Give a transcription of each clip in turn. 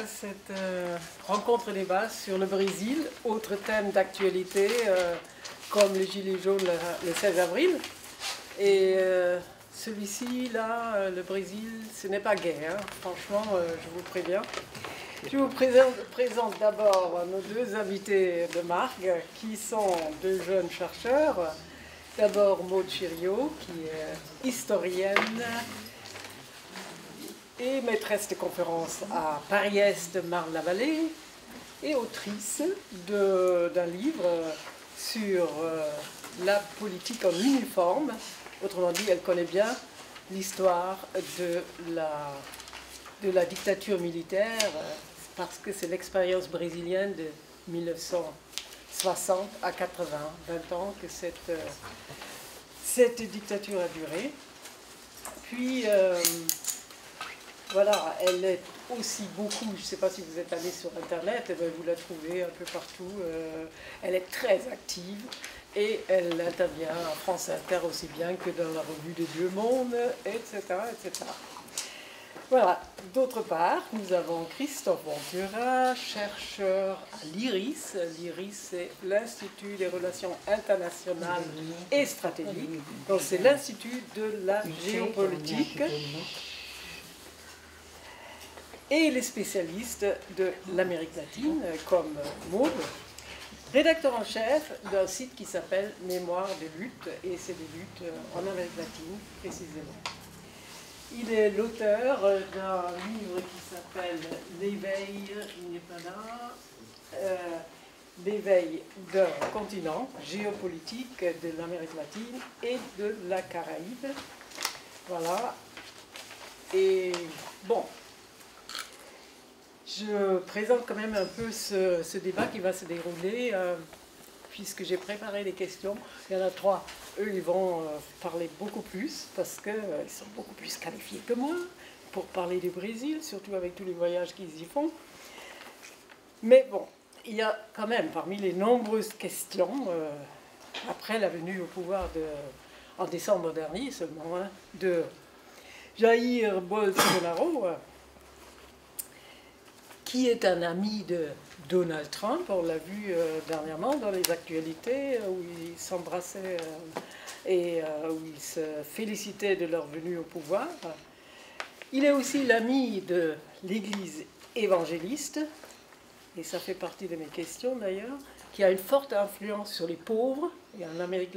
cette rencontre débat sur le Brésil, autre thème d'actualité comme les Gilets jaunes le 16 avril. Et celui-ci, là, le Brésil, ce n'est pas gai, hein. Franchement, je vous préviens. Je vous présente d'abord nos deux invités de marque, qui sont deux jeunes chercheurs. D'abord Maud Chiriot, qui est historienne et maîtresse de conférences à Paris-Est, Marne-la-Vallée, et autrice d'un livre sur la politique en uniforme. Autrement dit, elle connaît bien l'histoire de la dictature militaire, parce que c'est l'expérience brésilienne de 1960 à 80, 20 ans que cette dictature a duré. Puis, voilà, elle est aussi beaucoup, je ne sais pas si vous êtes allé sur Internet, vous la trouvez un peu partout. Elle est très active et elle intervient à France Inter aussi bien que dans la revue de Dieu Monde, etc., etc. Voilà. D'autre part, nous avons Christophe Ventura, chercheur à l'IRIS. L'IRIS, c'est l'Institut des Relations Internationales et Stratégiques. Donc, c'est l'Institut de la géopolitique. Et les spécialistes de l'Amérique latine, comme Maud, rédacteur en chef d'un site qui s'appelle Mémoire des luttes, et c'est des luttes en Amérique latine, précisément. Il est l'auteur d'un livre qui s'appelle L'éveil, il n'est pas là, L'éveil d'un continent, géopolitique de l'Amérique latine et de la Caraïbe. Voilà. Et bon, je présente quand même un peu ce débat qui va se dérouler, puisque j'ai préparé des questions. Il y en a trois. Eux, ils vont parler beaucoup plus, parce qu'ils sont beaucoup plus qualifiés que moi pour parler du Brésil, surtout avec tous les voyages qu'ils y font. Mais bon, il y a quand même, parmi les nombreuses questions, après la venue au pouvoir en décembre dernier seulement, hein, de Jair Bolsonaro, qui est un ami de Donald Trump. On l'a vu dernièrement dans les actualités où ils s'embrassaient et où ils se félicitaient de leur venue au pouvoir. Il est aussi l'ami de l'Église évangéliste, et ça fait partie de mes questions d'ailleurs, qui a une forte influence sur les pauvres. Et en Amérique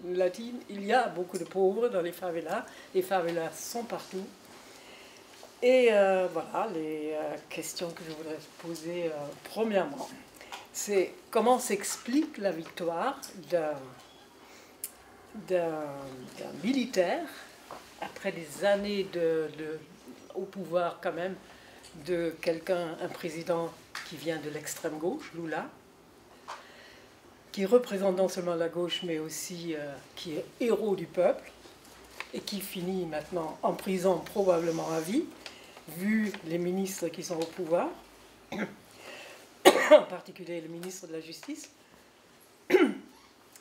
latine, il y a beaucoup de pauvres dans les favelas. Les favelas sont partout. Et voilà les questions que je voudrais poser premièrement. C'est comment s'explique la victoire d'un militaire, après des années au pouvoir quand même, de un président qui vient de l'extrême gauche, Lula, qui représente non seulement la gauche, mais aussi qui est héros du peuple, et qui finit maintenant en prison probablement à vie, vu les ministres qui sont au pouvoir, en particulier le ministre de la Justice,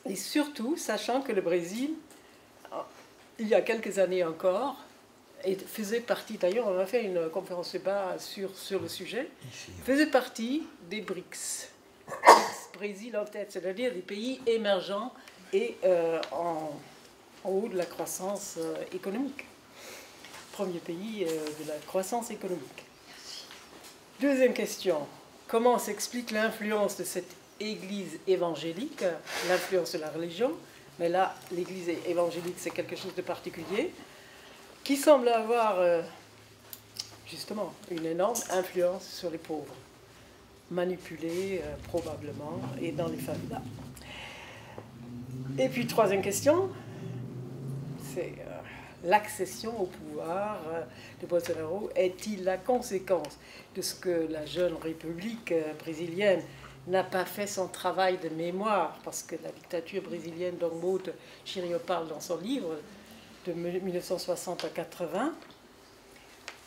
et surtout sachant que le Brésil, il y a quelques années encore, et faisait partie, d'ailleurs on a fait une conférence débat sur le sujet, faisait partie des BRICS, Brésil en tête, c'est-à-dire des pays émergents et en haut de la croissance économique. Premier pays de la croissance économique. Deuxième question, comment s'explique l'influence de cette église évangélique, l'influence de la religion, mais là, l'église évangélique, c'est quelque chose de particulier, qui semble avoir justement une énorme influence sur les pauvres, manipulés probablement, et dans les favelas. Et puis, troisième question, c'est l'accession au pouvoir de Bolsonaro est-il la conséquence de ce que la jeune République brésilienne n'a pas fait son travail de mémoire, parce que la dictature brésilienne dont Maud Chiriot parle dans son livre de 1960 à 80,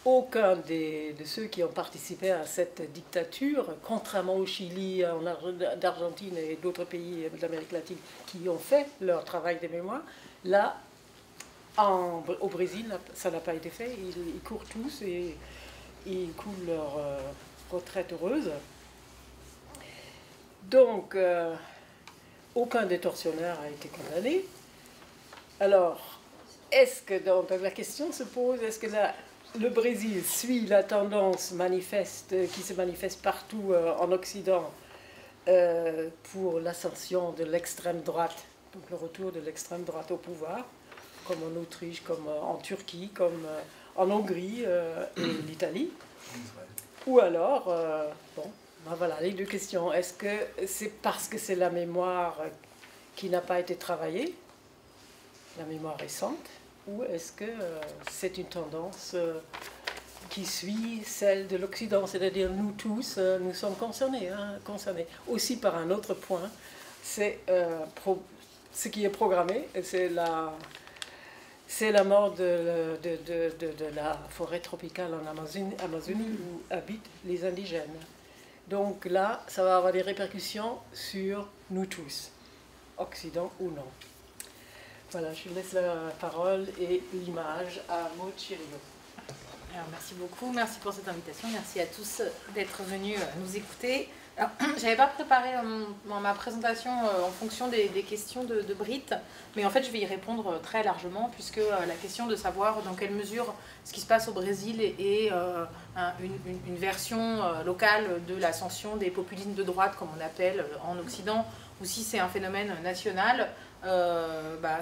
aucun de ceux qui ont participé à cette dictature, contrairement au Chili, d'Argentine et d'autres pays d'Amérique latine qui ont fait leur travail de mémoire, là, au Brésil, ça n'a pas été fait. Ils courent tous et ils coulent leur retraite heureuse. Donc, aucun des tortionnaires a été condamné. Alors, est-ce que, donc, la question se pose, est-ce que le Brésil suit la tendance qui se manifeste partout en Occident pour l'ascension de l'extrême droite, donc le retour de l'extrême droite au pouvoir, comme en Autriche, comme en Turquie, comme en Hongrie et l'Italie? Ou alors, bon, ben voilà, les deux questions. Est-ce que c'est parce que c'est la mémoire qui n'a pas été travaillée, la mémoire récente, ou est-ce que c'est une tendance qui suit celle de l'Occident, c'est-à-dire nous tous, nous sommes concernés, concernés. Aussi par un autre point, c'est ce qui est programmé, c'est la mort de la forêt tropicale en Amazonie où habitent les indigènes. Donc là, ça va avoir des répercussions sur nous tous, Occident ou non. Voilà, je laisse la parole et l'image à Maud Chirio. Alors, merci beaucoup, merci pour cette invitation, merci à tous d'être venus nous écouter. Je n'avais pas préparé ma présentation en fonction des questions de Britt, mais en fait je vais y répondre très largement, puisque la question de savoir dans quelle mesure ce qui se passe au Brésil est une version locale de l'ascension des populismes de droite, comme on appelle en Occident, ou si c'est un phénomène national,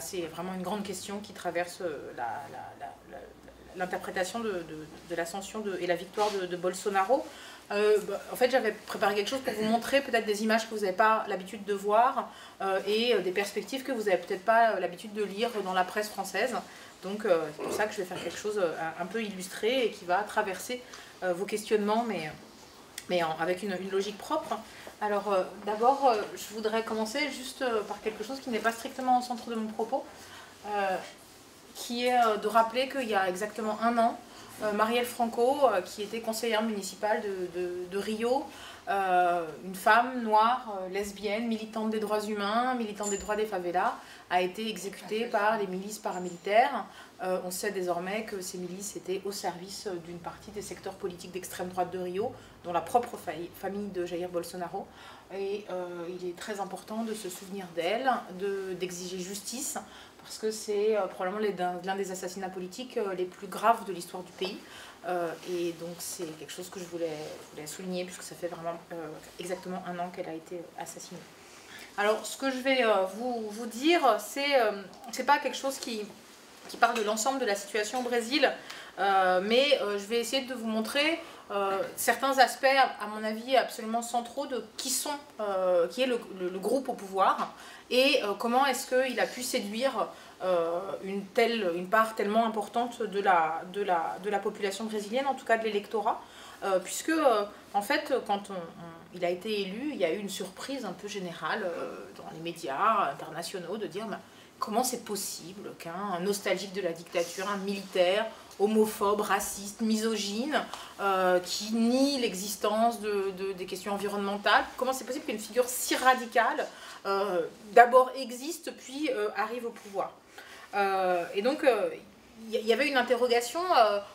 c'est vraiment une grande question qui traverse l'interprétation de l'ascension et la victoire de Bolsonaro. En fait, j'avais préparé quelque chose pour vous montrer peut-être des images que vous n'avez pas l'habitude de voir et des perspectives que vous n'avez peut-être pas l'habitude de lire dans la presse française. Donc, c'est pour ça que je vais faire quelque chose un peu illustré et qui va traverser vos questionnements, mais avec une logique propre. Alors, d'abord, je voudrais commencer juste par quelque chose qui n'est pas strictement au centre de mon propos, qui est de rappeler qu'il y a exactement un an, Marielle Franco, qui était conseillère municipale de Rio, une femme noire, lesbienne, militante des droits humains, militante des droits des favelas, a été exécutée par les milices paramilitaires. On sait désormais que ces milices étaient au service d'une partie des secteurs politiques d'extrême droite de Rio, dont la propre famille de Jair Bolsonaro. Et il est très important de se souvenir d'elle, d'exiger justice, parce que c'est probablement l'un des assassinats politiques les plus graves de l'histoire du pays. Et donc c'est quelque chose que je voulais souligner, puisque ça fait vraiment exactement un an qu'elle a été assassinée. Alors ce que je vais vous dire, c'est pas quelque chose qui parle de l'ensemble de la situation au Brésil, mais je vais essayer de vous montrer certains aspects, à mon avis, absolument centraux de qui est le groupe au pouvoir et comment est-ce qu'il a pu séduire une part tellement importante de la population brésilienne, en tout cas de l'électorat, puisque en fait, quand il a été élu, il y a eu une surprise un peu générale dans les médias internationaux de dire comment c'est possible qu'un nostalgique de la dictature, un militaire, homophobe, raciste, misogyne, qui nie l'existence des questions environnementales, comment c'est possible qu'une figure si radicale d'abord existe puis arrive au pouvoir. Et donc il y avait une interrogation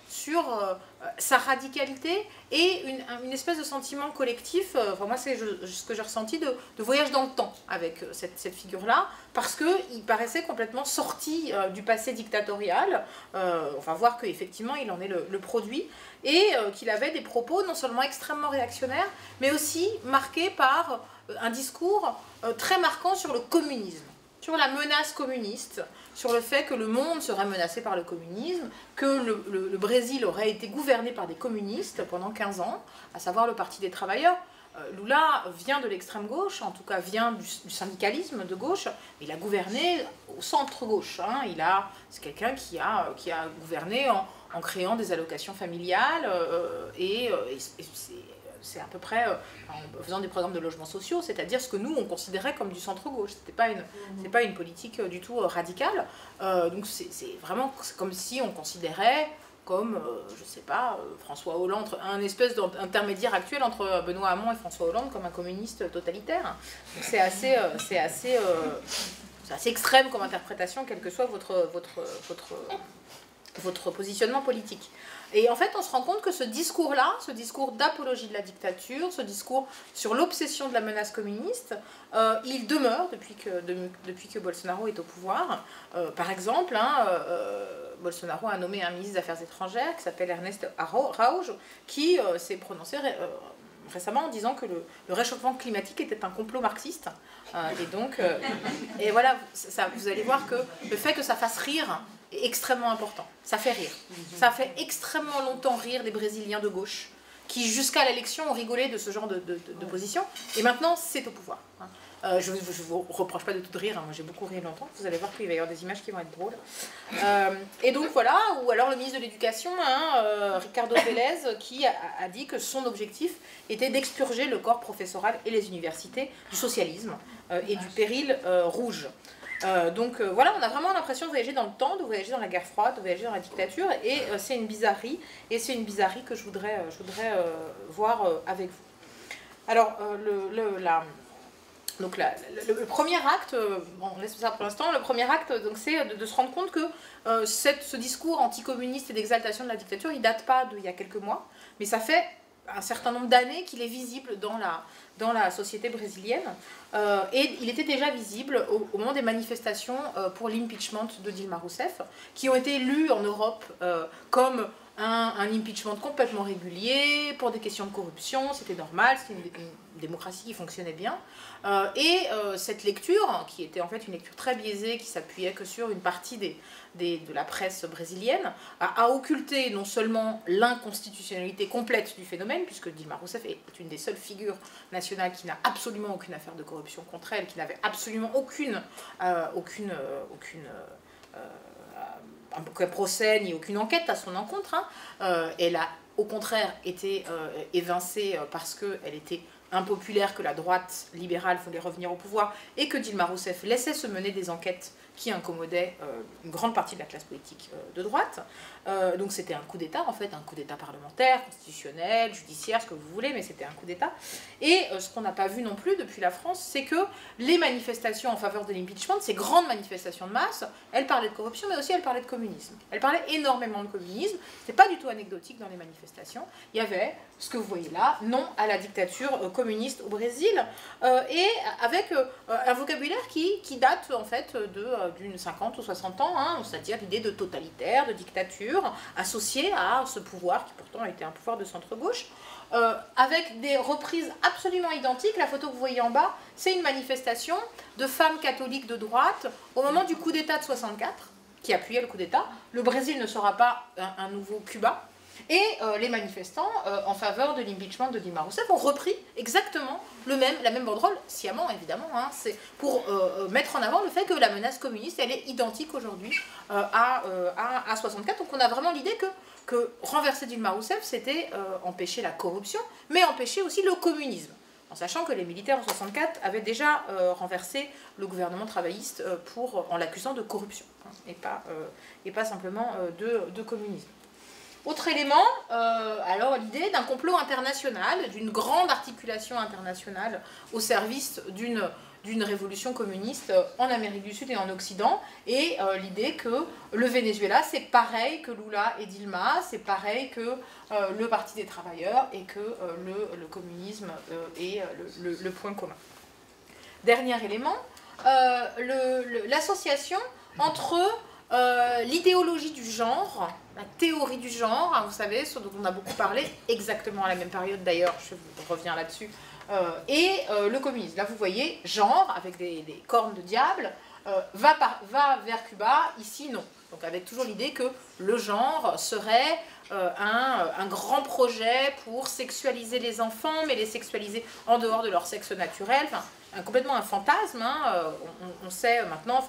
sur sa radicalité et une espèce de sentiment collectif, enfin moi c'est ce que j'ai ressenti, de voyage dans le temps avec cette figure-là, parce qu'il paraissait complètement sorti du passé dictatorial. On va voir qu'effectivement il en est le produit, et qu'il avait des propos non seulement extrêmement réactionnaires, mais aussi marqués par un discours très marquant sur le communisme, sur la menace communiste, sur le fait que le monde serait menacé par le communisme, que le Brésil aurait été gouverné par des communistes pendant 15 ans, à savoir le Parti des travailleurs. Lula vient de l'extrême gauche, en tout cas vient du syndicalisme de gauche, mais il a gouverné au centre gauche. C'est quelqu'un qui a gouverné en créant des allocations familiales c'est à peu près en faisant des programmes de logements sociaux, c'est-à-dire ce que nous, on considérait comme du centre-gauche. Ce n'est pas une politique du tout radicale. Donc c'est comme si on considérait comme, je ne sais pas, François Hollande, un espèce d'intermédiaire actuel entre Benoît Hamon et François Hollande comme un communiste totalitaire. C'est assez extrême comme interprétation, quelle que soit votre votre positionnement politique. Et en fait, on se rend compte que ce discours-là, ce discours d'apologie de la dictature, ce discours sur l'obsession de la menace communiste, il demeure depuis que Bolsonaro est au pouvoir. Par exemple, Bolsonaro a nommé un ministre des Affaires étrangères qui s'appelle Ernest Araújo, qui s'est prononcé récemment en disant que le réchauffement climatique était un complot marxiste. Et voilà, vous allez voir que le fait que ça fasse rire est extrêmement important. Ça fait rire. Ça fait extrêmement longtemps rire les Brésiliens de gauche, qui jusqu'à l'élection ont rigolé de ce genre de position, et maintenant c'est au pouvoir. Je ne vous reproche pas de tout rire, moi j'ai beaucoup ri longtemps, vous allez voir qu'il va y avoir des images qui vont être drôles. Et donc voilà, ou alors le ministre de l'Éducation, Ricardo Vélez, qui a dit que son objectif était d'expurger le corps professoral et les universités du socialisme et du péril rouge. Voilà, on a vraiment l'impression de voyager dans le temps, de voyager dans la guerre froide, de voyager dans la dictature, et c'est une bizarrerie, que je voudrais voir avec vous. Alors, le premier acte, on laisse ça pour l'instant, le premier acte, c'est de se rendre compte que ce discours anticommuniste et d'exaltation de la dictature, il ne date pas d'il y a quelques mois, mais ça fait un certain nombre d'années qu'il est visible dans la société brésilienne, et il était déjà visible au moment des manifestations pour l'impeachment de Dilma Rousseff, qui ont été lues en Europe comme un impeachment complètement régulier, pour des questions de corruption, c'était normal, c'était une démocratie qui fonctionnait bien. Cette lecture, qui était en fait une lecture très biaisée, qui s'appuyait que sur une partie de la presse brésilienne, a occulté non seulement l'inconstitutionnalité complète du phénomène, puisque Dilma Rousseff est une des seules figures nationales qui n'a absolument aucune affaire de corruption contre elle, qui n'avait absolument aucun procès ni aucune enquête à son encontre. Elle a au contraire été évincée parce qu'elle était impopulaire, que la droite libérale voulait revenir au pouvoir, et que Dilma Rousseff laissait se mener des enquêtes qui incommodaient une grande partie de la classe politique de droite. Donc c'était un coup d'État, en fait, un coup d'État parlementaire, constitutionnel, judiciaire, ce que vous voulez, mais c'était un coup d'État. Et ce qu'on n'a pas vu non plus depuis la France, c'est que les manifestations en faveur de l'impeachment, ces grandes manifestations de masse, elles parlaient de corruption, mais aussi elles parlaient de communisme. Elles parlaient énormément de communisme. C'est pas du tout anecdotique dans les manifestations. Il y avait ce que vous voyez là, non à la dictature communiste au Brésil, et avec un vocabulaire qui date en fait d'une 50 ou 60 ans, c'est-à-dire l'idée de totalitaire, de dictature, associée à ce pouvoir qui pourtant a été un pouvoir de centre-gauche, avec des reprises absolument identiques. La photo que vous voyez en bas, c'est une manifestation de femmes catholiques de droite au moment du coup d'État de 64, qui appuyait le coup d'État. Le Brésil ne sera pas un nouveau Cuba. Et les manifestants en faveur de l'impeachment de Dilma Rousseff ont repris exactement la même banderole, sciemment évidemment, c'est pour mettre en avant le fait que la menace communiste, elle est identique aujourd'hui à 64. Donc on a vraiment l'idée que renverser Dilma Rousseff, c'était empêcher la corruption, mais empêcher aussi le communisme. En sachant que les militaires en 64 avaient déjà renversé le gouvernement travailliste en l'accusant de corruption, et pas simplement de communisme. Autre élément, alors l'idée d'un complot international, d'une grande articulation internationale au service d'une révolution communiste en Amérique du Sud et en Occident, et l'idée que le Venezuela, c'est pareil que Lula et Dilma, c'est pareil que le Parti des travailleurs, et que le communisme est le point commun. Dernier élément, l'association entre l'idéologie du genre, la théorie du genre, vous savez, ce dont on a beaucoup parlé, exactement à la même période d'ailleurs, je vous reviens là-dessus, et le communisme. Là vous voyez, genre, avec des cornes de diable, va vers Cuba, ici non. Donc avec toujours l'idée que le genre serait un grand projet pour sexualiser les enfants, mais les sexualiser en dehors de leur sexe naturel, complètement un fantasme, on sait maintenant,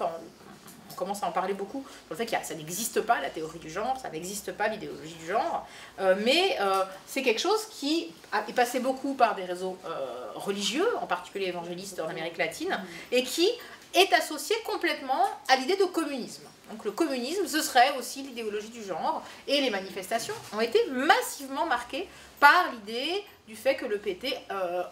on commence à en parler beaucoup, sur le fait que ça n'existe pas, la théorie du genre, ça n'existe pas, l'idéologie du genre, mais c'est quelque chose qui est passé beaucoup par des réseaux religieux, en particulier évangélistes en Amérique latine, et qui est associé complètement à l'idée de communisme. Donc le communisme, ce serait aussi l'idéologie du genre, et les manifestations ont été massivement marquées par l'idée du fait que le PT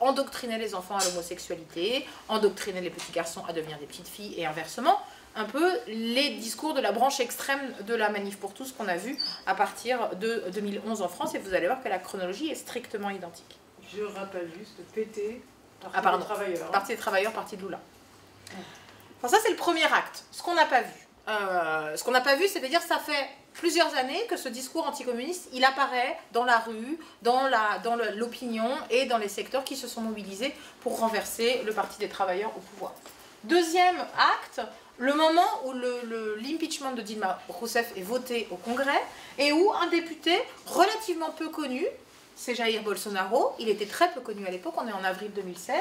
endoctrinait les enfants à l'homosexualité, endoctrinait les petits garçons à devenir des petites filles, et inversement, un peu les discours de la branche extrême de la Manif pour tous qu'on a vu à partir de 2011 en France, et vous allez voir que la chronologie est strictement identique. Je rappelle juste PT, Parti des travailleurs. Parti des travailleurs, parti de Lula. Enfin, ça c'est le premier acte, ce qu'on n'a pas vu. Ce qu'on n'a pas vu, c'est-à-dire ça fait plusieurs années que ce discours anticommuniste, il apparaît dans la rue, dans l'opinion et dans les secteurs qui se sont mobilisés pour renverser le Parti des travailleurs au pouvoir. Deuxième acte, le moment où l'impeachment de Dilma Rousseff est voté au Congrès et où un député relativement peu connu, c'est Jair Bolsonaro, il était très peu connu à l'époque, on est en avril 2016,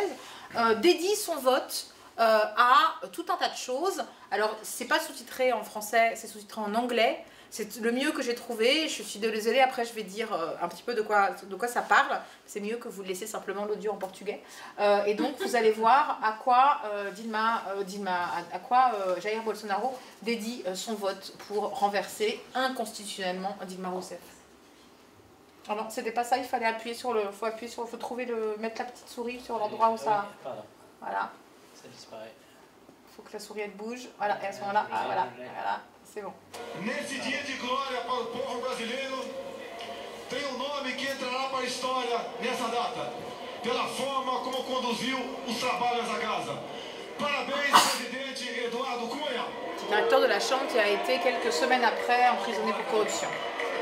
dédie son vote à tout un tas de choses. Alors, c'est pas sous-titré en français, c'est sous-titré en anglais. C'est le mieux que j'ai trouvé. Je suis désolée, après je vais dire un petit peu de quoi ça parle. C'est mieux que vous laissiez simplement l'audio en portugais. Et donc, vous allez voir à quoi Jair Bolsonaro dédie son vote pour renverser inconstitutionnellement Dilma Rousseff. Ah non, c'était pas ça, il fallait appuyer sur faut trouver mettre la petite souris sur l'endroit où ça... Voilà. Ça disparaît. Il faut que la souris elle bouge. Voilà, et à ce moment-là, voilà, c'est bon. Nesse dia de glória para o povo brasileiro, tem nome que entrará para a história nessa data, pela forma como conduziu os trabalhos da casa. Parabéns, presidente Eduardo Cunha. C'est le directeur de la Chambre qui a été quelques semaines après emprisonné pour corruption.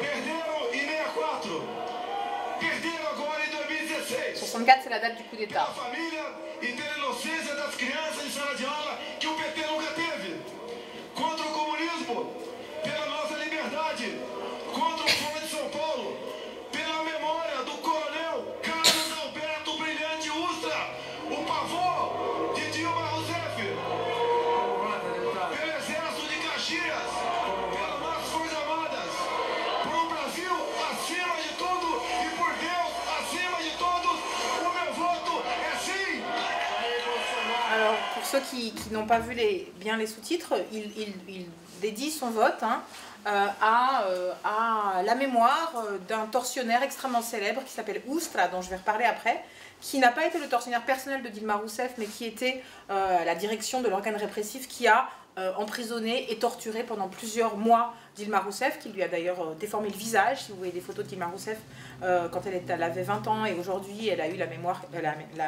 Perderam em 64. Perderam agora em 2016. 64, c'est la date du coup d'État. Pela família e pela inocência das crianças em sala de aula que o PT nunca teve. Contra o comunismo, pela nossa liberdade. Contra o Fórum de São Paulo, pela memória do coronel Carlos Alberto Brilhante Ustra, o pavor de Dilma Rousseff. Pelo Exército de Caxias, pelas nossas Forças Armadas, por um Brasil acima de tudo e por Deus acima de todos, o meu voto é sim. Alors, pour ceux qui n'ont pas vu bien les sous-titres, il dédie son vote à la mémoire d'un tortionnaire extrêmement célèbre qui s'appelle Ustra, dont je vais reparler après, qui n'a pas été le tortionnaire personnel de Dilma Rousseff, mais qui était la direction de l'organe répressif qui a emprisonné et torturé pendant plusieurs mois Dilma Rousseff, qui lui a d'ailleurs déformé le visage. Si vous voyez des photos de Dilma Rousseff quand elle avait 20 ans et aujourd'hui elle a eu la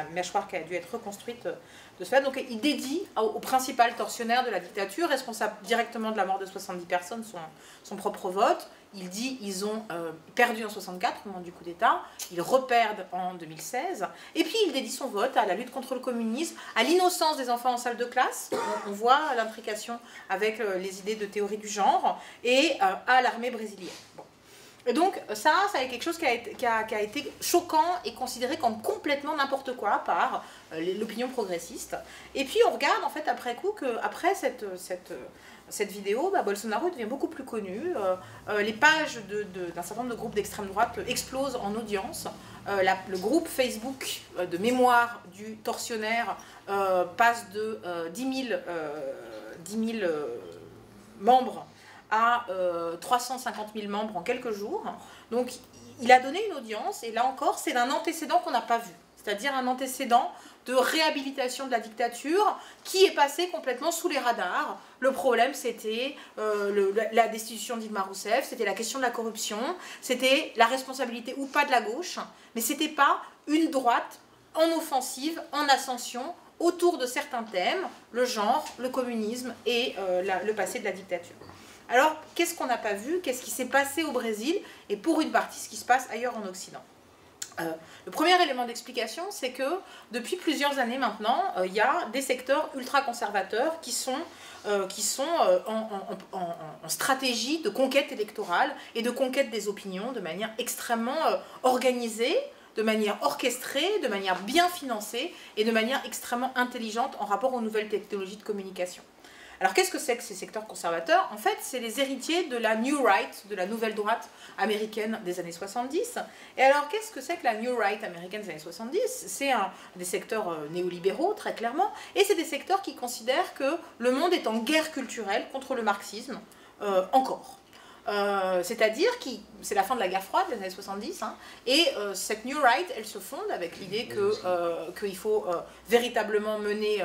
mâchoire qui a dû être reconstruite de ce fait. Donc il dédie au principal tortionnaire de la dictature, responsable directement de la mort de 70 personnes, son propre vote. Il dit ils ont perdu en 64 au moment du coup d'État, ils reperdent en 2016, et puis il dédie son vote à la lutte contre le communisme, à l'innocence des enfants en salle de classe, on voit l'intrication avec les idées de théorie du genre, et à l'armée brésilienne. Bon. Et donc ça est quelque chose qui a été choquant et considéré comme complètement n'importe quoi par l'opinion progressiste. Et puis on regarde en fait après coup qu'après cette vidéo, Bolsonaro devient beaucoup plus connu. Les pages d'un certain nombre de groupes d'extrême droite explosent en audience. Le groupe Facebook de mémoire du tortionnaire passe de 10 000 membres à 350 000 membres en quelques jours. Donc il a donné une audience, et là encore, c'est d'un antécédent qu'on n'a pas vu. C'est-à-dire un antécédent de réhabilitation de la dictature qui est passé complètement sous les radars. Le problème, c'était la destitution d'Dilma Rousseff, c'était la question de la corruption, c'était la responsabilité ou pas de la gauche, mais c'était pas une droite en offensive, en ascension, autour de certains thèmes, le genre, le communisme et le passé de la dictature. Alors, qu'est-ce qu'on n'a pas vu? Qu'est-ce qui s'est passé au Brésil? Et pour une partie, ce qui se passe ailleurs en Occident. Le premier élément d'explication, c'est que depuis plusieurs années maintenant, il y a des secteurs ultra-conservateurs qui sont en stratégie de conquête électorale et de conquête des opinions de manière extrêmement organisée, de manière orchestrée, de manière bien financée et de manière extrêmement intelligente en rapport aux nouvelles technologies de communication. Alors qu'est-ce que c'est que ces secteurs conservateurs? En fait, c'est les héritiers de la New Right, de la nouvelle droite américaine des années 70. Et alors qu'est-ce que c'est que la New Right américaine des années 70? C'est des secteurs néolibéraux, très clairement, et c'est des secteurs qui considèrent que le monde est en guerre culturelle contre le marxisme, encore. C'est-à-dire que c'est la fin de la guerre froide, des années 70, hein, et cette New Right, elle se fonde avec l'idée qu'il faut véritablement mener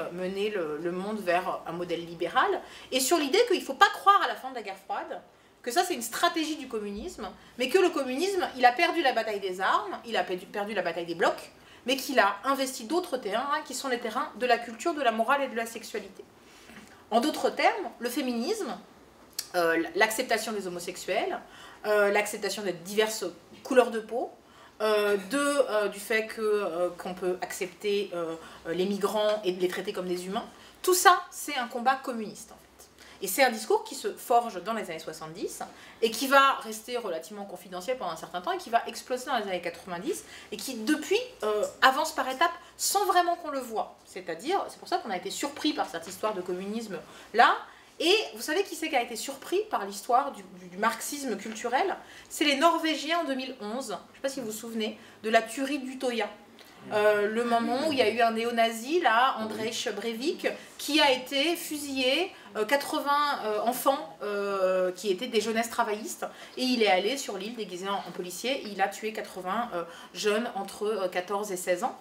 le monde vers un modèle libéral, et sur l'idée qu'il ne faut pas croire à la fin de la guerre froide, que ça c'est une stratégie du communisme, mais que le communisme, il a perdu la bataille des armes, il a perdu la bataille des blocs, mais qu'il a investi d'autres terrains, hein, qui sont les terrains de la culture, de la morale et de la sexualité. En d'autres termes, le féminisme, l'acceptation des homosexuels, l'acceptation des diverses couleurs de peau, du fait qu'on peut accepter les migrants et les traiter comme des humains, tout ça c'est un combat communiste en fait. Et c'est un discours qui se forge dans les années 70 et qui va rester relativement confidentiel pendant un certain temps et qui va exploser dans les années 90 et qui depuis avance par étapes sans vraiment qu'on le voit. C'est-à-dire, c'est pour ça qu'on a été surpris par cette histoire de communisme là. Et vous savez qui c'est qui a été surpris par l'histoire du marxisme culturel? C'est les Norvégiens en 2011, je ne sais pas si vous vous souvenez, de la tuerie d'Utøya. Le moment où il y a eu un néo-nazi, là, Andrej Breivik, qui a été fusillé, 80 enfants qui étaient des jeunesses travaillistes, et il est allé sur l'île déguisé en policier, et il a tué 80 jeunes entre 14 et 16 ans.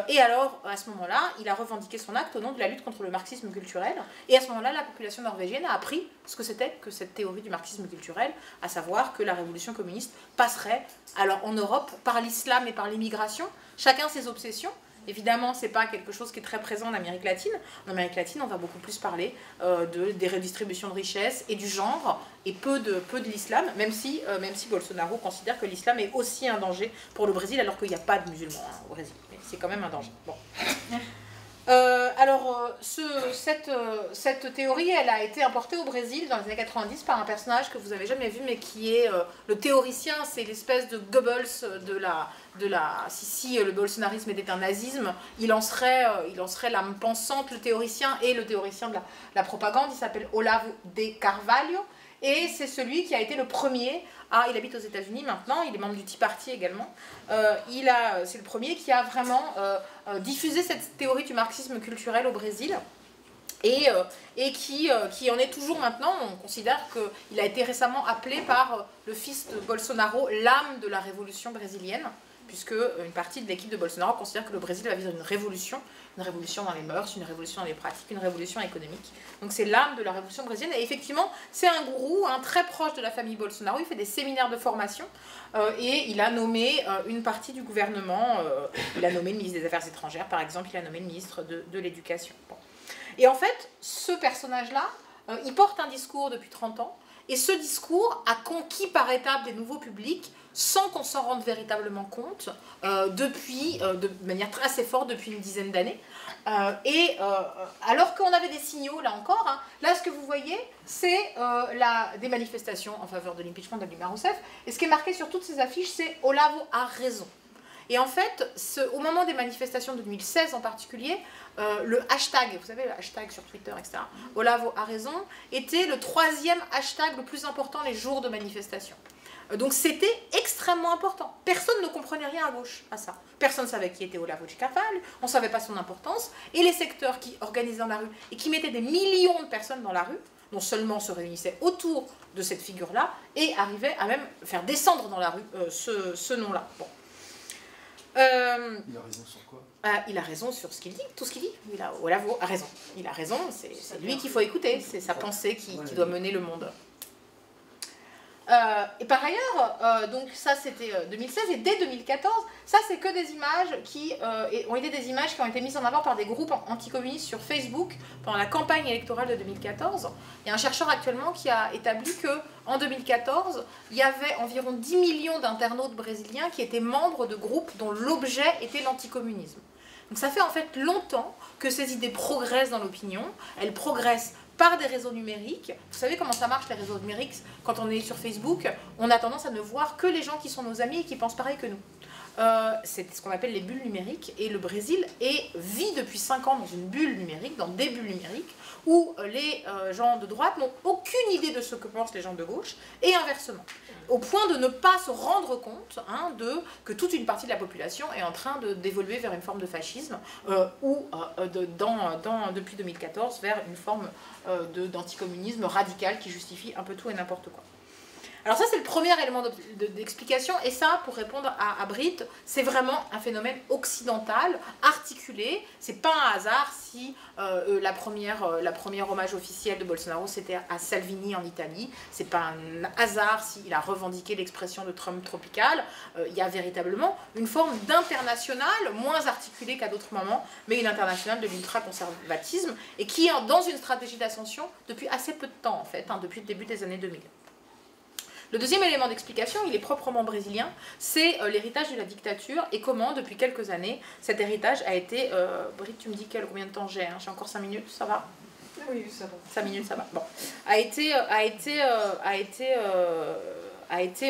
Et alors, à ce moment-là, il a revendiqué son acte au nom de la lutte contre le marxisme culturel. Et à ce moment-là, la population norvégienne a appris ce que c'était que cette théorie du marxisme culturel, à savoir que la révolution communiste passerait, alors en Europe, par l'islam et par l'immigration, chacun ses obsessions. Évidemment, ce n'est pas quelque chose qui est très présent en Amérique latine. En Amérique latine, on va beaucoup plus parler des redistributions de richesses et du genre, et peu de l'islam, même si Bolsonaro considère que l'islam est aussi un danger pour le Brésil, alors qu'il n'y a pas de musulmans hein, au Brésil. Mais c'est quand même un danger. Bon. Cette théorie, elle a été importée au Brésil dans les années 90 par un personnage que vous n'avez jamais vu, mais qui est le théoricien, c'est l'espèce de Goebbels si le bolsonarisme était un nazisme, il en serait l'âme pensante, le théoricien, et le théoricien de la propagande, il s'appelle Olavo de Carvalho, et c'est celui qui a été le premier il habite aux États-Unis maintenant, il est membre du Tea Party également. C'est le premier qui a vraiment diffusé cette théorie du marxisme culturel au Brésil et qui en est toujours maintenant. On considère qu'il a été récemment appelé par le fils de Bolsonaro l'âme de la révolution brésilienne, puisque une partie de l'équipe de Bolsonaro considère que le Brésil va vivre une révolution dans les mœurs, une révolution dans les pratiques, une révolution économique. Donc c'est l'âme de la révolution brésilienne. Et effectivement, c'est un gourou très proche de la famille Bolsonaro. Il fait des séminaires de formation et il a nommé une partie du gouvernement. Il a nommé le ministre des Affaires étrangères, par exemple. Il a nommé le ministre de l'Éducation. Bon. Et en fait, ce personnage-là, il porte un discours depuis 30 ans. Et ce discours a conquis par étapes des nouveaux publics sans qu'on s'en rende véritablement compte, de manière assez forte depuis une dizaine d'années. Alors qu'on avait des signaux, là encore, hein, là ce que vous voyez, c'est des manifestations en faveur de l'impeachment de Dilma Rousseff, et ce qui est marqué sur toutes ces affiches, c'est « Olavo a raison ». Et en fait, au moment des manifestations de 2016 en particulier, le hashtag, vous savez, le hashtag sur Twitter, etc., Olavo a raison, était le 3e hashtag le plus important les jours de manifestation. Donc c'était extrêmement important. Personne ne comprenait rien à gauche à ça. Personne ne savait qui était Olavo de Carvalho, on ne savait pas son importance, et les secteurs qui organisaient dans la rue et qui mettaient des millions de personnes dans la rue, non seulement se réunissaient autour de cette figure-là, et arrivaient à même faire descendre dans la rue ce nom-là. Bon. Il a raison sur quoi? Il a raison sur ce qu'il dit, tout ce qu'il dit. Olavo a raison. Il a raison, c'est lui qu'il faut écouter, c'est sa pensée qui doit mener le monde. Et par ailleurs, donc ça c'était 2016, et dès 2014, ça c'est que des images qui ont été des images qui ont été mises en avant par des groupes anticommunistes sur Facebook pendant la campagne électorale de 2014. Il y a un chercheur actuellement qui a établi qu'en 2014, il y avait environ 10 millions d'internautes brésiliens qui étaient membres de groupes dont l'objet était l'anticommunisme. Donc ça fait en fait longtemps que ces idées progressent dans l'opinion, elles progressent par des réseaux numériques. Vous savez comment ça marche les réseaux numériques? Quand on est sur Facebook, on a tendance à ne voir que les gens qui sont nos amis et qui pensent pareil que nous. C'est ce qu'on appelle les bulles numériques, et le Brésil vit depuis 5 ans dans une bulle numérique, dans des bulles numériques, où les gens de droite n'ont aucune idée de ce que pensent les gens de gauche, et inversement, au point de ne pas se rendre compte que toute une partie de la population est en train d'évoluer vers une forme de fascisme, ou depuis 2014 vers une forme d'anticommunisme radical qui justifie un peu tout et n'importe quoi. Alors ça, c'est le premier élément d'explication, et ça, pour répondre à Britt, c'est vraiment un phénomène occidental, articulé. C'est pas un hasard si la première hommage officiel de Bolsonaro, c'était à Salvini en Italie. C'est pas un hasard s'il a revendiqué l'expression de Trump tropical. Il y a véritablement une forme d'international, moins articulée qu'à d'autres moments, mais une internationale de l'ultra-conservatisme, et qui est dans une stratégie d'ascension depuis assez peu de temps, en fait, depuis le début des années 2000. Le deuxième élément d'explication, il est proprement brésilien, c'est l'héritage de la dictature et comment, depuis quelques années, cet héritage a été... Britt, tu me dis combien de temps j'ai, hein? J'ai encore 5 minutes, ça va? Oui, ça va. 5 minutes, ça va. Bon. A été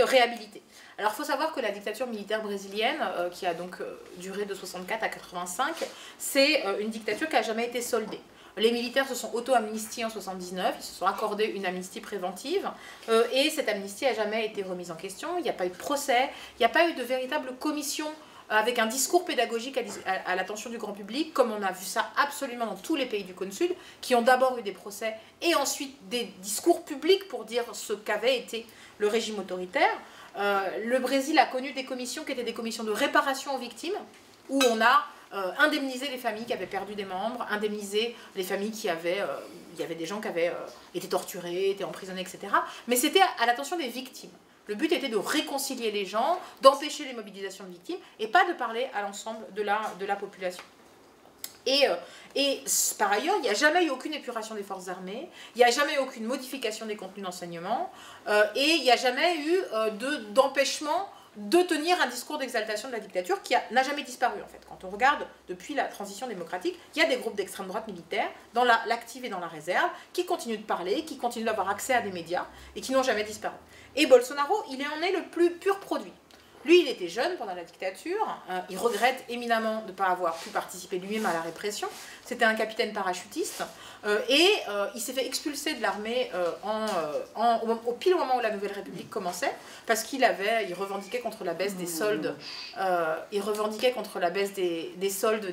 réhabilité. Alors, il faut savoir que la dictature militaire brésilienne, qui a donc duré de 64 à 85, c'est une dictature qui n'a jamais été soldée. Les militaires se sont auto-amnistiés en 1979, ils se sont accordés une amnistie préventive, et cette amnistie n'a jamais été remise en question, il n'y a pas eu de procès, il n'y a pas eu de véritable commission avec un discours pédagogique à l'attention du grand public, comme on a vu ça absolument dans tous les pays du Cône Sud, qui ont d'abord eu des procès et ensuite des discours publics pour dire ce qu'avait été le régime autoritaire. Le Brésil a connu des commissions qui étaient des commissions de réparation aux victimes, où on a indemnisé les familles qui avaient perdu des membres, indemnisé les familles qui avaient... il y avait des gens qui avaient été torturés, été emprisonnés, etc. Mais c'était à l'attention des victimes. Le but était de réconcilier les gens, d'empêcher les mobilisations de victimes, et pas de parler à l'ensemble de la population. Et par ailleurs, il n'y a jamais eu aucune épuration des forces armées, il n'y a jamais eu aucune modification des contenus d'enseignement, et il n'y a jamais eu d'empêchement de tenir un discours d'exaltation de la dictature qui n'a jamais disparu en fait. Quand on regarde depuis la transition démocratique, il y a des groupes d'extrême droite militaire, dans l'active et dans la réserve, qui continuent de parler, qui continuent d'avoir accès à des médias et qui n'ont jamais disparu. Et Bolsonaro, il en est le plus pur produit. Lui, il était jeune pendant la dictature, il regrette éminemment de ne pas avoir pu participer lui-même à la répression. C'était un capitaine parachutiste, et il s'est fait expulser de l'armée pile au moment où la Nouvelle République commençait, parce qu'il revendiquait contre la baisse des soldes,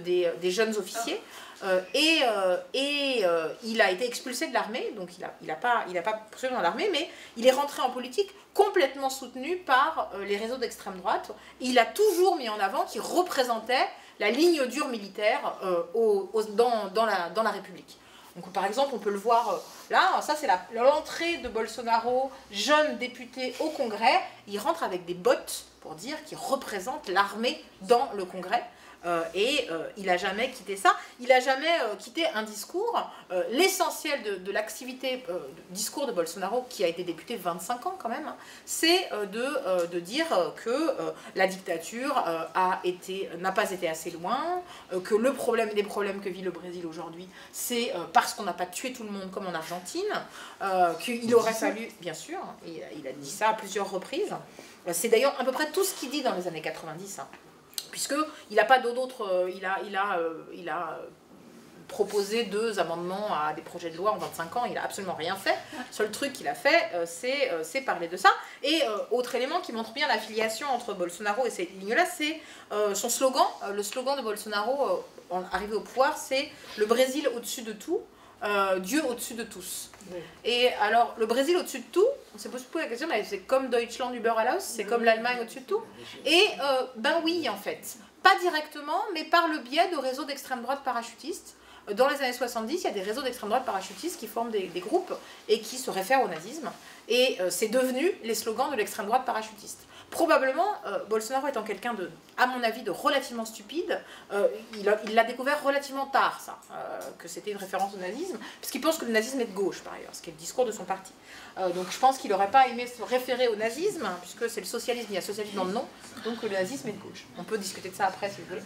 des jeunes officiers. Il a été expulsé de l'armée, donc il n'a pas poursuivi dans l'armée, mais il est rentré en politique complètement soutenu par les réseaux d'extrême droite. Il a toujours mis en avant qu'il représentait la ligne dure militaire dans la République. Donc, par exemple, on peut le voir là, ça c'est l'entrée de Bolsonaro, jeune député au Congrès. Il rentre avec des bottes pour dire qu'il représente l'armée dans le Congrès. Il n'a jamais quitté ça, il n'a jamais quitté un discours. L'essentiel de l'activité, du discours de Bolsonaro, qui a été député 25 ans quand même, hein, c'est de dire que la dictature n'a pas été assez loin, que les problèmes que vit le Brésil aujourd'hui, c'est parce qu'on n'a pas tué tout le monde comme en Argentine, qu'il aurait fallu, bien sûr, il a dit ça à plusieurs reprises. C'est d'ailleurs à peu près tout ce qu'il dit dans les années 90. Hein. Puisqu'il n'a pas d'autres... Il a proposé 2 amendements à des projets de loi en 25 ans, il n'a absolument rien fait. Le seul truc qu'il a fait, c'est parler de ça. Et autre élément qui montre bien l'affiliation entre Bolsonaro et ces lignes-là, c'est son slogan. Le slogan de Bolsonaro, arrivé au pouvoir, c'est « Le Brésil au-dessus de tout ». Dieu au-dessus de tous. Oui. Et alors, le Brésil au-dessus de tout, on s'est posé la question, mais c'est comme Deutschland über alles, c'est comme l'Allemagne au-dessus de tout. Et ben oui, en fait. Pas directement, mais par le biais de réseaux d'extrême droite parachutistes. Dans les années 70, il y a des réseaux d'extrême droite parachutistes qui forment des groupes et qui se réfèrent au nazisme. Et c'est devenu les slogans de l'extrême droite parachutiste. Probablement, Bolsonaro étant quelqu'un de, à mon avis, de relativement stupide, il l'a découvert relativement tard, ça, que c'était une référence au nazisme, parce qu'il pense que le nazisme est de gauche, par ailleurs, ce qui est le discours de son parti. Donc je pense qu'il n'aurait pas aimé se référer au nazisme, hein, puisque c'est le socialisme, il y a socialisme dans le nom, donc le nazisme est de gauche. On peut discuter de ça après, si vous voulez.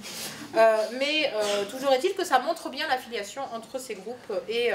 Toujours est-il que ça montre bien l'affiliation entre ces groupes et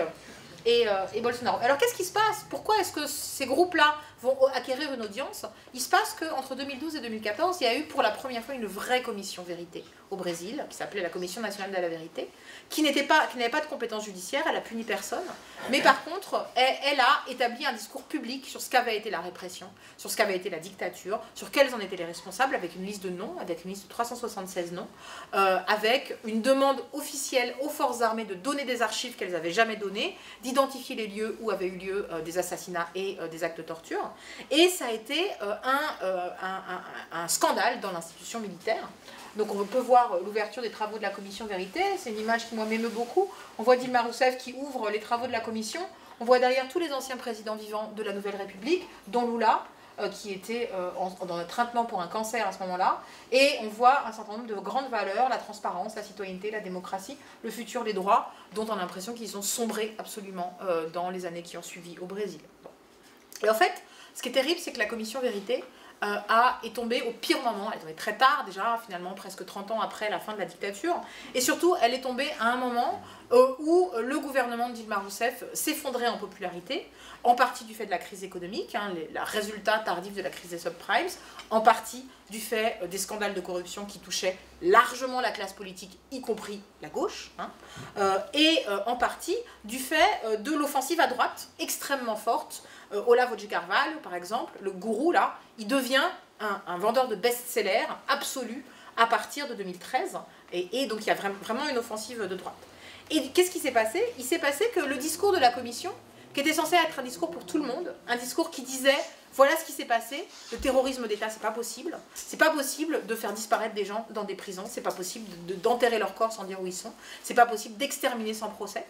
Bolsonaro. Alors qu'est-ce qui se passe? Pourquoi est-ce que ces groupes-là vont acquérir une audience? Il se passe qu'entre 2012 et 2014, il y a eu pour la première fois une vraie commission vérité au Brésil, qui s'appelait la Commission nationale de la vérité, qui n'avait pas de compétences judiciaires, elle a puni personne, mais par contre, elle a établi un discours public sur ce qu'avait été la répression, sur ce qu'avait été la dictature, sur quels en étaient les responsables, avec une liste de noms, avec une liste de 376 noms, avec une demande officielle aux forces armées de donner des archives qu'elles n'avaient jamais données, identifié les lieux où avaient eu lieu des assassinats et des actes de torture. Et ça a été un scandale dans l'institution militaire. Donc on peut voir l'ouverture des travaux de la commission Vérité, c'est une image qui moi m'émeut beaucoup. On voit Dilma Rousseff qui ouvre les travaux de la commission, on voit derrière tous les anciens présidents vivants de la Nouvelle République, dont Lula, qui était dans le traitement pour un cancer à ce moment-là, et on voit un certain nombre de grandes valeurs, la transparence, la citoyenneté, la démocratie, le futur, les droits, dont on a l'impression qu'ils ont sombré absolument dans les années qui ont suivi au Brésil. Bon. Et en fait, ce qui est terrible, c'est que la commission Vérité est tombée au pire moment, elle est tombée très tard déjà, finalement presque 30 ans après la fin de la dictature, et surtout elle est tombée à un moment où le gouvernement de Dilma Rousseff s'effondrait en popularité, en partie du fait de la crise économique, le résultat tardif de la crise des subprimes, en partie du fait des scandales de corruption qui touchaient largement la classe politique, y compris la gauche, et en partie du fait de l'offensive à droite extrêmement forte. Olavo de Carvalho, par exemple, le gourou, là, il devient un vendeur de best-sellers absolu à partir de 2013. Et donc, il y a vraiment une offensive de droite. Et qu'est-ce qui s'est passé? Il s'est passé que le discours de la commission, qui était censé être un discours pour tout le monde, un discours qui disait « Voilà ce qui s'est passé, le terrorisme d'État, c'est pas possible. C'est pas possible de faire disparaître des gens dans des prisons. C'est pas possible d'enterrer leur corps sans dire où ils sont. C'est pas possible d'exterminer sans procès. »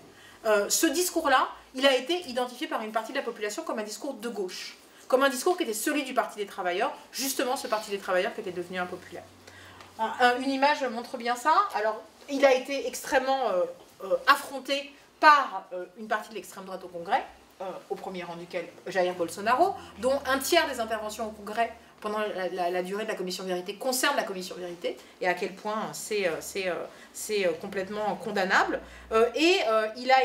Ce discours-là, il a été identifié par une partie de la population comme un discours de gauche, comme un discours qui était celui du Parti des Travailleurs, justement ce Parti des Travailleurs qui était devenu impopulaire. Une image montre bien ça. Alors, il a été extrêmement affronté par une partie de l'extrême droite au Congrès, au premier rang duquel Jair Bolsonaro, dont un tiers des interventions au Congrès pendant la durée de la commission Vérité concerne la commission Vérité, et à quel point c'est complètement condamnable. Il a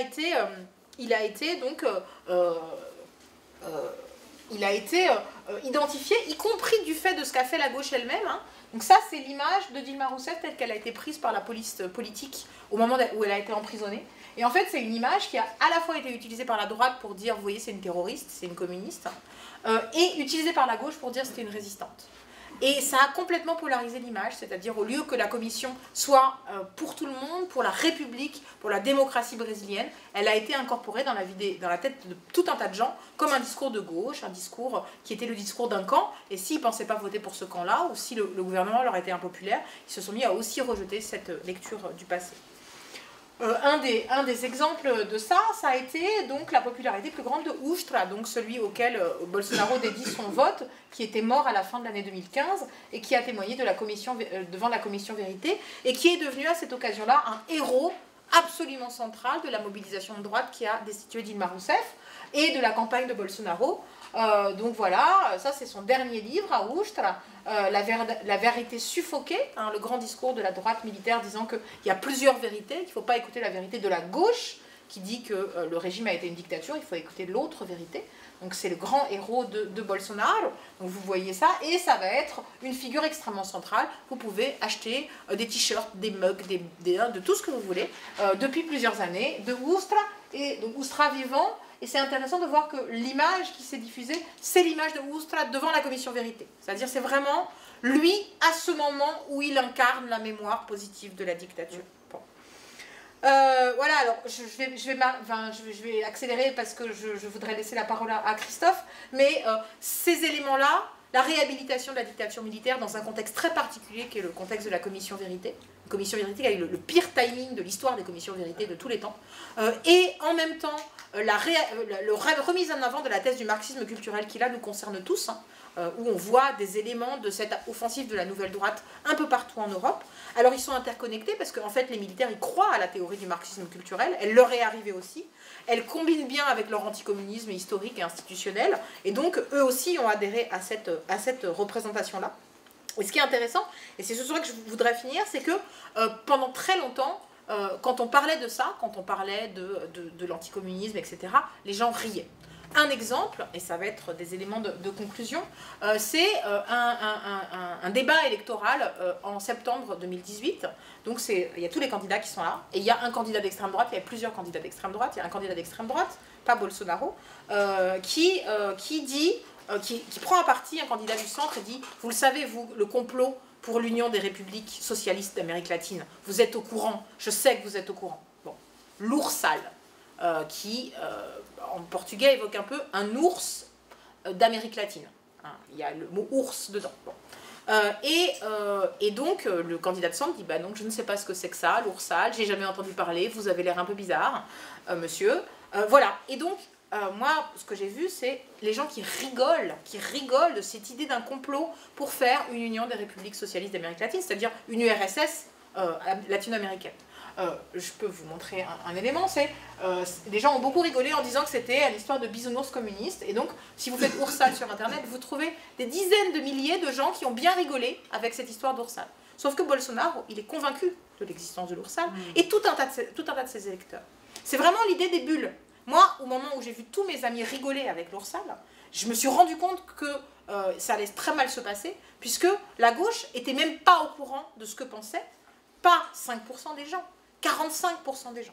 été identifié, y compris du fait de ce qu'a fait la gauche elle-même. Donc ça, c'est l'image de Dilma Rousseff telle qu'elle a été prise par la police politique au moment où elle a été emprisonnée. Et en fait, c'est une image qui a à la fois été utilisée par la droite pour dire, vous voyez, c'est une terroriste, c'est une communiste, et utilisée par la gauche pour dire c'était une résistante. Et ça a complètement polarisé l'image, c'est-à-dire au lieu que la commission soit pour tout le monde, pour la République, pour la démocratie brésilienne, elle a été incorporée dans la tête de tout un tas de gens comme un discours de gauche, un discours qui était le discours d'un camp, et s'ils ne pensaient pas voter pour ce camp-là, ou si le gouvernement leur était impopulaire, ils se sont mis à aussi rejeter cette lecture du passé. Un des exemples de ça, ça a été donc la popularité plus grande de Ustra, donc celui auquel Bolsonaro dédie son vote, qui était mort à la fin de l'année 2015 et qui a témoigné devant la commission Vérité et qui est devenu à cette occasion-là un héros absolument central de la mobilisation de droite qui a destitué Dilma Rousseff et de la campagne de Bolsonaro. Donc voilà, ça c'est son dernier livre à Ustra, la vérité suffoquée, le grand discours de la droite militaire disant qu'il y a plusieurs vérités, qu'il ne faut pas écouter la vérité de la gauche qui dit que le régime a été une dictature, il faut écouter l'autre vérité. Donc c'est le grand héros de Bolsonaro, donc vous voyez ça, et ça va être une figure extrêmement centrale. Vous pouvez acheter des t-shirts, des mugs, de tout ce que vous voulez, depuis plusieurs années, de Ustra, et donc Ustra vivant. Et c'est intéressant de voir que l'image qui s'est diffusée, c'est l'image de Ustra devant la commission Vérité. C'est-à-dire c'est vraiment lui à ce moment où il incarne la mémoire positive de la dictature. Bon. Voilà, alors je vais accélérer parce que je voudrais laisser la parole à Christophe, mais ces éléments-là, la réhabilitation de la dictature militaire dans un contexte très particulier qui est le contexte de la commission Vérité, une commission Vérité qui a eu le pire timing de l'histoire des commissions Vérité de tous les temps, et en même temps la remise en avant de la thèse du marxisme culturel qui là nous concerne tous, où on voit des éléments de cette offensive de la nouvelle droite un peu partout en Europe. Alors ils sont interconnectés parce qu'en fait les militaires ils croient à la théorie du marxisme culturel, elle leur est arrivée aussi, elle combine bien avec leur anticommunisme historique et institutionnel, et donc eux aussi ont adhéré à cette représentation-là. Et ce qui est intéressant, et c'est sur ça que je voudrais finir, c'est que pendant très longtemps, quand on parlait de ça, quand on parlait de l'anticommunisme, etc., les gens riaient. Un exemple, et ça va être des éléments de conclusion, c'est un débat électoral en septembre 2018. Donc il y a tous les candidats qui sont là, et il y a un candidat d'extrême droite, il y a plusieurs candidats d'extrême droite, il y a un candidat d'extrême droite, pas Bolsonaro, qui prend un parti, un candidat du centre, et dit « Vous le savez, vous, le complot pour l'Union des républiques socialistes d'Amérique latine, vous êtes au courant, je sais que vous êtes au courant. » Bon, lourd sale. qui, en portugais, évoque un peu un ours d'Amérique latine. Hein, il y a le mot ours dedans. Bon. Et donc, le candidat de centre dit, bah non, je ne sais pas ce que c'est que ça, l'oursal, j'ai jamais entendu parler, vous avez l'air un peu bizarre, monsieur. Voilà, et donc, moi, ce que j'ai vu, c'est les gens qui rigolent de cette idée d'un complot pour faire une union des républiques socialistes d'Amérique latine, c'est-à-dire une URSS latino-américaine. Je peux vous montrer un élément, c'est les gens ont beaucoup rigolé en disant que c'était l'histoire de bisounours communistes, et donc si vous faites oursal sur internet, vous trouvez des dizaines de milliers de gens qui ont bien rigolé avec cette histoire d'oursal. Sauf que Bolsonaro, il est convaincu de l'existence de l'oursal, et tout un tas de ses électeurs. C'est vraiment l'idée des bulles. Moi, au moment où j'ai vu tous mes amis rigoler avec l'oursal, je me suis rendu compte que ça allait très mal se passer, puisque la gauche était même pas au courant de ce que pensaient pas 5% des gens, 45% des gens.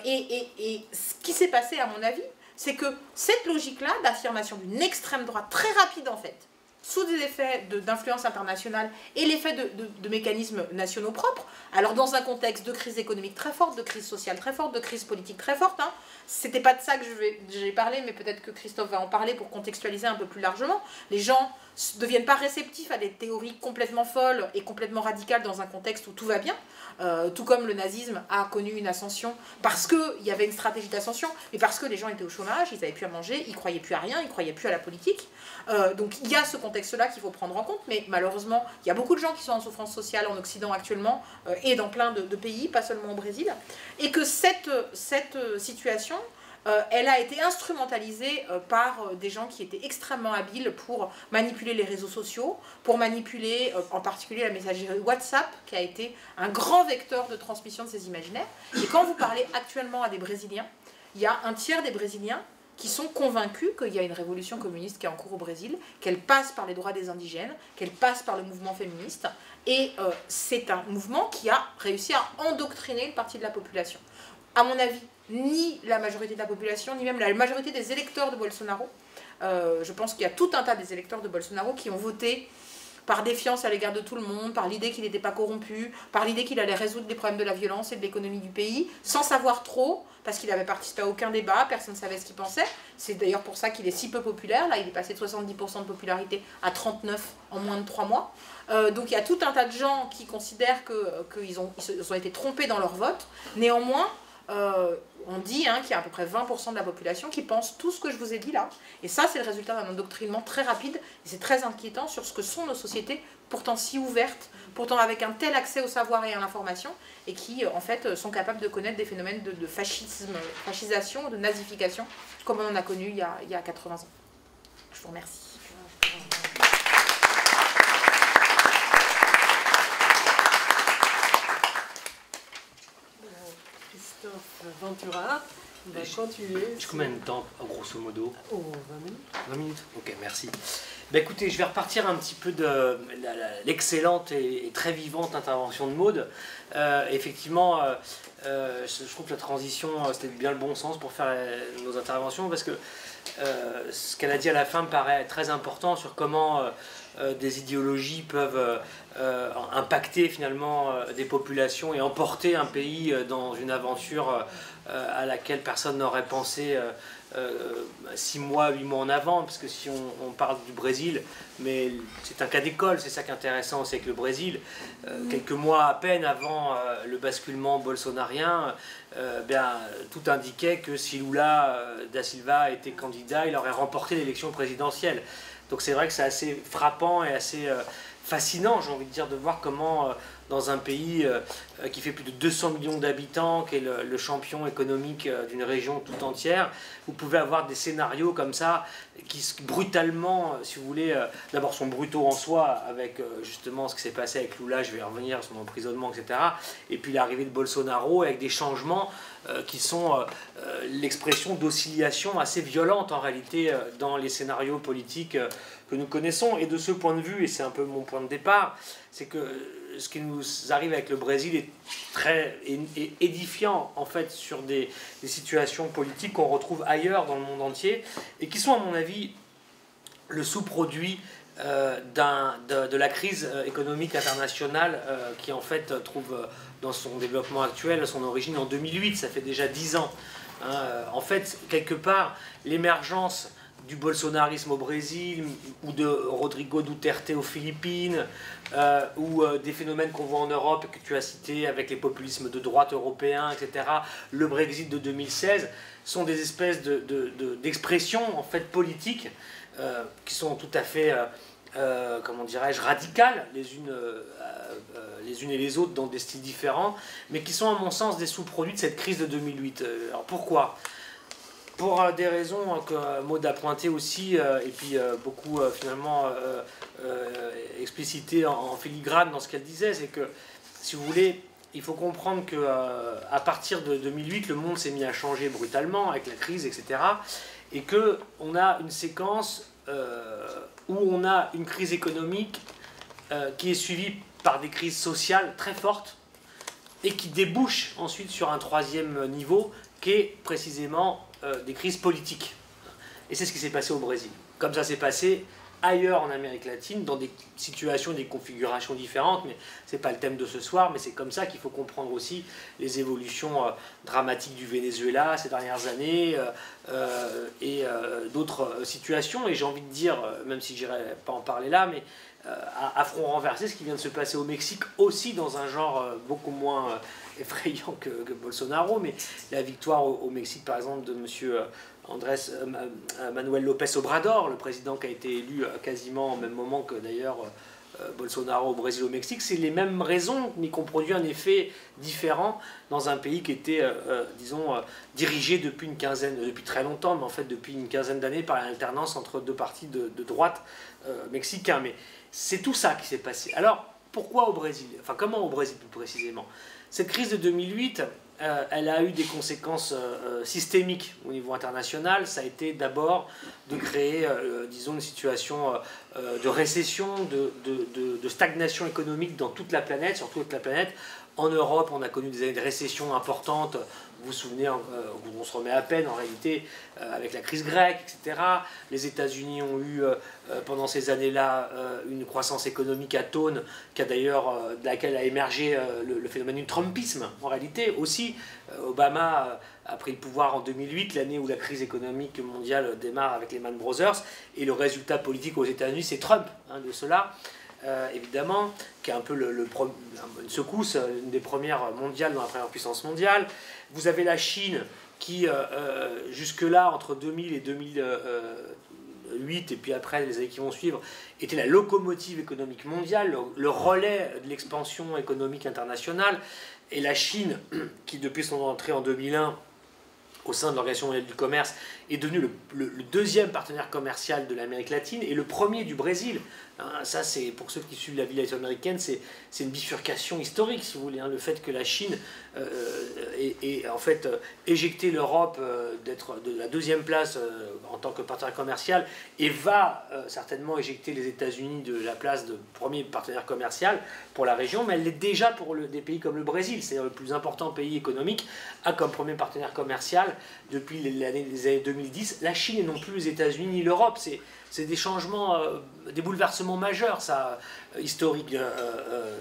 Et ce qui s'est passé, à mon avis, c'est que cette logique-là d'affirmation d'une extrême droite très rapide, en fait, sous des effets d'influence internationale et l'effet de mécanismes nationaux propres, alors dans un contexte de crise économique très forte, de crise sociale très forte, de crise politique très forte, hein, c'était pas de ça que j'ai parlé, mais peut-être que Christophe va en parler pour contextualiser un peu plus largement. Les gens ne deviennent pas réceptifs à des théories complètement folles et complètement radicales dans un contexte où tout va bien, tout comme le nazisme a connu une ascension parce qu'il y avait une stratégie d'ascension, mais parce que les gens étaient au chômage, ils n'avaient plus à manger, ils ne croyaient plus à rien, ils ne croyaient plus à la politique. Donc il y a ce contexte-là qu'il faut prendre en compte, mais malheureusement, il y a beaucoup de gens qui sont en souffrance sociale en Occident actuellement, et dans plein de pays, pas seulement au Brésil, et que cette situation, elle a été instrumentalisée par des gens qui étaient extrêmement habiles pour manipuler les réseaux sociaux, pour manipuler en particulier la messagerie WhatsApp, qui a été un grand vecteur de transmission de ces imaginaires. Et quand vous parlez actuellement à des Brésiliens, il y a un tiers des Brésiliens qui sont convaincus qu'il y a une révolution communiste qui est en cours au Brésil, qu'elle passe par les droits des indigènes, qu'elle passe par le mouvement féministe, et c'est un mouvement qui a réussi à endoctriner une partie de la population. À mon avis, ni la majorité de la population, ni même la majorité des électeurs de Bolsonaro, je pense qu'il y a tout un tas des électeurs de Bolsonaro qui ont voté par défiance à l'égard de tout le monde, par l'idée qu'il n'était pas corrompu, par l'idée qu'il allait résoudre les problèmes de la violence et de l'économie du pays, sans savoir trop, parce qu'il n'avait participé à aucun débat, personne ne savait ce qu'il pensait. C'est d'ailleurs pour ça qu'il est si peu populaire. Là, il est passé de 70% de popularité à 39% en moins de 3 mois. Donc il y a tout un tas de gens qui considèrent qu'ils ont été trompés dans leur vote. Néanmoins, on dit qu'il y a à peu près 20% de la population qui pense tout ce que je vous ai dit là. Et ça, c'est le résultat d'un endoctrinement très rapide. Et c'est très inquiétant sur ce que sont nos sociétés, pourtant si ouvertes, pourtant avec un tel accès au savoir et à l'information, et qui, en fait, sont capables de connaître des phénomènes de fascisation, de nazification, comme on en a connu il y a 80 ans. Je vous remercie. Ventura, on va continuer. Combien de temps, grosso modo? Oh, 20 minutes. 20 minutes. Ok, merci. Ben écoutez, je vais repartir un petit peu de l'excellente et très vivante intervention de Maude. Effectivement, je trouve que la transition, c'était bien le bon sens pour faire nos interventions, parce que ce qu'elle a dit à la fin me paraît très important sur comment des idéologies peuvent impacter finalement des populations et emporter un pays dans une aventure à laquelle personne n'aurait pensé 6 mois, 8 mois en avant, parce que si on parle du Brésil, mais c'est un cas d'école, c'est ça qui est intéressant, c'est que le Brésil, quelques mois à peine avant le basculement bolsonarien, tout indiquait que si Lula da Silva était candidat, il aurait remporté l'élection présidentielle. Donc c'est vrai que c'est assez frappant et assez fascinant, j'ai envie de dire, de voir comment dans un pays qui fait plus de 200 millions d'habitants, qui est le champion économique d'une région tout entière, vous pouvez avoir des scénarios comme ça qui brutalement, si vous voulez, d'abord sont brutaux en soi avec justement ce qui s'est passé avec Lula, je vais revenir sur son emprisonnement, etc. Et puis l'arrivée de Bolsonaro avec des changements qui sont l'expression d'oscillations assez violentes en réalité dans les scénarios politiques que nous connaissons. Et de ce point de vue, et c'est un peu mon point de départ, c'est que ce qui nous arrive avec le Brésil est très édifiant en fait sur des situations politiques qu'on retrouve ailleurs dans le monde entier et qui sont à mon avis le sous-produit de la crise économique internationale qui en fait trouve dans son développement actuel son origine en 2008, ça fait déjà 10 ans. En fait, quelque part, l'émergence du bolsonarisme au Brésil ou de Rodrigo Duterte aux Philippines ou des phénomènes qu'on voit en Europe et que tu as cités avec les populismes de droite européens, etc., le Brexit de 2016, sont des espèces d'expressions en fait politiques qui sont tout à fait, comment dirais-je, radicales les unes et les autres dans des styles différents, mais qui sont à mon sens des sous-produits de cette crise de 2008. Alors pourquoi ? Pour des raisons que Maud a pointées aussi, et puis beaucoup finalement explicitées en filigrane dans ce qu'elle disait, c'est que, si vous voulez, il faut comprendre qu'à partir de 2008, le monde s'est mis à changer brutalement avec la crise, etc. Et qu'on a une séquence où on a une crise économique qui est suivie par des crises sociales très fortes et qui débouche ensuite sur un troisième niveau qui est précisément des crises politiques. Et c'est ce qui s'est passé au Brésil. Comme ça s'est passé ailleurs en Amérique latine, dans des situations, des configurations différentes, mais ce n'est pas le thème de ce soir, mais c'est comme ça qu'il faut comprendre aussi les évolutions dramatiques du Venezuela ces dernières années et d'autres situations. Et j'ai envie de dire, même si je n'irai pas en parler là, mais à front renversé, ce qui vient de se passer au Mexique, aussi dans un genre beaucoup moins effrayant que Bolsonaro, mais la victoire au Mexique, par exemple, de M. Manuel López Obrador, le président qui a été élu quasiment au même moment que d'ailleurs Bolsonaro au Brésil, au Mexique, c'est les mêmes raisons, mais qui ont produit un effet différent dans un pays qui était, disons, dirigé depuis très longtemps, mais en fait depuis une quinzaine d'années par l'alternance entre deux partis de droite mexicains. Mais c'est tout ça qui s'est passé. Alors, pourquoi au Brésil? Enfin, comment au Brésil plus précisément? Cette crise de 2008, elle a eu des conséquences systémiques au niveau international. Ça a été d'abord de créer, disons, une situation de récession, de stagnation économique dans toute la planète, sur toute la planète. En Europe, on a connu des années de récession importantes. Vous vous souvenez, on se remet à peine en réalité avec la crise grecque, etc. Les États-Unis ont eu pendant ces années-là une croissance économique atone, qui a d'ailleurs, de laquelle a émergé le phénomène du Trumpisme. En réalité, aussi, Obama a pris le pouvoir en 2008, l'année où la crise économique mondiale démarre avec les Lehman Brothers, et le résultat politique aux États-Unis, c'est Trump, de cela. Évidemment, qui est un peu une secousse, une des premières mondiales dans la première puissance mondiale. Vous avez la Chine qui, jusque-là, entre 2000 et 2008, et puis après les années qui vont suivre, était la locomotive économique mondiale, le relais de l'expansion économique internationale. Et la Chine, qui depuis son entrée en 2001, au sein de l'Organisation mondiale du commerce, est devenu le deuxième partenaire commercial de l'Amérique latine et le premier du Brésil. Ça, c'est pour ceux qui suivent la vie latino-américaine, c'est une bifurcation historique, si vous voulez. Le fait que la Chine ait en fait éjecté l'Europe d'être de la deuxième place en tant que partenaire commercial et va certainement éjecter les États-Unis de la place de premier partenaire commercial pour la région, mais elle l'est déjà pour des pays comme le Brésil, c'est-à-dire le plus important pays économique, a comme premier partenaire commercial depuis les années 2010 la Chine et non plus les États-Unis ni l'Europe. C'est des changements, des bouleversements majeurs, ça, historiques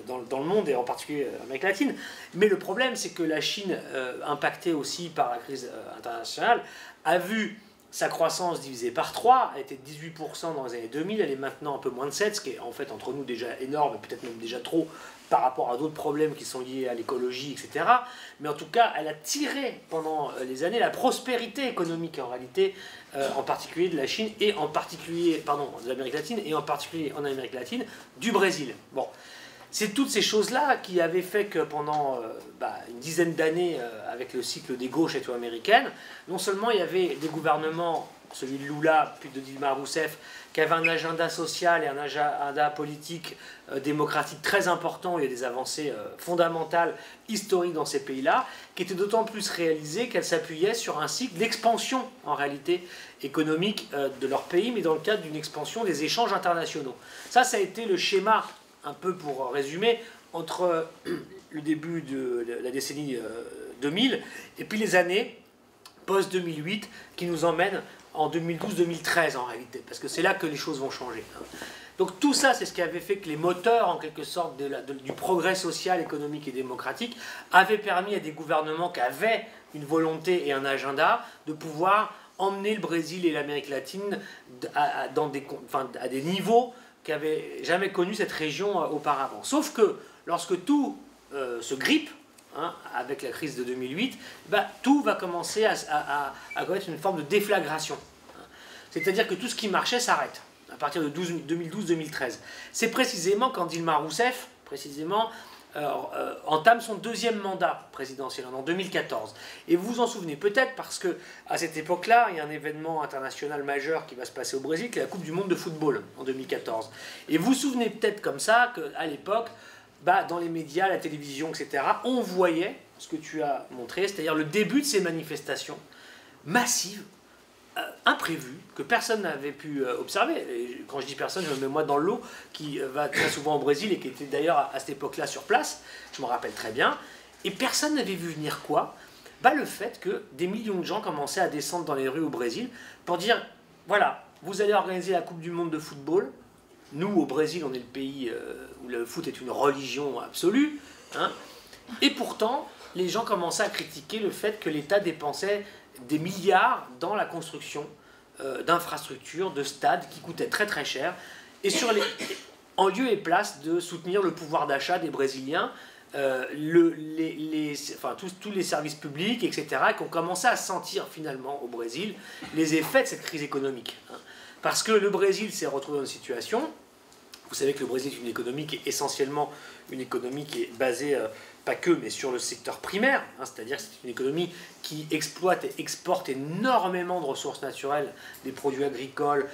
dans le monde et en particulier en Amérique latine. Mais le problème, c'est que la Chine, impactée aussi par la crise internationale, a vu sa croissance divisée par 3, elle était de 18% dans les années 2000, elle est maintenant un peu moins de 7, ce qui est en fait entre nous déjà énorme, et peut-être même déjà trop par rapport à d'autres problèmes qui sont liés à l'écologie, etc. Mais en tout cas, elle a tiré pendant les années la prospérité économique en réalité, en particulier de la Chine, et en particulier, de l'Amérique latine, et en particulier en Amérique latine, du Brésil. Bon. C'est toutes ces choses-là qui avaient fait que pendant une dizaine d'années, avec le cycle des gauches latino-américaines, non seulement il y avait des gouvernements, celui de Lula, puis de Dilma Rousseff, qui avaient un agenda social et un agenda politique démocratique très important, où il y a des avancées fondamentales, historiques dans ces pays-là, qui étaient d'autant plus réalisées qu'elles s'appuyaient sur un cycle d'expansion, en réalité, économique de leur pays, mais dans le cadre d'une expansion des échanges internationaux. Ça a été le schéma, un peu pour résumer, entre le début de la décennie 2000 et puis les années post-2008 qui nous emmènent en 2012-2013 en réalité, parce que c'est là que les choses vont changer. Donc tout ça, c'est ce qui avait fait que les moteurs, en quelque sorte, du progrès social, économique et démocratique avaient permis à des gouvernements qui avaient une volonté et un agenda de pouvoir emmener le Brésil et l'Amérique latine à des niveaux qu'avait jamais connu cette région auparavant. Sauf que lorsque tout se grippe, hein, avec la crise de 2008, tout va commencer à connaître une forme de déflagration. C'est-à-dire que tout ce qui marchait s'arrête à partir de 2012-2013. C'est précisément quand Dilma Rousseff, entame son deuxième mandat présidentiel en 2014. Et vous vous en souvenez peut-être parce que à cette époque-là, il y a un événement international majeur qui va se passer au Brésil, qui est la Coupe du Monde de football en 2014. Et vous vous souvenez peut-être comme ça qu'à l'époque, dans les médias, la télévision, etc., on voyait ce que tu as montré, c'est-à-dire le début de ces manifestations massives, imprévues, que personne n'avait pu observer. Et quand je dis personne, je me mets moi dans le lot, qui va très souvent au Brésil et qui était d'ailleurs à cette époque-là sur place, je m'en rappelle très bien, et personne n'avait vu venir quoi? Le fait que des millions de gens commençaient à descendre dans les rues au Brésil pour dire, voilà, vous allez organiser la Coupe du Monde de football. Nous, au Brésil, on est le pays où le foot est une religion absolue, hein, et pourtant, les gens commençaient à critiquer le fait que l'État dépensait des milliards dans la construction d'infrastructures, de stades qui coûtaient très très cher, et en lieu et place de soutenir le pouvoir d'achat des Brésiliens, tous les services publics, etc., et qu'on commençait à sentir finalement au Brésil les effets de cette crise économique. Hein. Parce que le Brésil s'est retrouvé dans une situation, vous savez que le Brésil est une économie qui est essentiellement une économie qui est basée, pas que, mais sur le secteur primaire, hein, c'est-à-dire que c'est une économie qui exploite et exporte énormément de ressources naturelles, des produits agricoles,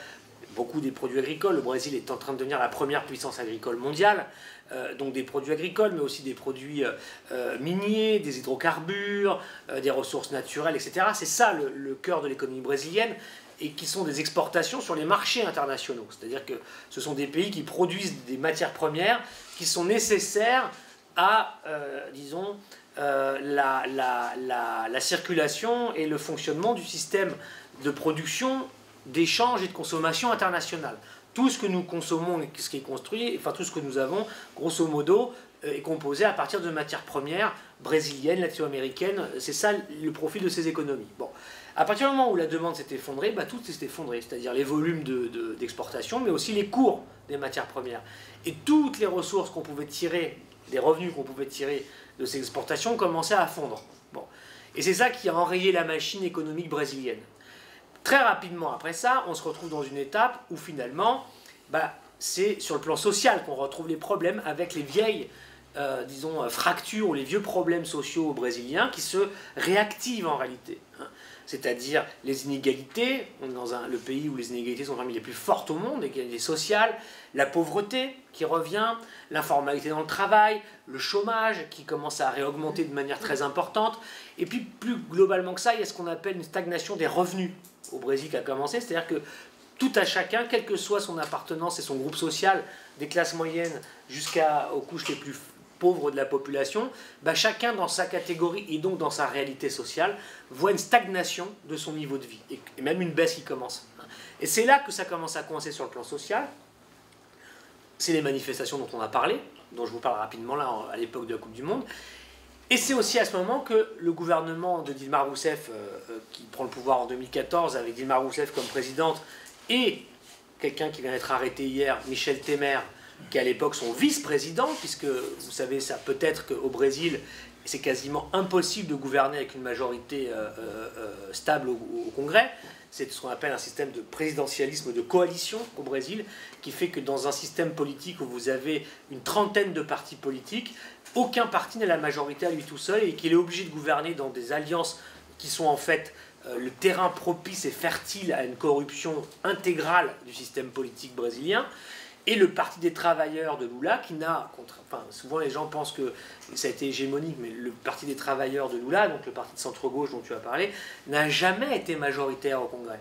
beaucoup des produits agricoles. Le Brésil est en train de devenir la première puissance agricole mondiale, donc des produits agricoles, mais aussi des produits miniers, des hydrocarbures, des ressources naturelles, etc. C'est ça le cœur de l'économie brésilienne, et qui sont des exportations sur les marchés internationaux. C'est-à-dire que ce sont des pays qui produisent des matières premières qui sont nécessaires à, la circulation et le fonctionnement du système de production, d'échange et de consommation internationale. Tout ce que nous consommons et ce qui est construit, enfin tout ce que nous avons, grosso modo, est composé à partir de matières premières brésiliennes, latino-américaines. C'est ça le profil de ces économies. Bon. À partir du moment où la demande s'est effondrée, tout s'est effondré, c'est-à-dire les volumes d'exportation, mais aussi les cours des matières premières. Et toutes les ressources qu'on pouvait tirer, des revenus qu'on pouvait tirer de ces exportations commençaient à fondre. Bon. Et c'est ça qui a enrayé la machine économique brésilienne. Très rapidement après ça, on se retrouve dans une étape où finalement, c'est sur le plan social qu'on retrouve les problèmes avec les vieilles fractures ou les vieux problèmes sociaux brésiliens qui se réactivent en réalité. Hein. C'est-à-dire les inégalités, on est dans le pays où les inégalités sont parmi les plus fortes au monde, l'égalité sociale, la pauvreté qui revient, l'informalité dans le travail, le chômage qui commence à réaugmenter de manière très importante, et puis plus globalement que ça, il y a ce qu'on appelle une stagnation des revenus au Brésil qui a commencé, c'est-à-dire que tout à chacun, quelle que soit son appartenance et son groupe social, des classes moyennes jusqu'aux couches les plus pauvres de la population, chacun dans sa catégorie et donc dans sa réalité sociale voit une stagnation de son niveau de vie et même une baisse qui commence. Et c'est là que ça commence à coincer sur le plan social. C'est les manifestations dont on a parlé, dont je vous parle rapidement là à l'époque de la Coupe du Monde. Et c'est aussi à ce moment que le gouvernement de Dilma Rousseff, qui prend le pouvoir en 2014 avec Dilma Rousseff comme présidente, et quelqu'un qui vient d'être arrêté hier, Michel Temer, qui est à l'époque son vice-président, puisque vous savez ça peut-être qu'au Brésil, c'est quasiment impossible de gouverner avec une majorité stable au Congrès. C'est ce qu'on appelle un système de présidentialisme de coalition au Brésil, qui fait que dans un système politique où vous avez une trentaine de partis politiques, aucun parti n'a la majorité à lui tout seul et qu'il est obligé de gouverner dans des alliances qui sont en fait le terrain propice et fertile à une corruption intégrale du système politique brésilien. Et le Parti des travailleurs de Lula, qui n'a... souvent les gens pensent que ça a été hégémonique, mais le Parti des travailleurs de Lula, donc le parti de centre-gauche dont tu as parlé, n'a jamais été majoritaire au Congrès.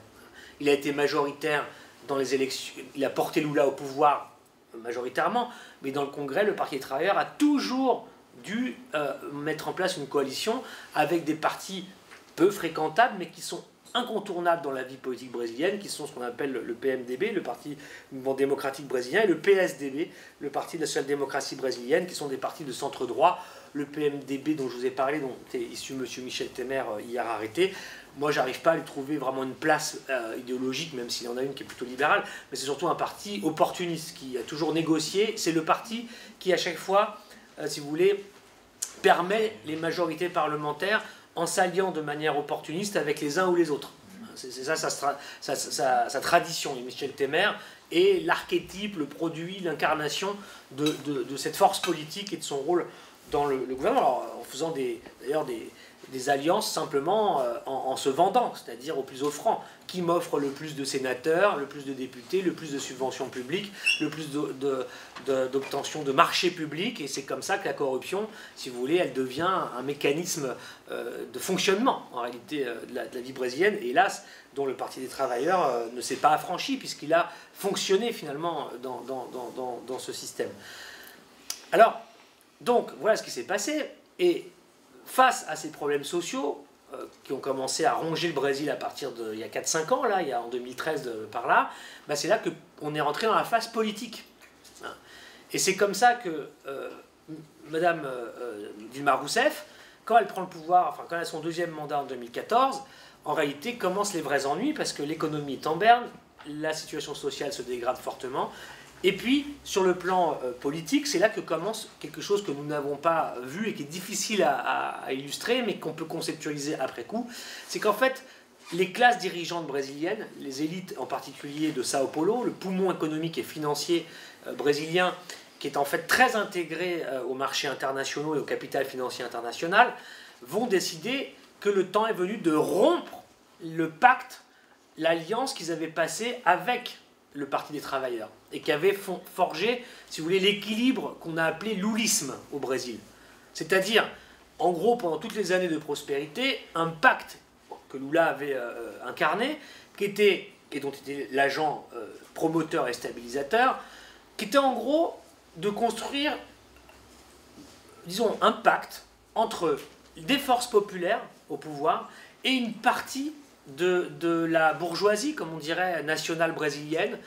Il a été majoritaire dans les élections, il a porté Lula au pouvoir majoritairement, mais dans le Congrès, le Parti des travailleurs a toujours dû mettre en place une coalition avec des partis peu fréquentables, mais qui sont incontournables dans la vie politique brésilienne, qui sont ce qu'on appelle le PMDB, le Parti Mouvement démocratique brésilien, et le PSDB, le Parti de la social-démocratie brésilienne, qui sont des partis de centre-droit. Le PMDB dont je vous ai parlé, dont est issu M. Michel Temer hier arrêté, moi j'arrive pas à lui trouver vraiment une place idéologique, même s'il y en a une qui est plutôt libérale, mais c'est surtout un parti opportuniste qui a toujours négocié. C'est le parti qui à chaque fois, si vous voulez, permet les majorités parlementaires en s'alliant de manière opportuniste avec les uns ou les autres. C'est ça sa tradition. Et Michel Temer est l'archétype, le produit, l'incarnation de cette force politique et de son rôle dans le gouvernement, alors, en faisant d'ailleurs des alliances simplement en se vendant, c'est-à-dire au plus offrant. Qui m'offre le plus de sénateurs, le plus de députés, le plus de subventions publiques, le plus d'obtention de marchés publics, et c'est comme ça que la corruption, si vous voulez, elle devient un mécanisme de fonctionnement, en réalité, de la vie brésilienne, et hélas, dont le Parti des travailleurs ne s'est pas affranchi, puisqu'il a fonctionné finalement dans ce système. Alors, donc, voilà ce qui s'est passé, et face à ces problèmes sociaux, qui ont commencé à ronger le Brésil à partir d'il y a 4-5 ans, là, il y a en 2013 par là, bah c'est là qu'on est rentré dans la phase politique. Et c'est comme ça que Madame Dilma Rousseff, quand elle prend le pouvoir, enfin quand elle a son deuxième mandat en 2014, en réalité commencent les vrais ennuis, parce que l'économie est en berne, la situation sociale se dégrade fortement. Et puis, sur le plan politique, c'est là que commence quelque chose que nous n'avons pas vu et qui est difficile à illustrer, mais qu'on peut conceptualiser après coup. C'est qu'en fait, les classes dirigeantes brésiliennes, les élites en particulier de Sao Paulo, le poumon économique et financier brésilien, qui est en fait très intégré aux marchés internationaux et au capital financier international, vont décider que le temps est venu de rompre le pacte, l'alliance qu'ils avaient passée avec le Parti des travailleurs, et qui avait forgé, si vous voulez, l'équilibre qu'on a appelé l'oulisme au Brésil. C'est-à-dire, en gros, pendant toutes les années de prospérité, un pacte que Lula avait incarné, et dont était l'agent promoteur et stabilisateur, qui était en gros de construire, disons, un pacte entre des forces populaires au pouvoir et une partie de la bourgeoisie, comme on dirait, nationale brésilienne,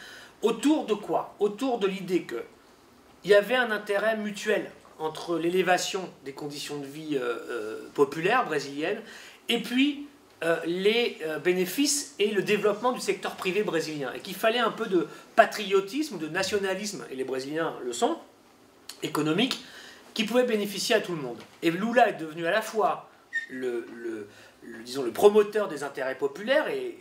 autour de quoi? Autour de l'idée qu'il y avait un intérêt mutuel entre l'élévation des conditions de vie populaires brésiliennes et puis les bénéfices et le développement du secteur privé brésilien. Et qu'il fallait un peu de patriotisme, de nationalisme, et les Brésiliens le sont, économique, qui pouvait bénéficier à tout le monde. Et Lula est devenu à la fois disons, le promoteur des intérêts populaires et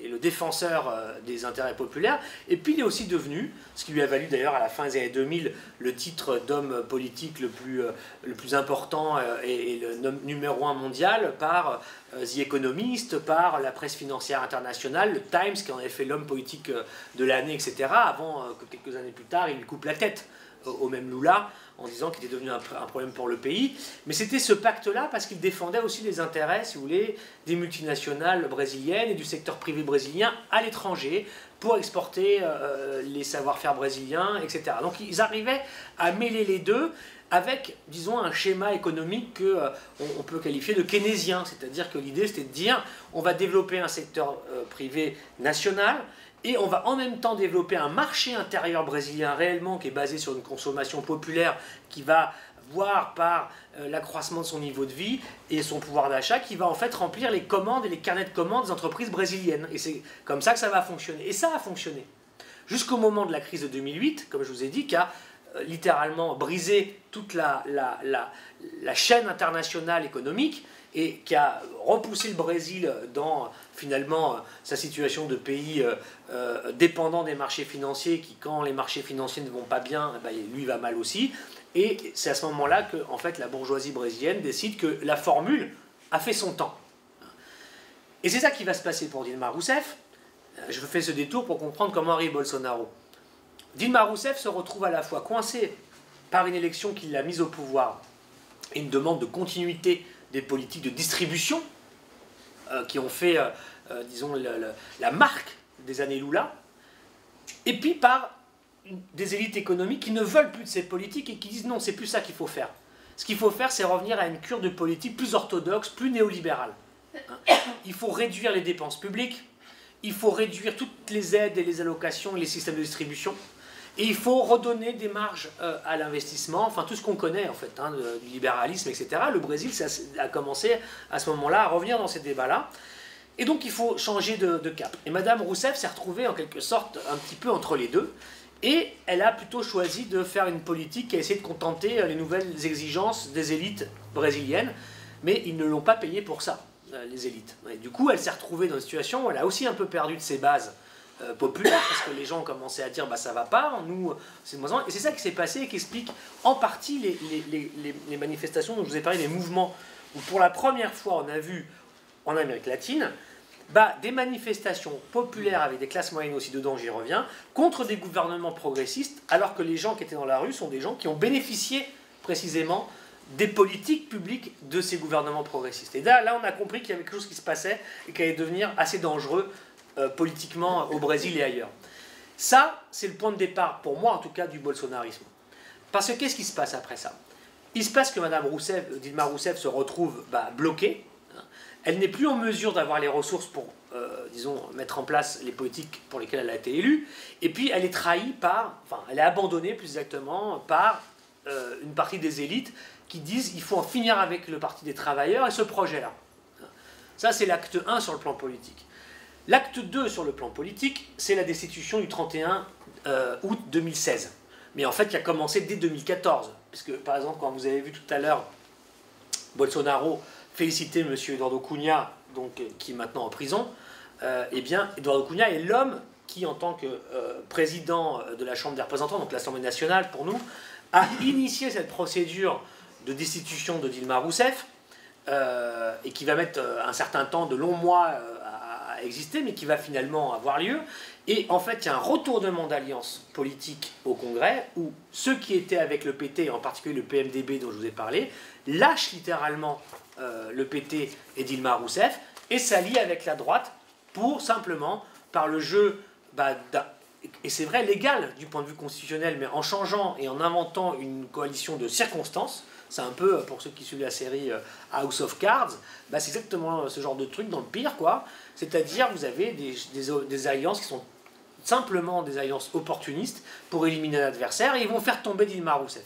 le défenseur des intérêts populaires, et puis il est aussi devenu, ce qui lui a valu d'ailleurs à la fin des années 2000 le titre d'homme politique le plus important et le numéro 1 mondial par The Economist, par la presse financière internationale, le Times, qui en avait fait l'homme politique de l'année, etc., avant que quelques années plus tard il lui coupe la tête au même Lula, en disant qu'il était devenu un problème pour le pays. Mais c'était ce pacte-là parce qu'il défendait aussi les intérêts, si vous voulez, des multinationales brésiliennes et du secteur privé brésilien à l'étranger pour exporter les savoir-faire brésiliens, etc. Donc ils arrivaient à mêler les deux avec, disons, un schéma économique qu'on peut qualifier de keynésien. C'est-à-dire que l'idée, c'était de dire on va développer un secteur privé national, et on va en même temps développer un marché intérieur brésilien réellement qui est basé sur une consommation populaire qui va voir par l'accroissement de son niveau de vie et son pouvoir d'achat qui va en fait remplir les commandes et les carnets de commandes des entreprises brésiliennes. Et c'est comme ça que ça va fonctionner. Et ça a fonctionné. Jusqu'au moment de la crise de 2008, comme je vous ai dit, qui a littéralement brisé toute la chaîne internationale économique et qui a repoussé le Brésil dans finalement sa situation de pays dépendant des marchés financiers qui, quand les marchés financiers ne vont pas bien, eh ben, lui va mal aussi. Et c'est à ce moment-là que en fait, la bourgeoisie brésilienne décide que la formule a fait son temps. Et c'est ça qui va se passer pour Dilma Rousseff. Je fais ce détour pour comprendre comment arrive Bolsonaro. Dilma Rousseff se retrouve à la fois coincée par une élection qui l'a mise au pouvoir et une demande de continuité des politiques de distribution qui ont fait, disons, la marque des années Lula, et puis par des élites économiques qui ne veulent plus de ces politiques et qui disent non, c'est plus ça qu'il faut faire. Ce qu'il faut faire, c'est revenir à une cure de politique plus orthodoxe, plus néolibérale. Il faut réduire les dépenses publiques, il faut réduire toutes les aides et les allocations et les systèmes de distribution, et il faut redonner des marges à l'investissement, enfin tout ce qu'on connaît en fait, hein, du libéralisme, etc. Le Brésil ça a commencé à ce moment-là à revenir dans ces débats-là. Et donc il faut changer de cap. Et Madame Rousseff s'est retrouvée en quelque sorte un petit peu entre les deux, et elle a plutôt choisi de faire une politique qui a essayé de contenter les nouvelles exigences des élites brésiliennes, mais ils ne l'ont pas payé pour ça, les élites. Et du coup, elle s'est retrouvée dans une situation où elle a aussi un peu perdu de ses bases populaires, parce que les gens ont commencé à dire bah ça va pas, nous c'est de moins en moins. Et c'est ça qui s'est passé et qui explique en partie les manifestations dont je vous ai parlé, les mouvements où pour la première fois on a vu en Amérique latine bah, des manifestations populaires avec des classes moyennes aussi dedans, j'y reviens, contre des gouvernements progressistes, alors que les gens qui étaient dans la rue sont des gens qui ont bénéficié précisément des politiques publiques de ces gouvernements progressistes. Et là on a compris qu'il y avait quelque chose qui se passait et qui allait devenir assez dangereux politiquement au Brésil et ailleurs. Ça, c'est le point de départ, pour moi en tout cas, du bolsonarisme. Parce que qu'est-ce qui se passe après ça? Il se passe que Madame Rousseff, Dilma Rousseff se retrouve bloquée. Elle n'est plus en mesure d'avoir les ressources pour, disons, mettre en place les politiques pour lesquelles elle a été élue. Et puis, elle est trahie par, enfin, elle est abandonnée plus exactement par une partie des élites qui disent qu'il faut en finir avec le Parti des travailleurs et ce projet-là. Ça, c'est l'acte 1 sur le plan politique. L'acte 2 sur le plan politique, c'est la destitution du 31 août 2016. Mais en fait, qui a commencé dès 2014. Puisque, par exemple, quand vous avez vu tout à l'heure Bolsonaro féliciter M. Eduardo Cunha, donc, qui est maintenant en prison, eh bien, Eduardo Cunha est l'homme qui, en tant que président de la Chambre des représentants, donc l'Assemblée nationale pour nous, a initié cette procédure de destitution de Dilma Rousseff, et qui va mettre un certain temps, de longs mois, à exister, mais qui va finalement avoir lieu. Et en fait, il y a un retournement d'alliance politique au Congrès, où ceux qui étaient avec le PT, en particulier le PMDB dont je vous ai parlé, lâchent littéralement le PT et Dilma Rousseff, et s'allient avec la droite pour simplement, par le jeu, et c'est vrai, légal du point de vue constitutionnel, mais en changeant et en inventant une coalition de circonstances. C'est un peu, pour ceux qui suivent la série House of Cards, c'est exactement ce genre de truc dans le pire, quoi. C'est-à-dire, vous avez des alliances qui sont simplement des alliances opportunistes pour éliminer l'adversaire, et ils vont faire tomber Dilma Rousseff.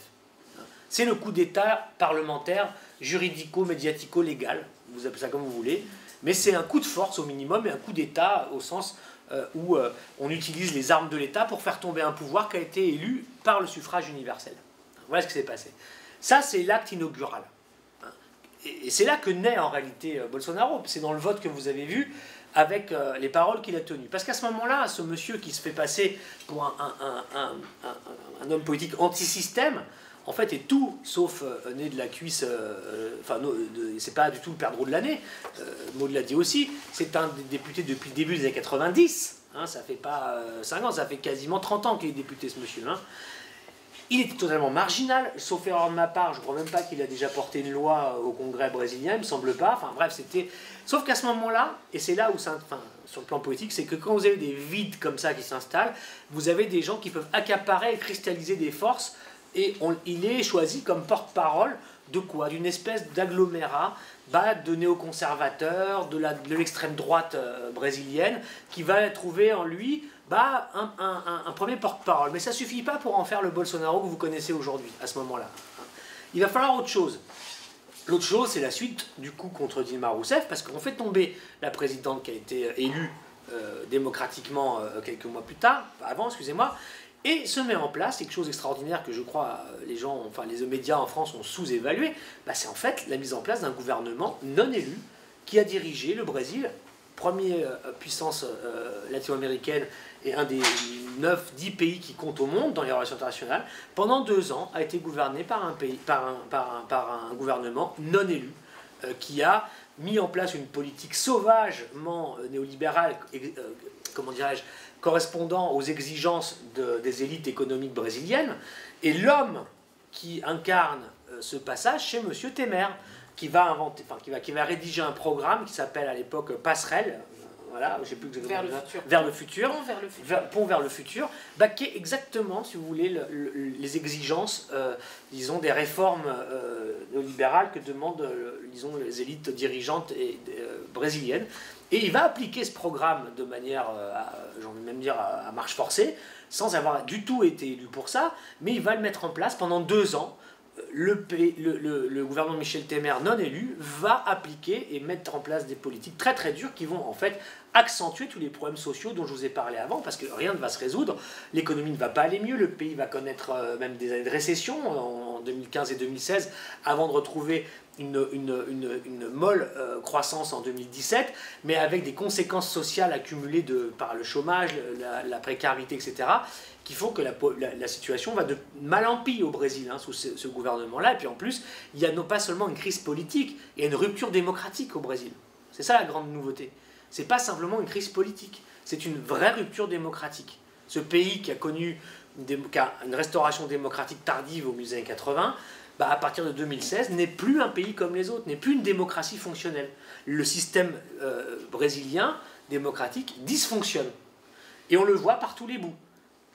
C'est le coup d'État parlementaire, juridico-médiatico-légal, vous appelez ça comme vous voulez, mais c'est un coup de force au minimum, et un coup d'État au sens où on utilise les armes de l'État pour faire tomber un pouvoir qui a été élu par le suffrage universel. Voilà ce qui s'est passé. Ça, c'est l'acte inaugural. Et c'est là que naît en réalité Bolsonaro. C'est dans le vote que vous avez vu avec les paroles qu'il a tenues. Parce qu'à ce moment-là, ce monsieur qui se fait passer pour un homme politique anti-système, en fait, est tout sauf né de la cuisse. C'est pas du tout le perdreau de l'année. Maud l'a dit aussi. C'est un des députés depuis le début des années 90. Hein, ça fait pas 5 ans, ça fait quasiment 30 ans qu'il est député, ce monsieur. Hein. Il était totalement marginal, sauf erreur de ma part, je ne crois même pas qu'il a déjà porté une loi au Congrès brésilien, il ne me semble pas. Enfin bref, c'était... Sauf qu'à ce moment-là, et c'est là où, sur le plan politique, c'est que quand vous avez des vides comme ça qui s'installent, vous avez des gens qui peuvent accaparer et cristalliser des forces, et il est choisi comme porte-parole de quoi? D'une espèce d'agglomérat de néoconservateurs, de l'extrême droite brésilienne, qui va trouver en lui... un premier porte-parole. Mais ça ne suffit pas pour en faire le Bolsonaro que vous connaissez aujourd'hui, à ce moment-là. Il va falloir autre chose. L'autre chose, c'est la suite du coup contre Dilma Rousseff, parce qu'on fait tomber la présidente qui a été élue démocratiquement quelques mois plus tard, avant, excusez-moi, et se met en place quelque chose d'extraordinaire que je crois les médias en France ont sous-évalué, c'est en fait la mise en place d'un gouvernement non élu qui a dirigé le Brésil, première puissance latino-américaine et un des 9-10 pays qui comptent au monde dans les relations internationales, pendant 2 ans a été gouverné par un gouvernement non élu qui a mis en place une politique sauvagement néolibérale, comment dirais-je, correspondant aux exigences des élites économiques brésiliennes. Et l'homme qui incarne ce passage, c'est M. Temer, qui va rédiger un programme qui s'appelle à l'époque Passerelle, voilà, je sais plus exactement, vers le futur, Pont vers le futur, qui est exactement, si vous voulez, les exigences, disons, des réformes néolibérales que demandent, disons, les élites dirigeantes brésilienne. Et il va appliquer ce programme de manière, j'ai envie de même dire, à marche forcée, sans avoir du tout été élu pour ça, mais il va le mettre en place pendant 2 ans. Le gouvernement de Michel Temer non élu va appliquer et mettre en place des politiques très très dures qui vont en fait accentuer tous les problèmes sociaux dont je vous ai parlé avant, parce que rien ne va se résoudre, l'économie ne va pas aller mieux, le pays va connaître même des années de récession en 2015 et 2016 avant de retrouver une molle croissance en 2017, mais avec des conséquences sociales accumulées par le chômage, la précarité, etc., qui font que la situation va de mal en pis au Brésil, sous ce gouvernement-là. Et puis en plus, il y a non pas seulement une crise politique, il y a une rupture démocratique au Brésil. C'est ça la grande nouveauté. C'est pas simplement une crise politique, c'est une vraie rupture démocratique. Ce pays qui a connu une restauration démocratique tardive au milieu des années 80, à partir de 2016, n'est plus un pays comme les autres, n'est plus une démocratie fonctionnelle. Le système brésilien démocratique dysfonctionne. Et on le voit par tous les bouts.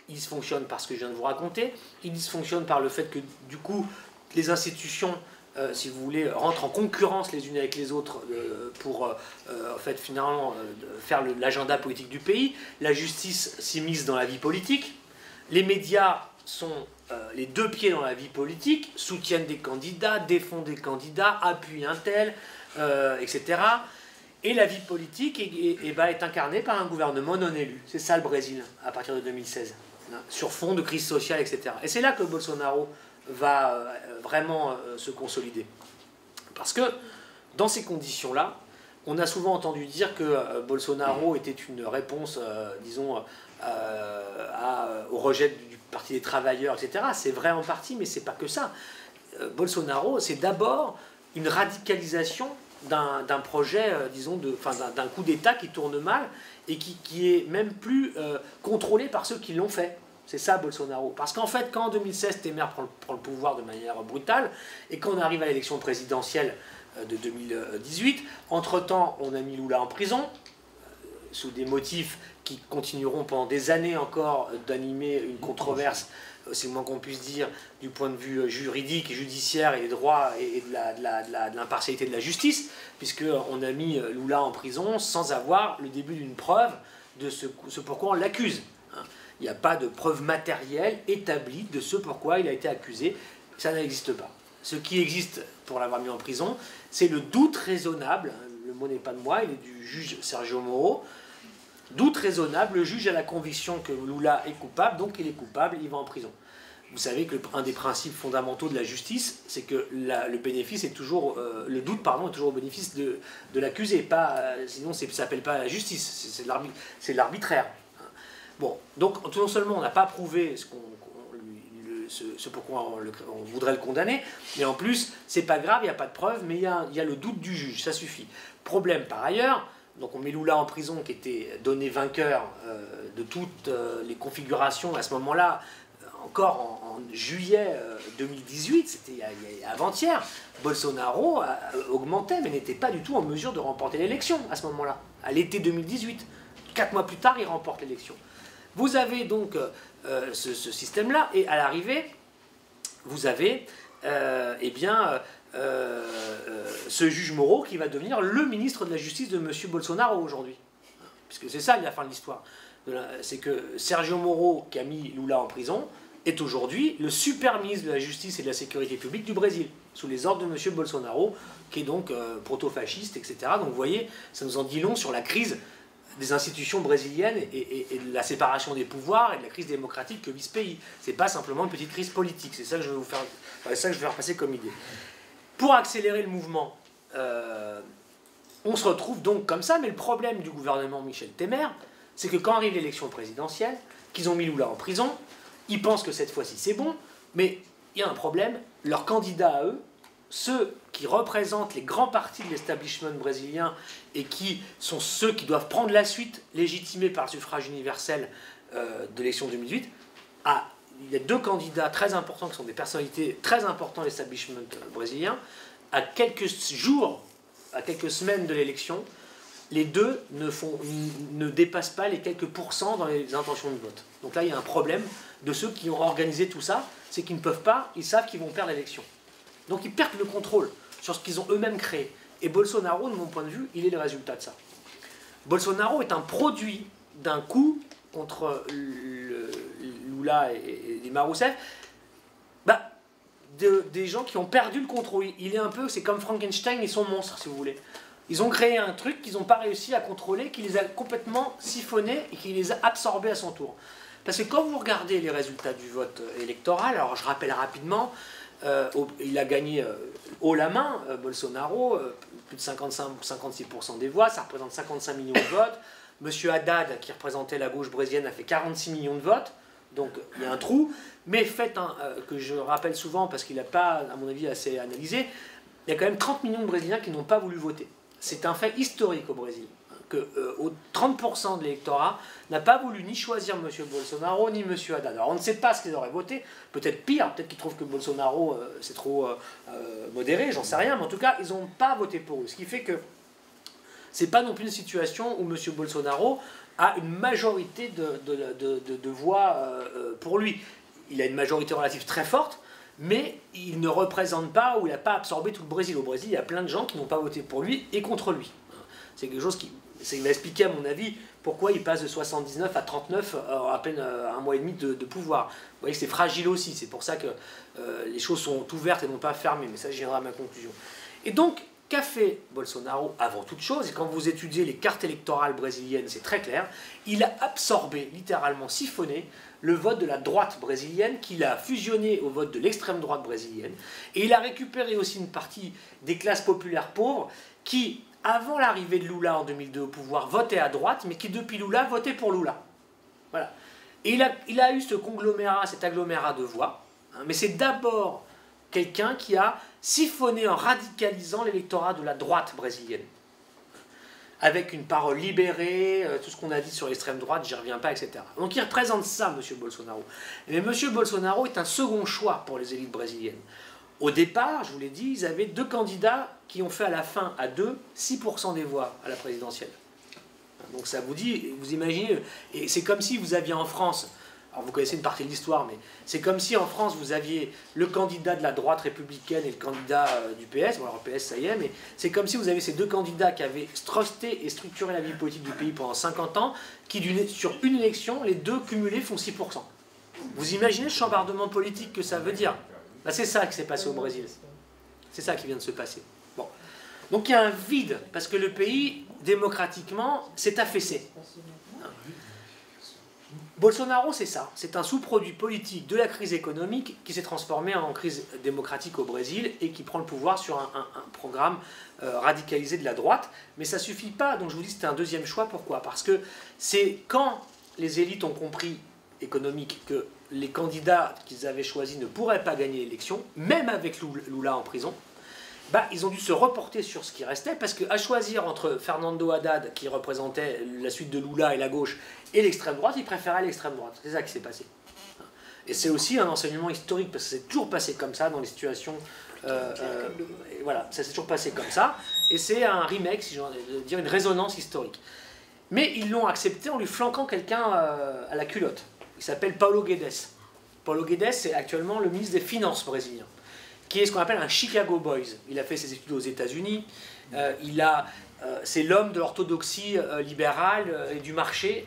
Il dysfonctionne par ce que je viens de vous raconter, il dysfonctionne par le fait que, du coup, les institutions, si vous voulez, rentrent en concurrence les unes avec les autres pour, en fait, finalement, faire l'agenda politique du pays. La justice s'immisce dans la vie politique. Les médias sont les 2 pieds dans la vie politique, soutiennent des candidats, défendent des candidats, appuient un tel, etc. Et la vie politique est incarnée par un gouvernement non élu. C'est ça le Brésil, à partir de 2016, sur fond de crise sociale, etc. Et c'est là que Bolsonaro va vraiment se consolider. Parce que, dans ces conditions-là, on a souvent entendu dire que Bolsonaro était une réponse, disons, au rejet du Parti des travailleurs, etc. C'est vrai en partie, mais c'est pas que ça. Bolsonaro, c'est d'abord une radicalisation d'un projet, disons, d'un coup d'État qui tourne mal et qui est même plus contrôlé par ceux qui l'ont fait. C'est ça Bolsonaro. Parce qu'en fait, quand en 2016, Temer prend le pouvoir de manière brutale, et quand on arrive à l'élection présidentielle de 2018, entre-temps, on a mis Lula en prison, sous des motifs qui continueront pendant des années encore d'animer une controverse, c'est le moins qu'on puisse dire, du point de vue juridique et judiciaire et des droits et de l'impartialité de la justice, puisqu'on a mis Lula en prison sans avoir le début d'une preuve de ce pourquoi on l'accuse. Il n'y a pas de preuve matérielle établie de ce pourquoi il a été accusé, ça n'existe pas. Ce qui existe pour l'avoir mis en prison, c'est le doute raisonnable, le mot n'est pas de moi, il est du juge Sergio Moro. Doute raisonnable, le juge a la conviction que Lula est coupable, donc il est coupable, il va en prison. Vous savez que un des principes fondamentaux de la justice, c'est que le bénéfice est toujours, le doute pardon, est toujours au bénéfice de l'accusé, sinon ça s'appelle pas la justice, c'est l'arbitraire. Bon, donc non seulement on n'a pas prouvé ce pourquoi on voudrait le condamner, mais en plus c'est pas grave, il n'y a pas de preuve, mais il y a le doute du juge, ça suffit. Problème par ailleurs. Donc on met Lula en prison, qui était donné vainqueur de toutes les configurations à ce moment-là, encore en juillet 2018, c'était avant-hier. Bolsonaro augmentait, mais n'était pas du tout en mesure de remporter l'élection à ce moment-là, à l'été 2018. 4 mois plus tard, il remporte l'élection. Vous avez donc ce système-là, et à l'arrivée, vous avez ce juge Moro qui va devenir le ministre de la Justice de M. Bolsonaro aujourd'hui. Puisque c'est ça la fin de l'histoire. C'est que Sergio Moro, qui a mis Lula en prison, est aujourd'hui le super ministre de la Justice et de la Sécurité publique du Brésil, sous les ordres de M. Bolsonaro, qui est donc proto-fasciste, etc. Donc vous voyez, ça nous en dit long sur la crise des institutions brésiliennes et de la séparation des pouvoirs et de la crise démocratique que vit ce pays. C'est pas simplement une petite crise politique, c'est ça que je vais faire passer comme idée. Pour accélérer le mouvement, on se retrouve donc comme ça, mais le problème du gouvernement Michel Temer, c'est que quand arrive l'élection présidentielle, qu'ils ont mis Lula en prison, ils pensent que cette fois-ci c'est bon, mais il y a un problème, leurs candidats à eux, ceux qui représentent les grands partis de l'establishment brésilien et qui sont ceux qui doivent prendre la suite, légitimés par le suffrage universel de l'élection 2018, il y a 2 candidats très importants qui sont des personnalités très importantes de l'establishment brésilien. À quelques jours, à quelques semaines de l'élection, les 2 ne dépassent pas les quelques pourcents dans les intentions de vote. Donc là, il y a un problème de ceux qui ont organisé tout ça, c'est qu'ils ne peuvent pas, ils savent qu'ils vont perdre l'élection. Donc ils perdent le contrôle sur ce qu'ils ont eux-mêmes créé. Et Bolsonaro, de mon point de vue, il est le résultat de ça. Bolsonaro est un produit d'un coup contre Lula et Dilma Rousseff, des gens qui ont perdu le contrôle. Il est un peu, c'est comme Frankenstein et son monstre, si vous voulez. Ils ont créé un truc qu'ils n'ont pas réussi à contrôler, qui les a complètement siphonnés et qui les a absorbés à son tour. Parce que quand vous regardez les résultats du vote électoral, alors je rappelle rapidement, il a gagné haut la main, Bolsonaro, plus de 56% des voix, ça représente 55 millions de votes. Monsieur Haddad, qui représentait la gauche brésilienne, a fait 46 millions de votes. Donc il y a un trou, mais que je rappelle souvent parce qu'il n'a pas, à mon avis, assez analysé, il y a quand même 30 millions de Brésiliens qui n'ont pas voulu voter. C'est un fait historique au Brésil, que 30% de l'électorat n'a pas voulu ni choisir M. Bolsonaro ni M. Haddad. Alors on ne sait pas ce qu'ils auraient voté, peut-être pire, peut-être qu'ils trouvent que Bolsonaro c'est trop modéré, j'en sais rien, mais en tout cas ils n'ont pas voté pour eux. Ce qui fait que c'est pas non plus une situation où M. Bolsonaro a une majorité de voix pour lui. Il a une majorité relative très forte, mais il ne représente pas, ou il n'a pas absorbé tout le Brésil. Au Brésil, il y a plein de gens qui n'ont pas voté pour lui et contre lui. C'est quelque chose qui va expliquer, à mon avis, pourquoi il passe de 79 à 39 en à peine un mois et demi de pouvoir. Vous voyez que c'est fragile aussi, c'est pour ça que les choses sont ouvertes et non pas fermées, mais ça, j'y viendrai à ma conclusion. Et donc, qu'a fait Bolsonaro avant toute chose, et quand vous étudiez les cartes électorales brésiliennes, c'est très clair, il a absorbé, littéralement siphonné, le vote de la droite brésilienne, qu'il a fusionné au vote de l'extrême droite brésilienne, et il a récupéré aussi une partie des classes populaires pauvres qui, avant l'arrivée de Lula en 2002 au pouvoir, votaient à droite, mais qui depuis Lula votaient pour Lula. Voilà. Et il a eu ce conglomérat, cet agglomérat de voix, hein, mais c'est d'abord quelqu'un qui a siphonné en radicalisant l'électorat de la droite brésilienne. Avec une parole libérée, tout ce qu'on a dit sur l'extrême droite, j'y reviens pas, etc. Donc il représente ça, M. Bolsonaro. Mais M. Bolsonaro est un second choix pour les élites brésiliennes. Au départ, je vous l'ai dit, ils avaient 2 candidats qui ont fait à la fin, à 2, 6% des voix à la présidentielle. Donc ça vous dit, vous imaginez, et c'est comme si vous aviez en France, alors vous connaissez une partie de l'histoire, mais c'est comme si en France vous aviez le candidat de la droite républicaine et le candidat du PS, bon alors le PS ça y est, mais c'est comme si vous avez ces 2 candidats qui avaient trusté et structuré la vie politique du pays pendant 50 ans, qui sur une élection, les 2 cumulés font 6%. Vous imaginez le chambardement politique que ça veut dire? Là, c'est ça qui s'est passé au Brésil. C'est ça qui vient de se passer. Bon. Donc il y a un vide, parce que le pays, démocratiquement, s'est affaissé. Bolsonaro, c'est ça. C'est un sous-produit politique de la crise économique qui s'est transformé en crise démocratique au Brésil et qui prend le pouvoir sur un programme radicalisé de la droite. Mais ça ne suffit pas. Donc je vous dis que c'était un deuxième choix. Pourquoi? Parce que c'est quand les élites ont compris économique que les candidats qu'ils avaient choisis ne pourraient pas gagner l'élection, même avec Lula en prison, ils ont dû se reporter sur ce qui restait, parce qu'à choisir entre Fernando Haddad, qui représentait la suite de Lula et la gauche, et l'extrême droite, ils préféraient l'extrême droite. C'est ça qui s'est passé. Et c'est aussi un enseignement historique, parce que c'est toujours passé comme ça dans les situations... voilà, ça s'est toujours passé comme ça, et c'est un remake, si j'ai envie de dire, une résonance historique. Mais ils l'ont accepté en lui flanquant quelqu'un à la culotte. Il s'appelle Paulo Guedes. Paulo Guedes, c'est actuellement le ministre des Finances brésilien, qui est ce qu'on appelle un Chicago Boys. Il a fait ses études aux États-Unis. C'est l'homme de l'orthodoxie libérale et du marché,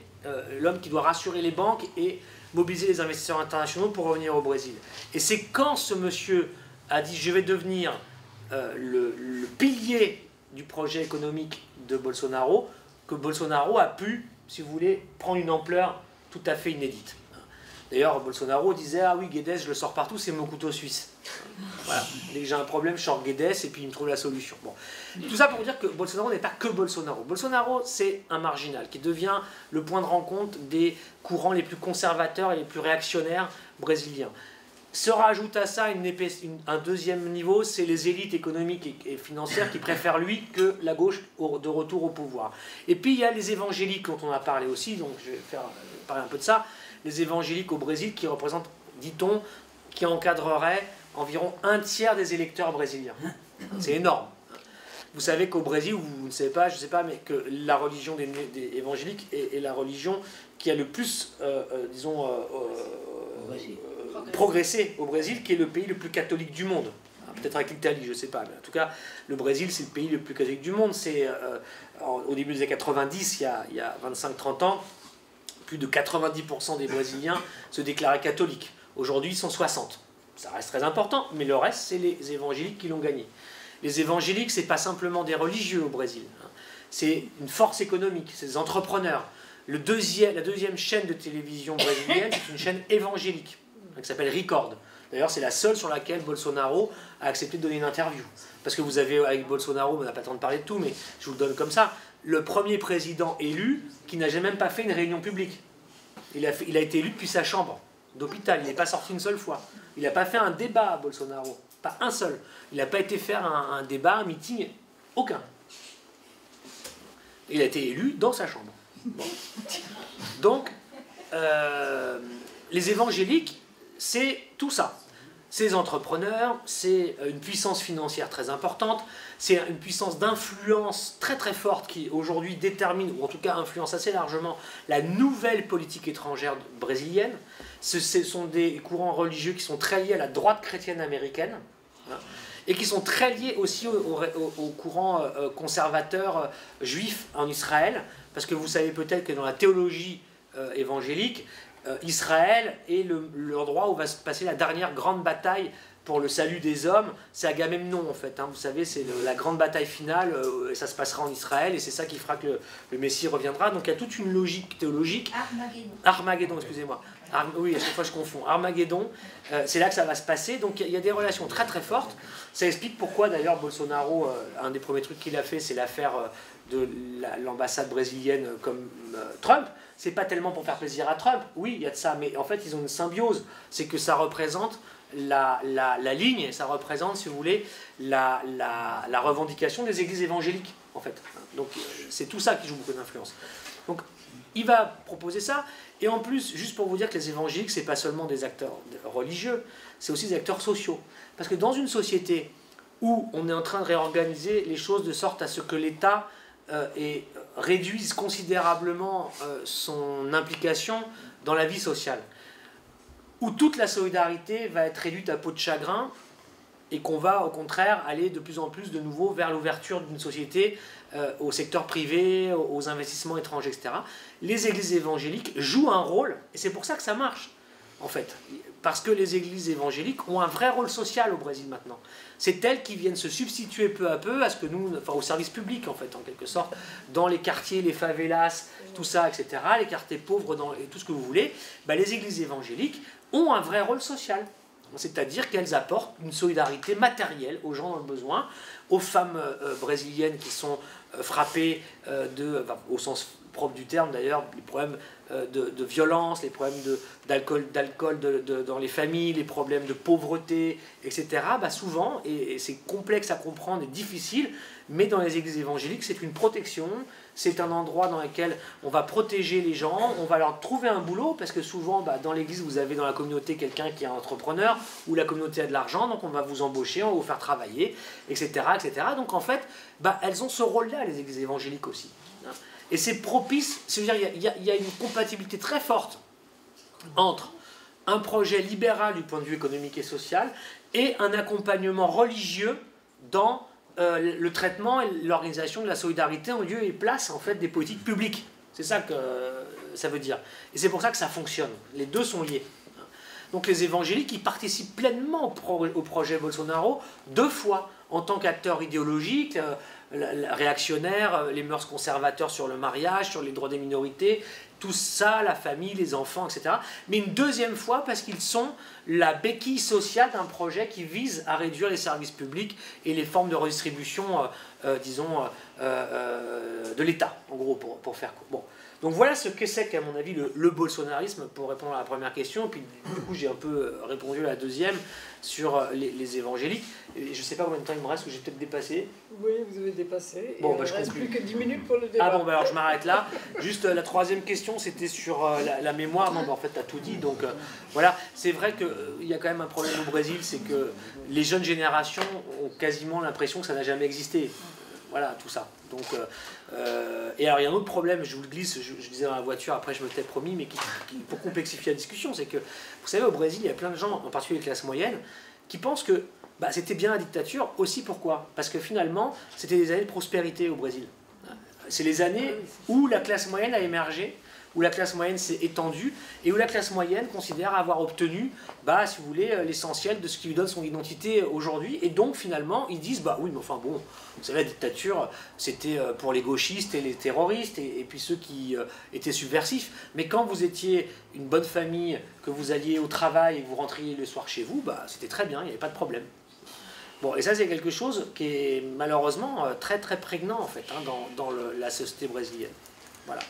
l'homme qui doit rassurer les banques et mobiliser les investisseurs internationaux pour revenir au Brésil. Et c'est quand ce monsieur a dit « je vais devenir le pilier du projet économique de Bolsonaro » que Bolsonaro a pu, si vous voulez, prendre une ampleur tout à fait inédite. D'ailleurs, Bolsonaro disait « ah oui, Guedes, je le sors partout, c'est mon couteau suisse ». Voilà. Dès que j'ai un problème, je sors Guedes et puis il me trouve la solution. Bon. Tout ça pour dire que Bolsonaro n'est pas que Bolsonaro. Bolsonaro, c'est un marginal qui devient le point de rencontre des courants les plus conservateurs et les plus réactionnaires brésiliens. Se rajoute à ça un deuxième niveau, c'est les élites économiques et financières qui préfèrent lui que la gauche de retour au pouvoir. Et puis il y a les évangéliques dont on a parlé aussi, donc je vais parler un peu de ça. Les évangéliques au Brésil qui représentent, dit-on, qui encadreraient environ 1/3 des électeurs brésiliens. C'est énorme. Vous savez qu'au Brésil, vous ne savez pas, je ne sais pas, mais que la religion des évangéliques est la religion qui a le plus, disons, progressé au Brésil, qui est le pays le plus catholique du monde. peut-être avec l'Italie, je ne sais pas. Mais en tout cas, le Brésil, c'est le pays le plus catholique du monde. C'est au début des années 90, il y a 25-30 ans, plus de 90% des Brésiliens se déclaraient catholiques. Aujourd'hui, ils sont 60. Ça reste très important, mais le reste, c'est les évangéliques qui l'ont gagné. Les évangéliques, ce n'est pas simplement des religieux au Brésil. C'est une force économique, c'est des entrepreneurs. La deuxième chaîne de télévision brésilienne, c'est une chaîne évangélique, qui s'appelle Record. D'ailleurs, c'est la seule sur laquelle Bolsonaro a accepté de donner une interview. Parce que vous avez, avec Bolsonaro, on n'a pas le temps de parler de tout, mais je vous le donne comme ça, le premier président élu qui n'a jamais même pas fait une réunion publique. Il a été élu depuis sa chambre d'hôpital, il n'est pas sorti une seule fois. Il n'a pas fait un débat à Bolsonaro, pas un seul. Il n'a pas été faire un débat, un meeting, aucun. Il a été élu dans sa chambre. Bon. Donc, les évangéliques, c'est tout ça. Ces entrepreneurs, c'est une puissance financière très importante, c'est une puissance d'influence très très forte qui aujourd'hui détermine, ou en tout cas influence assez largement, la nouvelle politique étrangère brésilienne. Ce sont des courants religieux qui sont très liés à la droite chrétienne américaine, hein, et qui sont très liés aussi au courant conservateur juif en Israël, parce que vous savez peut-être que dans la théologie évangélique, Israël est l'endroit où va se passer la dernière grande bataille pour le salut des hommes. C'est Agamemnon en fait, hein, vous savez, c'est la grande bataille finale, et ça se passera en Israël, et c'est ça qui fera que le Messie reviendra. Donc il y a toute une logique théologique. Armageddon, excusez-moi. Oui, à chaque fois je confonds. Armageddon, c'est là que ça va se passer. Donc il y a des relations très très fortes. Ça explique pourquoi d'ailleurs Bolsonaro, un des premiers trucs qu'il a fait, c'est l'affaire de l'ambassade brésilienne comme Trump. C'est pas tellement pour faire plaisir à Trump, oui, il y a de ça, mais en fait ils ont une symbiose. C'est que ça représente la ligne, ça représente, si vous voulez, la revendication des églises évangéliques, en fait. Donc c'est tout ça qui joue beaucoup d'influence. Donc il va proposer ça, et en plus, juste pour vous dire que les évangéliques, c'est pas seulement des acteurs religieux, c'est aussi des acteurs sociaux. Parce que dans une société où on est en train de réorganiser les choses de sorte à ce que l'État réduise considérablement son implication dans la vie sociale, où toute la solidarité va être réduite à peau de chagrin, et qu'on va au contraire aller de plus en plus de nouveau vers l'ouverture d'une société au secteur privé, aux investissements étrangers, etc. Les églises évangéliques jouent un rôle, et c'est pour ça que ça marche, en fait. Parce que les églises évangéliques ont un vrai rôle social au Brésil maintenant. C'est elles qui viennent se substituer peu à peu à ce que nous, enfin au service public en fait, en quelque sorte, dans les quartiers, les favelas, tout ça, etc., les quartiers pauvres, et tout ce que vous voulez, bah, les églises évangéliques ont un vrai rôle social. C'est-à-dire qu'elles apportent une solidarité matérielle aux gens dans le besoin, aux femmes brésiliennes qui sont frappées au sens propre du terme d'ailleurs, les problèmes de violence, les problèmes d'alcool dans les familles, les problèmes de pauvreté, etc. Bah souvent, et c'est complexe à comprendre et difficile, mais dans les églises évangéliques, c'est une protection, c'est un endroit dans lequel on va protéger les gens, on va leur trouver un boulot, parce que souvent, bah, dans l'église, vous avez dans la communauté quelqu'un qui est un entrepreneur, ou la communauté a de l'argent, donc on va vous embaucher, on va vous faire travailler, etc. etc. Donc en fait, bah, elles ont ce rôle-là, les églises évangéliques aussi. Et c'est propice, c'est-à-dire il y a une compatibilité très forte entre un projet libéral du point de vue économique et social et un accompagnement religieux dans le traitement et l'organisation de la solidarité en lieu et place en fait des politiques publiques. C'est ça que ça veut dire. Et c'est pour ça que ça fonctionne. Les deux sont liés. Donc les évangéliques, ils participent pleinement au projet Bolsonaro 2 fois en tant qu'acteurs idéologiques, réactionnaires, les mœurs conservateurs sur le mariage, sur les droits des minorités, tout ça, la famille, les enfants, etc. Mais une 2e fois parce qu'ils sont la béquille sociale d'un projet qui vise à réduire les services publics et les formes de redistribution, disons, de l'État, en gros, pour faire court. Bon. Donc voilà ce que c'est qu'à mon avis le bolsonarisme, pour répondre à la première question, et puis du coup j'ai un peu répondu à la deuxième sur les évangéliques. Et je ne sais pas combien de temps il me reste, ou j'ai peut-être dépassé. Oui, vous avez dépassé. Bon, il ne reste plus que 10 minutes pour le débat. Ah bon, bah alors je m'arrête là. Juste la 3e question, c'était sur la mémoire. Non, bah en fait, tu as tout dit. Donc voilà, c'est vrai qu'il y a quand même un problème au Brésil, c'est que les jeunes générations ont quasiment l'impression que ça n'a jamais existé. Voilà, tout ça. Donc, et alors il y a un autre problème, je vous le glisse, je disais dans la voiture, après je me t'ai promis, mais pour complexifier la discussion, c'est que, vous savez, au Brésil, il y a plein de gens, en particulier les classes moyennes, qui pensent que bah, c'était bien la dictature aussi. Pourquoi? Parce que finalement, c'était des années de prospérité au Brésil. C'est les années où la classe moyenne a émergé, où la classe moyenne s'est étendue et où la classe moyenne considère avoir obtenu, bah, si vous voulez, l'essentiel de ce qui lui donne son identité aujourd'hui. Et donc, finalement, ils disent, bah oui, mais enfin bon, vous savez, la dictature, c'était pour les gauchistes et les terroristes et puis ceux qui étaient subversifs. Mais quand vous étiez une bonne famille, que vous alliez au travail et que vous rentriez le soir chez vous, bah, c'était très bien, il n'y avait pas de problème. Bon, et ça, c'est quelque chose qui est malheureusement très très prégnant en fait hein, dans la société brésilienne. Voilà.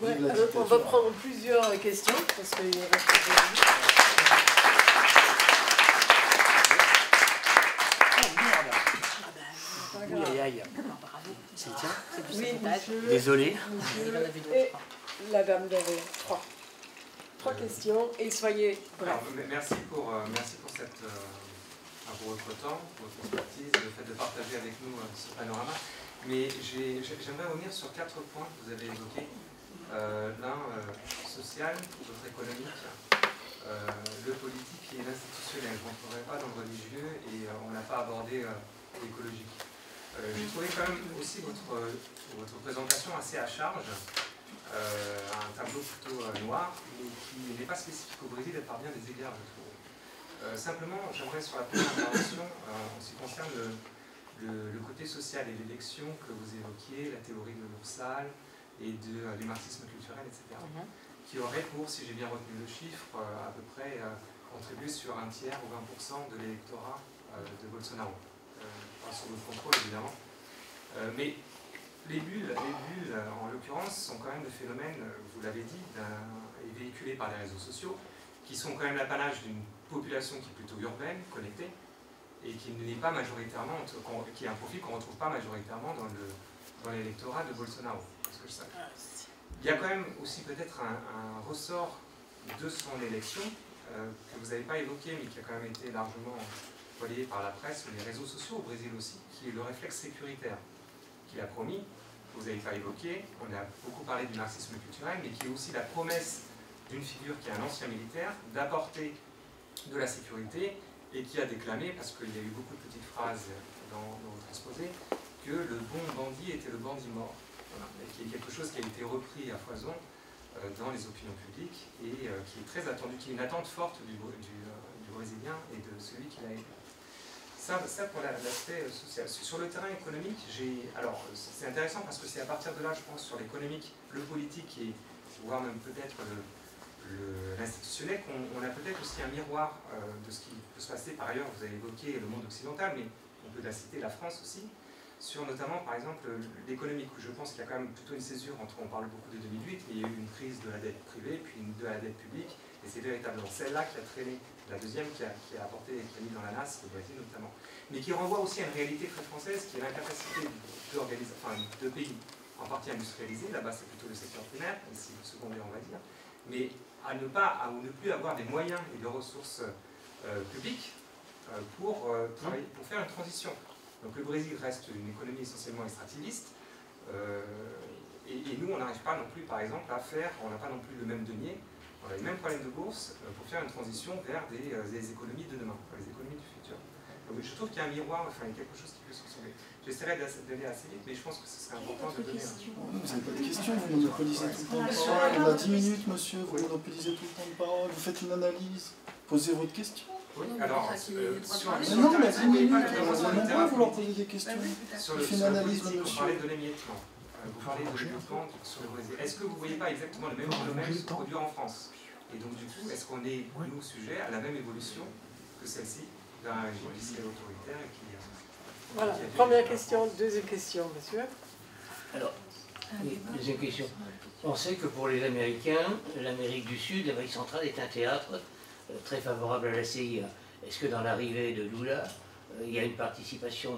Ouais, alors, on va prendre plusieurs questions parce qu'il reste Aïe, aïe. C'est le tien? oui, monsieur. Désolé. Et la dame derrière. Trois questions et soyez brefs. Merci pour cette, pour votre temps, pour votre expertise, le fait de partager avec nous ce panorama. Mais j'aimerais revenir sur 4 points que vous avez évoqués. L'un social, l'autre économique, le politique et l'institutionnel. Je ne rentrerai pas dans le religieux et on n'a pas abordé l'écologique. J'ai trouvé quand même aussi votre présentation assez à charge, un tableau plutôt noir, mais qui n'est pas spécifique au Brésil et par bien des égards, je trouve. Simplement, j'aimerais sur la première intervention, en ce qui concerne le côté social et l'élection que vous évoquiez, la théorie de l'Ursal et du marxisme culturel, etc., qui aurait pour, si j'ai bien retenu le chiffre, à peu près contribué sur 1 tiers ou 20% de l'électorat de Bolsonaro. Pas sous votre contrôle, évidemment. Mais les bulles, en l'occurrence, sont quand même des phénomènes, vous l'avez dit, et véhiculés par les réseaux sociaux, qui sont quand même l'apanage d'une population qui est plutôt urbaine, connectée, et qui n'est pas majoritairement, qui est un profil qu'on ne retrouve pas majoritairement dans l'électorat de Bolsonaro. Parce que je sais. Il y a quand même aussi peut-être un ressort de son élection que vous n'avez pas évoqué, mais qui a quand même été largement relayé par la presse, les réseaux sociaux au Brésil aussi, qui est le réflexe sécuritaire qu'il a promis, que vous n'avez pas évoqué. On a beaucoup parlé du marxisme culturel, mais qui est aussi la promesse d'une figure qui est un ancien militaire, d'apporter de la sécurité, et qui a déclamé, parce qu'il y a eu beaucoup de petites phrases dans votre exposé, que le bon bandit était le bandit mort. Voilà. Et qui est quelque chose qui a été repris à foison dans les opinions publiques, et qui est très attendu, qui est une attente forte du Brésilien et de celui qui l'a aidé. Ça pour l'aspect social. Sur le terrain économique, alors c'est intéressant parce que c'est à partir de là, je pense, sur l'économique, le politique et voire même peut-être l'institutionnel, qu'on a peut-être aussi un miroir de ce qui peut se passer. Par ailleurs, vous avez évoqué le monde occidental, mais on peut citer la France aussi, sur notamment, par exemple, l'économique, où je pense qu'il y a quand même plutôt une césure entre, on parle beaucoup de 2008, et il y a eu une crise de la dette privée, puis de la dette publique, et c'est véritablement celle-là qui a traîné, la deuxième qui a mis dans la nasse, le Brésil notamment, mais qui renvoie aussi à une réalité très française, qui est l'incapacité de pays en partie industrialisés, là-bas c'est plutôt le secteur primaire, ici le secondaire on va dire, mais à ne plus avoir des moyens et de ressources publiques pour travailler, pour faire une transition. Donc le Brésil reste une économie essentiellement extractiviste, et nous on n'arrive pas non plus, par exemple, on n'a pas non plus le même denier, on a les mêmes problèmes de bourse pour faire une transition vers des économies de demain, les économies du futur. Donc je trouve qu'il y a un miroir, enfin il y a quelque chose qui peut se ressembler. J'essaierai d'aller assez vite, mais je pense que ce serait important de donner Vous n'avez pas de questions, vous monopolisez tout le temps de parole. On a 10 minutes, monsieur, vous monopolisez tout le temps de parole, vous faites une analyse, posez votre question. Oui, alors, mais non, mais 10 minutes, on va vouloir poser des questions. Sur le politique, vous parlez de l'émiettement, vous parlez de développement sur le Brésil. Est-ce que vous ne voyez pas exactement le même phénomène se produire en France? Et donc du coup, est-ce qu'on est, nous, sujet à la même évolution que celle-ci d'un régime qui est autoritaire et qui... Voilà, première question, deuxième question, monsieur. Alors, deuxième question. On sait que pour les Américains, l'Amérique du Sud, l'Amérique centrale est un théâtre très favorable à la CIA. Est-ce que dans l'arrivée de Lula, il y a une participation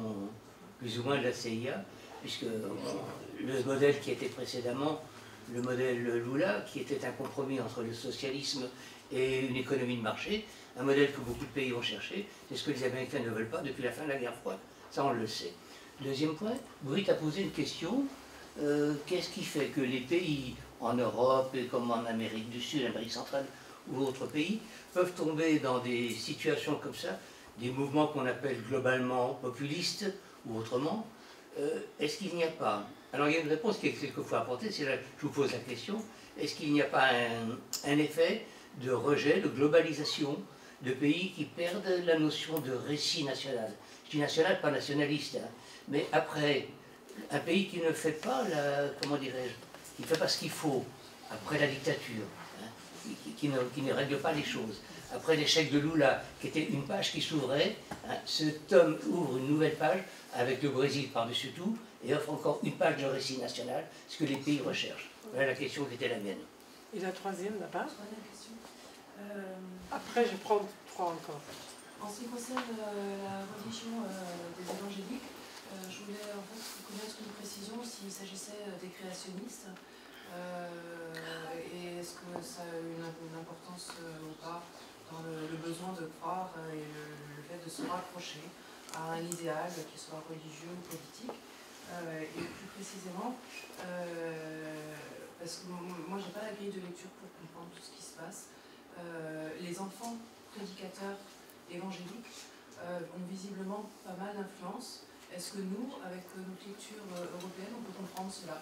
plus ou moins de la CIA, puisque le modèle qui était précédemment, le modèle Lula, qui était un compromis entre le socialisme et une économie de marché, un modèle que beaucoup de pays ont cherché, c'est ce que les Américains ne veulent pas depuis la fin de la guerre froide. Ça, on le sait. Deuxième point, Britt a posé une question. Qu'est-ce qui fait que les pays en Europe et comme en Amérique du Sud, Amérique centrale ou autres pays peuvent tomber dans des situations comme ça, des mouvements qu'on appelle globalement populistes ou autrement. Est-ce qu'il n'y a pas, alors il y a une réponse qui est quelquefois apportée, c'est là que je vous pose la question, est-ce qu'il n'y a pas un effet de rejet, de globalisation de pays qui perdent la notion de récit national? Je dis national, pas nationaliste, hein, mais après, un pays qui ne fait pas, comment dirais-je, qui ne fait pas ce qu'il faut, après la dictature, hein, qui ne règle pas les choses, après l'échec de Lula, qui était une page qui s'ouvrait, hein, ce tome ouvre une nouvelle page avec le Brésil par-dessus tout, et offre encore une page de récit national, ce que les pays recherchent. Voilà la question qui était la mienne. Et la troisième là-bas. Troisième question. Après, je prends trois encore. En ce qui concerne la religion des évangéliques, je voulais en fait connaître une précision s'il s'agissait des créationnistes et est-ce que ça a une importance ou pas dans le besoin de croire et le fait de se rapprocher à un idéal, qu'il soit religieux ou politique. Et plus précisément, parce que moi j'ai pas la grille de lecture pour comprendre tout ce qui se passe, les enfants prédicateurs évangéliques ont visiblement pas mal d'influence. Est-ce que nous, avec notre lecture européenne, on peut comprendre cela?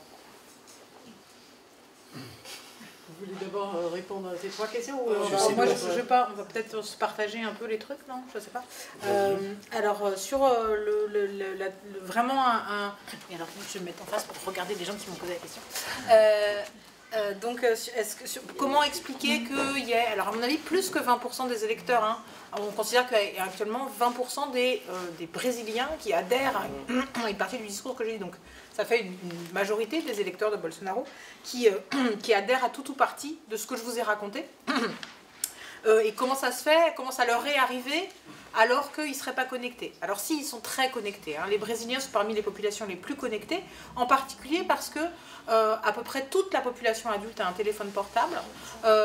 Vous voulez d'abord répondre à ces trois questions ou on va peut-être se partager un peu les trucs, non? Je sais pas. Alors, sur vraiment Et alors, je vais me mettre en face pour regarder les gens qui m'ont posé la question. Donc, comment expliquer qu'il y ait, alors à mon avis, plus que 20% des électeurs, hein, on considère qu'il y a actuellement 20% des Brésiliens qui adhèrent à une partie du discours que j'ai dit. Donc, ça fait une majorité des électeurs de Bolsonaro qui adhèrent à tout ou partie de ce que je vous ai raconté. Et comment ça se fait, comment ça leur est arrivé alors qu'ils ne seraient pas connectés. Alors si, ils sont très connectés. Hein. Les Brésiliens sont parmi les populations les plus connectées, en particulier parce que à peu près toute la population adulte a un téléphone portable,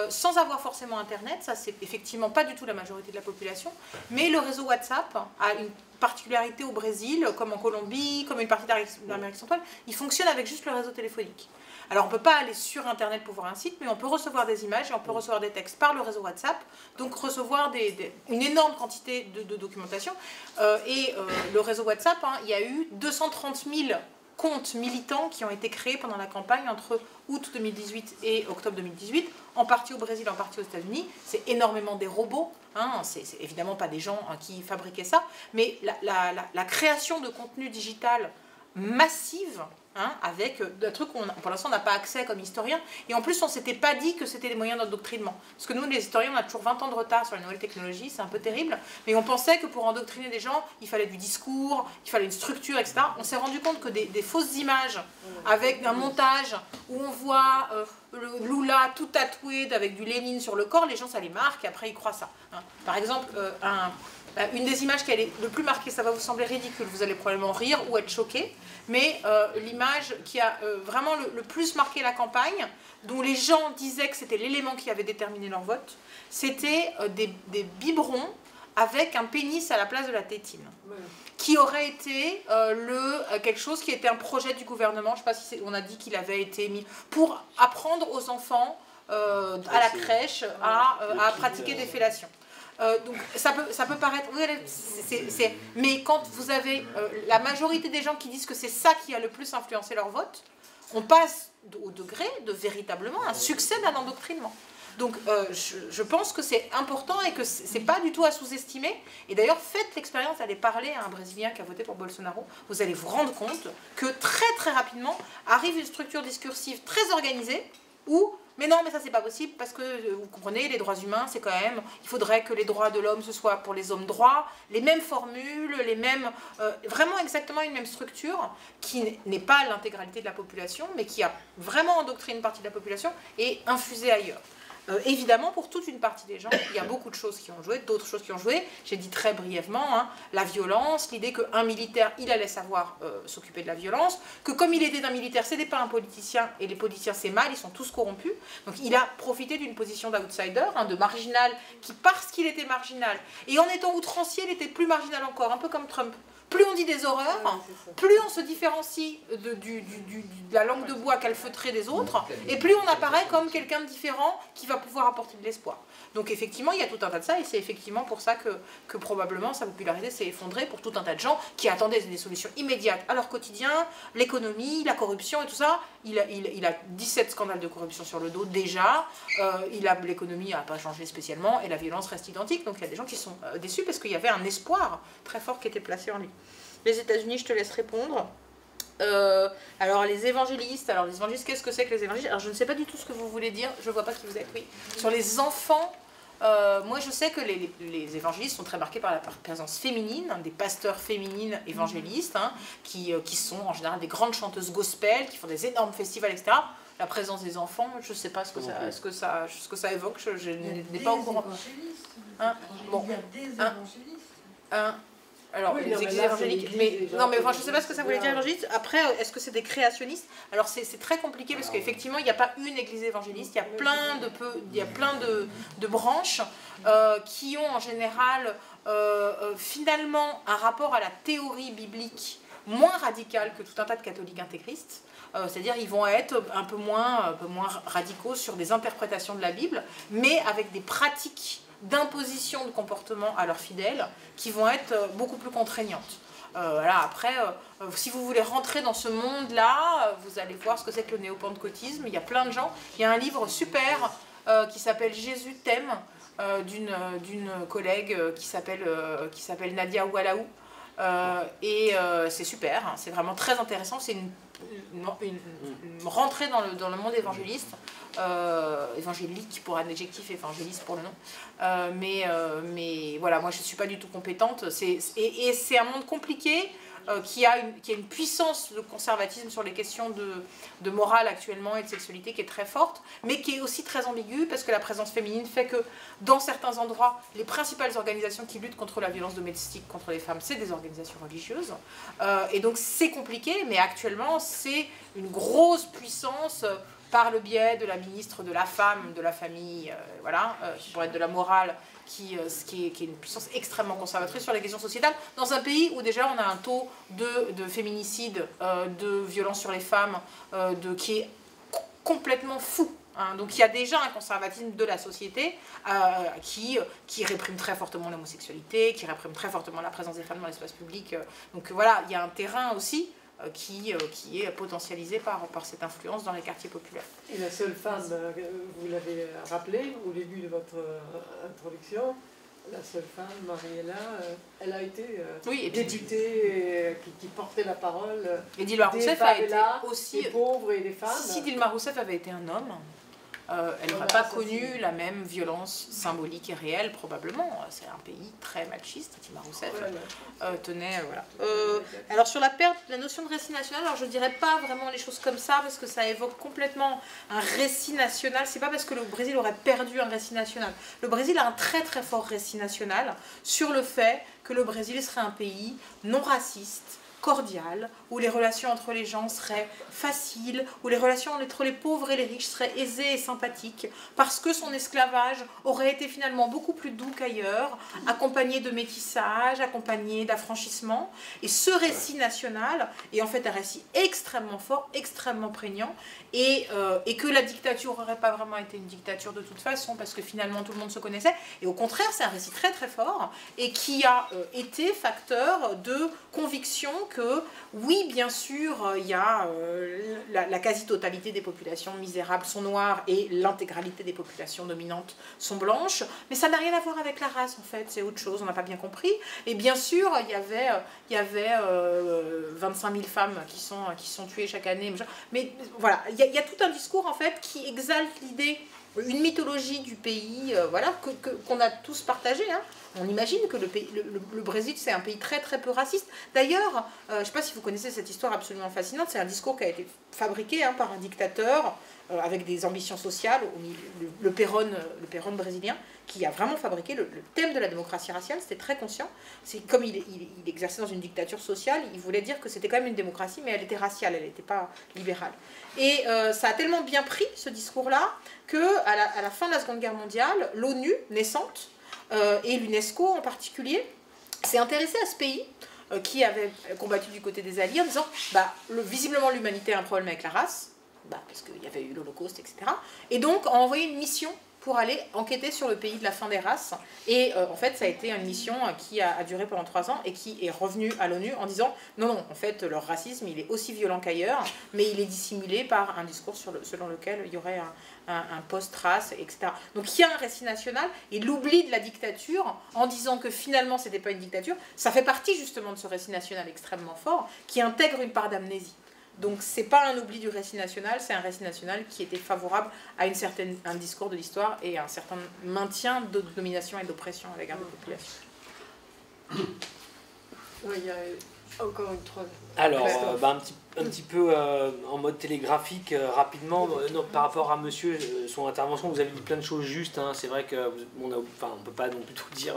sans avoir forcément Internet. Ça, c'est effectivement pas du tout la majorité de la population. Mais le réseau WhatsApp a une particularité au Brésil, comme en Colombie, comme une partie d'Amérique centrale. Il fonctionne avec juste le réseau téléphonique. Alors on ne peut pas aller sur Internet pour voir un site, mais on peut recevoir des images et on peut recevoir des textes par le réseau WhatsApp, donc recevoir une énorme quantité de documentation. Le réseau WhatsApp, hein, il y a eu 230 000 comptes militants qui ont été créés pendant la campagne entre août 2018 et octobre 2018, en partie au Brésil, en partie aux États-Unis. C'est énormément des robots, hein, c'est évidemment pas des gens, hein, qui fabriquaient ça, mais la création de contenu digital massive, hein, avec un truc qu'on pour l'instant on n'a pas accès comme historien, et en plus on s'était pas dit que c'était des moyens d'endoctrinement, parce que nous les historiens on a toujours 20 ans de retard sur les nouvelles technologies, c'est un peu terrible, mais on pensait que pour endoctriner des gens il fallait du discours, il fallait une structure, etc. On s'est rendu compte que des fausses images avec un montage où on voit le Lula tout tatoué avec du Lénine sur le corps, les gens ça les marque et après ils croient ça, hein. Par exemple, une des images qui est le plus marquée, ça va vous sembler ridicule, vous allez probablement rire ou être choqué, mais l'image qui a vraiment le plus marqué la campagne, dont les gens disaient que c'était l'élément qui avait déterminé leur vote, c'était des biberons avec un pénis à la place de la tétine, qui aurait été quelque chose qui était un projet du gouvernement. Je ne sais pas si on a dit qu'il avait été mis pour apprendre aux enfants à la crèche à pratiquer des fellations. Donc ça peut paraître, mais quand vous avez la majorité des gens qui disent que c'est ça qui a le plus influencé leur vote, on passe au degré de véritablement un succès d'un endoctrinement. Donc je pense que c'est important et que c'est pas du tout à sous-estimer. Et d'ailleurs, faites l'expérience d'aller parler à un Brésilien qui a voté pour Bolsonaro. Vous allez vous rendre compte que très très rapidement arrive une structure discursive très organisée où mais non, mais ça c'est pas possible parce que vous comprenez, les droits humains, c'est quand même, il faudrait que les droits de l'homme ce soit pour les hommes droits, les mêmes formules, les mêmes, vraiment exactement une même structure qui n'est pas l'intégralité de la population, mais qui a vraiment endoctriné une partie de la population et infusé ailleurs. Évidemment, pour toute une partie des gens, il y a beaucoup de choses qui ont joué, d'autres choses qui ont joué. J'ai dit très brièvement, hein, la violence, l'idée qu'un militaire, il allait savoir s'occuper de la violence, que comme il était un militaire, ce n'était pas un politicien, et les politiciens c'est mal, ils sont tous corrompus. Donc il a profité d'une position d'outsider, hein, de marginal, qui parce qu'il était marginal, et en étant outrancier, il était plus marginal encore, un peu comme Trump. plus on dit des horreurs, plus on se différencie de la langue de bois calfeutrée des autres, et plus on apparaît comme quelqu'un de différent qui va pouvoir apporter de l'espoir. Donc effectivement, il y a tout un tas de ça, et c'est effectivement pour ça que probablement sa popularité s'est effondrée pour tout un tas de gens qui attendaient des solutions immédiates à leur quotidien, l'économie, la corruption et tout ça. Il a 17 scandales de corruption sur le dos déjà, l'économie n'a pas changé spécialement, et la violence reste identique, donc il y a des gens qui sont déçus parce qu'il y avait un espoir très fort qui était placé en lui. Les États-Unis, je te laisse répondre. Alors les évangélistes, qu'est-ce que c'est que les évangélistes? Alors je ne sais pas du tout ce que vous voulez dire, je ne vois pas qui vous êtes, oui. Sur les enfants, moi je sais que les évangélistes sont très marqués par la présence féminine, des pasteurs féminines évangélistes, hein, qui sont en général des grandes chanteuses gospel, qui font des énormes festivals, etc. La présence des enfants, je ne sais pas ce que ça évoque, je n'ai pas au courant. Hein? Bon. Il y a des évangélistes. Alors, oui, les églises évangéliques, non mais enfin, je ne sais pas ce que ça voulait dire évangéliste. Après, est-ce que c'est des créationnistes? Alors c'est très compliqué parce qu'effectivement, il n'y a pas une église évangéliste, il y a plein de branches qui ont en général finalement un rapport à la théorie biblique moins radical que tout un tas de catholiques intégristes. C'est-à-dire ils vont être un peu moins radicaux sur des interprétations de la Bible, mais avec des pratiques d'imposition de comportement à leurs fidèles qui vont être beaucoup plus contraignantes. Voilà, après, si vous voulez rentrer dans ce monde-là, vous allez voir ce que c'est que le néo-pentecôtisme. Il y a plein de gens. Il y a un livre super qui s'appelle « Jésus t'aime » d'une collègue qui s'appelle Nadia Oualaou. Et c'est super, hein, c'est vraiment très intéressant. C'est une rentrée dans le monde évangéliste. Évangélique pour un adjectif, évangéliste pour le nom. Mais voilà, moi je ne suis pas du tout compétente. Et c'est un monde compliqué qui a une puissance de conservatisme sur les questions de morale actuellement et de sexualité qui est très forte, mais qui est aussi très ambiguë parce que la présence féminine fait que dans certains endroits, les principales organisations qui luttent contre la violence domestique contre les femmes, c'est des organisations religieuses. Et donc c'est compliqué, mais actuellement c'est une grosse puissance par le biais de la ministre de la femme, de la famille, voilà, qui pourrait être de la morale, qui est une puissance extrêmement conservatrice sur les questions sociétales, dans un pays où déjà on a un taux de féminicide, de violence sur les femmes, qui est complètement fou. Hein. Donc il y a déjà un conservatisme de la société qui réprime très fortement l'homosexualité, qui réprime très fortement la présence des femmes dans l'espace public. Donc voilà, il y a un terrain aussi qui est potentialisé par cette influence dans les quartiers populaires. Et la seule femme, vous l'avez rappelé au début de votre introduction, la seule femme, Mariella, elle a été députée qui portait la parole. Et Dilma Rousseff a été aussi des pauvres et des femmes. Si Dilma Rousseff avait été un homme, elle n'aurait pas connu la même violence symbolique et réelle, probablement. C'est un pays très machiste, Dilma Rousseff tenait... Voilà. Alors sur la notion de récit national, alors je ne dirais pas vraiment les choses comme ça, parce que ça évoque complètement un récit national. C'est pas parce que le Brésil aurait perdu un récit national. Le Brésil a un très très fort récit national sur le fait que le Brésil serait un pays non raciste, cordial, où les relations entre les gens seraient faciles, où les relations entre les pauvres et les riches seraient aisées et sympathiques, parce que son esclavage aurait été finalement beaucoup plus doux qu'ailleurs, accompagné de métissage, accompagné d'affranchissement. Et ce récit national est en fait un récit extrêmement fort, extrêmement prégnant, et que la dictature n'aurait pas vraiment été une dictature de toute façon, parce que finalement tout le monde se connaissait, et au contraire c'est un récit très très fort, et qui a été facteur de conviction que oui, bien sûr, il y a la quasi-totalité des populations misérables sont noires et l'intégralité des populations dominantes sont blanches, mais ça n'a rien à voir avec la race en fait, c'est autre chose, on n'a pas bien compris. Et bien sûr, il y avait 25 000 femmes qui sont tuées chaque année, mais voilà, il y a tout un discours en fait qui exalte l'idée, une mythologie du pays, voilà, qu'on a tous partagé. Hein. On imagine que le Brésil, c'est un pays très très peu raciste. D'ailleurs, je ne sais pas si vous connaissez cette histoire absolument fascinante, c'est un discours qui a été fabriqué par un dictateur avec des ambitions sociales, le Perón brésilien, qui a vraiment fabriqué le thème de la démocratie raciale, c'était très conscient. C'est comme il exerçait dans une dictature sociale, il voulait dire que c'était quand même une démocratie, mais elle était raciale, elle n'était pas libérale. Et ça a tellement bien pris, ce discours-là, qu'à la fin de la Seconde Guerre mondiale, l'ONU, naissante, et l'UNESCO en particulier, s'est intéressé à ce pays qui avait combattu du côté des Alliés en disant visiblement l'humanité a un problème avec la race, parce qu'il y avait eu l'Holocauste, etc. Et donc a envoyé une mission pour aller enquêter sur le pays de la fin des races. Et en fait, ça a été une mission qui a duré pendant 3 ans et qui est revenue à l'ONU en disant non, en fait, leur racisme, il est aussi violent qu'ailleurs, mais il est dissimulé par un discours selon lequel il y aurait un post-race, etc. Donc il y a un récit national et l'oubli de la dictature en disant que finalement, ce n'était pas une dictature, ça fait partie justement de ce récit national extrêmement fort qui intègre une part d'amnésie. Donc c'est pas un oubli du récit national, c'est un récit national qui était favorable à un discours de l'histoire et à un certain maintien de domination et d'oppression à l'égard des populations. Oui, il y a encore une troisième. Alors, un petit peu en mode télégraphique, rapidement, par rapport à monsieur, son intervention, vous avez dit plein de choses justes. Hein. C'est vrai qu'on ne peut pas non plus tout dire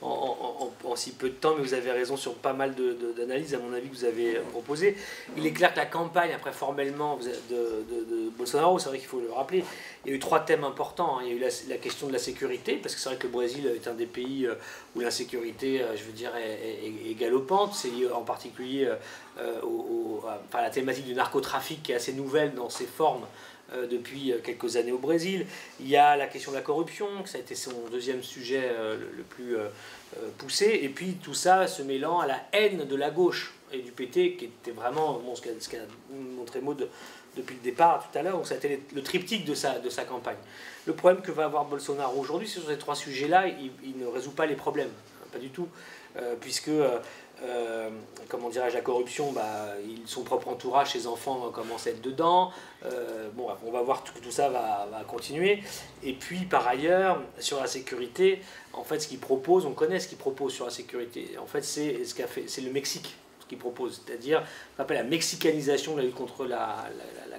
en si peu de temps, mais vous avez raison sur pas mal d'analyses, à mon avis, que vous avez proposées. Il est clair que la campagne, après formellement, de Bolsonaro, c'est vrai qu'il faut le rappeler, il y a eu 3 thèmes importants. Hein. Il y a eu la question de la sécurité, parce que c'est vrai que le Brésil est un des pays où l'insécurité, je veux dire, est galopante. C'est lié en particulier à la thématique du narcotrafic qui est assez nouvelle dans ses formes depuis quelques années au Brésil. Il y a la question de la corruption, ça a été son deuxième sujet le plus poussé, et puis tout ça se mêlant à la haine de la gauche et du PT, qui était vraiment ce qu'a montré Maud depuis le départ tout à l'heure, donc ça a été le triptyque de sa campagne. Le problème que va avoir Bolsonaro aujourd'hui, c'est sur ces 3 sujets-là, il ne résout pas les problèmes, pas du tout, puisque comment dirais-je, la corruption, son propre entourage, ses enfants commencent à être dedans. On va voir que tout ça va continuer. Et puis par ailleurs, sur la sécurité, en fait, ce qu'il propose, on connaît ce qu'il propose sur la sécurité. En fait, c'est le Mexique qui propose, c'est-à-dire ce qu'on appelle la mexicanisation de la lutte contre la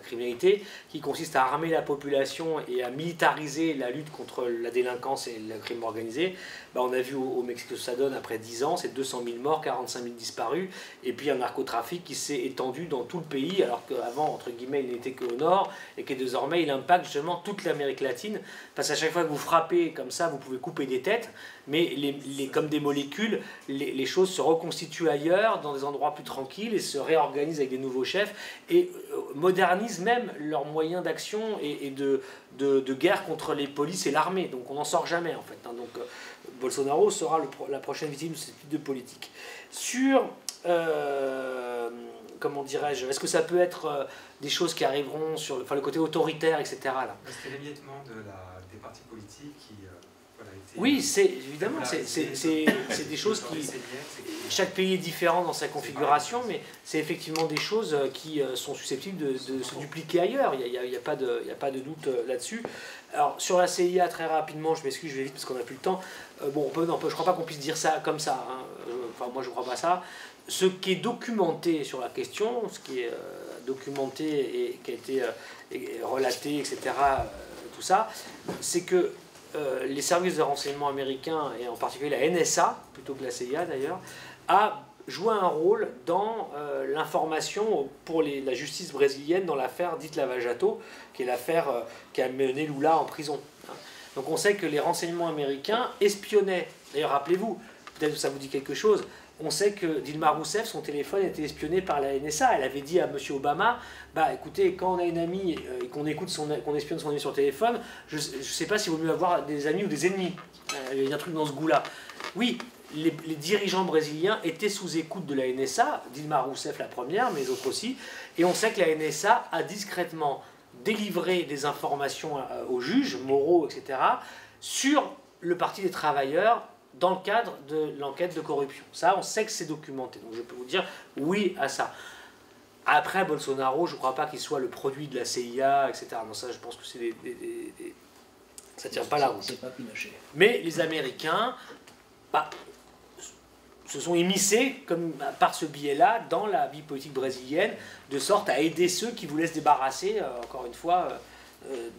criminalité, qui consiste à armer la population et à militariser la lutte contre la délinquance et le crime organisé. On a vu au Mexique ce que ça donne après 10 ans, c'est 200 000 morts, 45 000 disparus, et puis un narcotrafic qui s'est étendu dans tout le pays, alors qu'avant, entre guillemets, il n'était qu'au nord, et que désormais, il impacte justement toute l'Amérique latine, parce qu'à chaque fois que vous frappez comme ça, vous pouvez couper des têtes, mais comme des molécules, les choses se reconstituent ailleurs, dans des endroits plus tranquilles, et se réorganisent avec des nouveaux chefs, et modernisent même leurs moyens d'action et de guerre contre les polices et l'armée. Donc on n'en sort jamais, en fait. Hein. Donc Bolsonaro sera la prochaine victime de ce type de politique. Sur, comment dirais-je, est-ce que ça peut être des choses qui arriveront sur le côté autoritaire, etc. C'était l'émiettement des partis politiques qui... Oui, évidemment, c'est des choses qui... Chaque pays est différent dans sa configuration, mais c'est effectivement des choses qui sont susceptibles de se dupliquer ailleurs. Il n'y a pas de doute là-dessus. Alors, sur la CIA, très rapidement, je m'excuse, je vais vite parce qu'on n'a plus le temps. Je ne crois pas qu'on puisse dire ça comme ça. Hein. Moi, je ne crois pas ça. Ce qui est documenté sur la question, ce qui est documenté et qui a été relaté, etc., tout ça, c'est que les services de renseignement américains, et en particulier la NSA, plutôt que la CIA d'ailleurs, a joué un rôle dans l'information pour la justice brésilienne dans l'affaire dite Lava Jato, qui est l'affaire qui a mené Lula en prison. Donc on sait que les renseignements américains espionnaient, d'ailleurs rappelez-vous, peut-être que ça vous dit quelque chose, on sait que Dilma Rousseff, son téléphone était espionné par la NSA. Elle avait dit à M. Obama, écoutez, quand on a une amie et qu'on espionne son ami sur le téléphone, je ne sais pas s'il vaut mieux avoir des amis ou des ennemis. Il y a un truc dans ce goût-là. Oui, les dirigeants brésiliens étaient sous écoute de la NSA, Dilma Rousseff la première, mais les autres aussi, et on sait que la NSA a discrètement délivré des informations aux juges, moraux, etc., sur le Parti des travailleurs, dans le cadre de l'enquête de corruption. Ça, on sait que c'est documenté. Donc je peux vous dire oui à ça. Après, Bolsonaro, je ne crois pas qu'il soit le produit de la CIA, etc. Non, ça, je pense que c'est ça ne tient pas la route. C'est pas Pinochet. Mais les Américains se sont immiscés, par ce biais-là, dans la vie politique brésilienne, de sorte à aider ceux qui voulaient se débarrasser, encore une fois,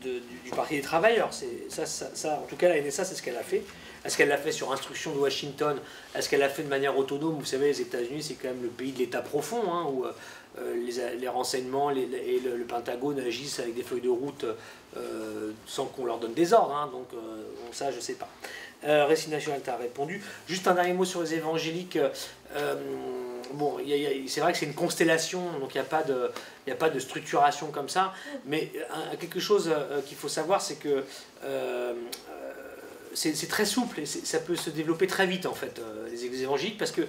du Parti des travailleurs. Ça, en tout cas, la NSA, c'est ce qu'elle a fait. Est-ce qu'elle l'a fait sur instruction de Washington? Est-ce qu'elle l'a fait de manière autonome? Vous savez, les États-Unis, c'est quand même le pays de l'État profond, hein, où les renseignements et le Pentagone agissent avec des feuilles de route sans qu'on leur donne des ordres. Hein, donc ça, je ne sais pas. Récit national, tu as répondu. Juste un dernier mot sur les évangéliques. bon, c'est vrai que c'est une constellation, donc il n'y a pas de structuration comme ça, mais quelque chose qu'il faut savoir, c'est que c'est très souple et ça peut se développer très vite en fait, les églises évangéliques, parce que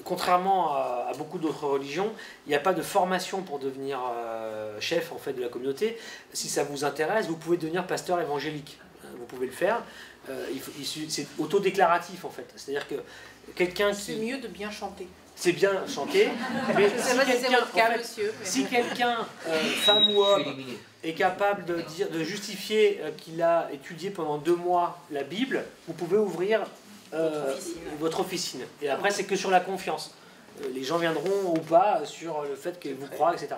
contrairement à beaucoup d'autres religions, il n'y a pas de formation pour devenir chef en fait de la communauté. Si ça vous intéresse, vous pouvez devenir pasteur évangélique. Vous pouvez le faire. C'est autodéclaratif en fait. C'est-à-dire que quelqu'un qui... C'est mieux de bien chanter. C'est bien chanter, mais Je sais pas si c'est votre cas, monsieur. Mais... si quelqu'un, femme ou homme, est capable de justifier qu'il a étudié pendant 2 mois la Bible, vous pouvez ouvrir votre officine. Et après, c'est que sur la confiance. Les gens viendront ou pas sur le fait que vous croyez, etc.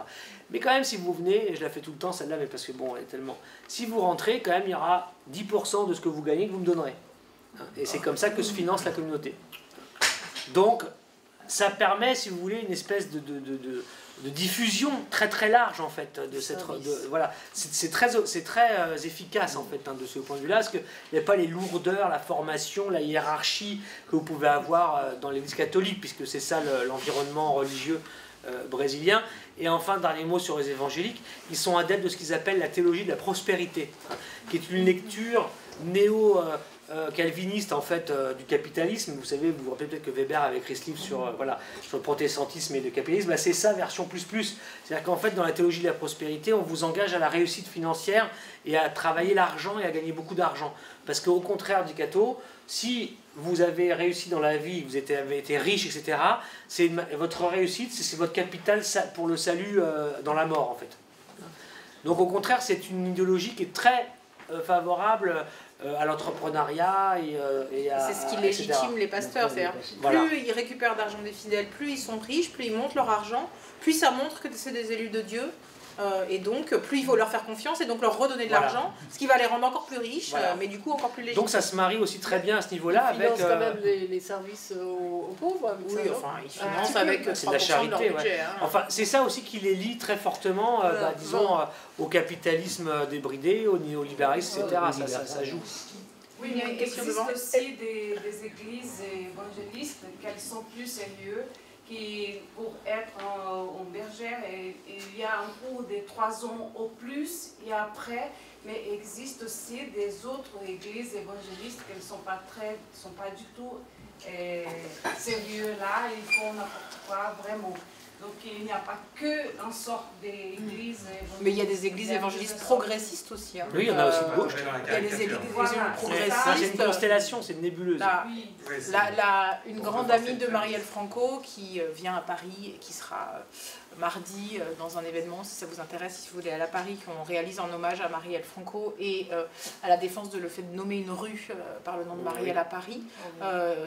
Mais quand même, si vous venez, et je la fais tout le temps celle-là, mais parce que bon, elle est tellement... Si vous rentrez, quand même, il y aura 10% de ce que vous gagnez que vous me donnerez. Et c'est comme ça que se finance la communauté. Donc, ça permet, si vous voulez, une espèce de diffusion très très large en fait de cette voilà, c'est très efficace en fait de ce point de vue-là, parce qu'il n'y a pas les lourdeurs, la formation, la hiérarchie que vous pouvez avoir dans l'Église catholique, puisque c'est ça l'environnement religieux brésilien. Et enfin, dernier mot sur les évangéliques, ils sont adeptes de ce qu'ils appellent la théologie de la prospérité, qui est une lecture calviniste en fait du capitalisme. Vous savez, vous vous rappelez peut-être que Weber avait écrit ce livre sur, sur le protestantisme et le capitalisme. Bah, c'est ça version plus. C'est-à-dire qu'en fait, dans la théologie de la prospérité, on vous engage à la réussite financière et à travailler l'argent et à gagner beaucoup d'argent. Parce qu'au contraire du catho, si vous avez réussi dans la vie, vous avez été riche, etc., votre réussite, c'est votre capital pour le salut dans la mort, en fait. Donc au contraire, c'est une idéologie qui est très favorable à l'entrepreneuriat et à... C'est ce qui légitime les pasteurs. C'est-à-dire, plus ils récupèrent d'argent des fidèles, plus ils sont riches, plus ils montent leur argent, plus ça montre que c'est des élus de Dieu. Et donc, plus il faut leur faire confiance et donc leur redonner de l'argent, ce qui va les rendre encore plus riches, mais du coup encore plus légitimes. Donc ça se marie aussi très bien à ce niveau-là avec... Ils financent quand même les services aux pauvres. Avec oui, ça, enfin, ils financent avec 3% de la charité, de leur budget. Hein. Enfin, c'est ça aussi qui les lie très fortement, disons, au capitalisme débridé, au néolibéralisme, etc. Ça joue. Oui, mais il existe aussi des églises évangélistes qui sont plus sérieux, qui pour être en bergère, il y a un cours de 3 ans au plus et après, mais il existe aussi des autres églises évangélistes qui ne sont pas du tout sérieux là, ils font n'importe quoi vraiment. Donc il n'y a pas qu'une sorte d'église évangéliste. Mais il y a des églises évangélistes progressistes aussi. Hein. Oui, il y en a aussi de gauche. Il y a des églises progressistes. C'est une constellation, c'est une nébuleuse. Une grande amie de Marielle Franco qui vient à Paris et qui sera mardi dans un événement, si ça vous intéresse, si vous voulez, à Paris, qu'on réalise en hommage à Marielle Franco et à la défense de le fait de nommer une rue par le nom de Marielle à Paris.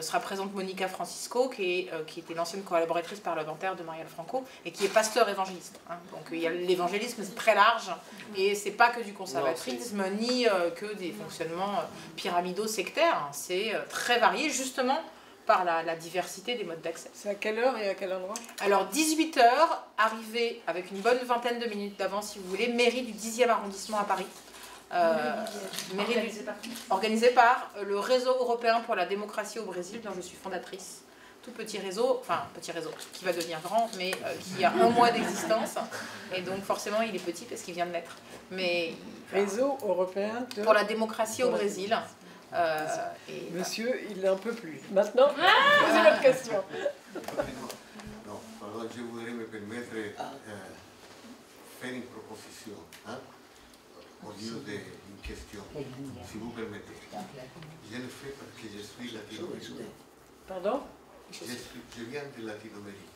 Sera présente Monica Francisco, qui était l'ancienne collaboratrice parlementaire de Marielle Franco et qui est pasteur évangéliste. Hein. Donc l'évangélisme, c'est très large et c'est pas que du conservatisme ni que des fonctionnements pyramidaux sectaires. Hein. C'est très varié, justement, par la diversité des modes d'accès. C'est à quelle heure et à quel endroit? Alors 18h, arrivée avec une bonne vingtaine de minutes d'avance si vous voulez, mairie du 10e arrondissement à Paris. Organisée par le Réseau européen pour la démocratie au Brésil, dont je suis fondatrice. Tout petit réseau, qui va devenir grand, mais qui a 1 mois d'existence. Et donc forcément il est petit parce qu'il vient de naître. Mais, Réseau européen pour la démocratie au Brésil. Monsieur, il n'en peut plus. Maintenant, posez votre question. Non, pardon, je voudrais me permettre faire une proposition, hein, au lieu d'une question, si vous permettez. Je le fais parce que je suis latino-américain. Pardon? Je viens de Latino-Amérique.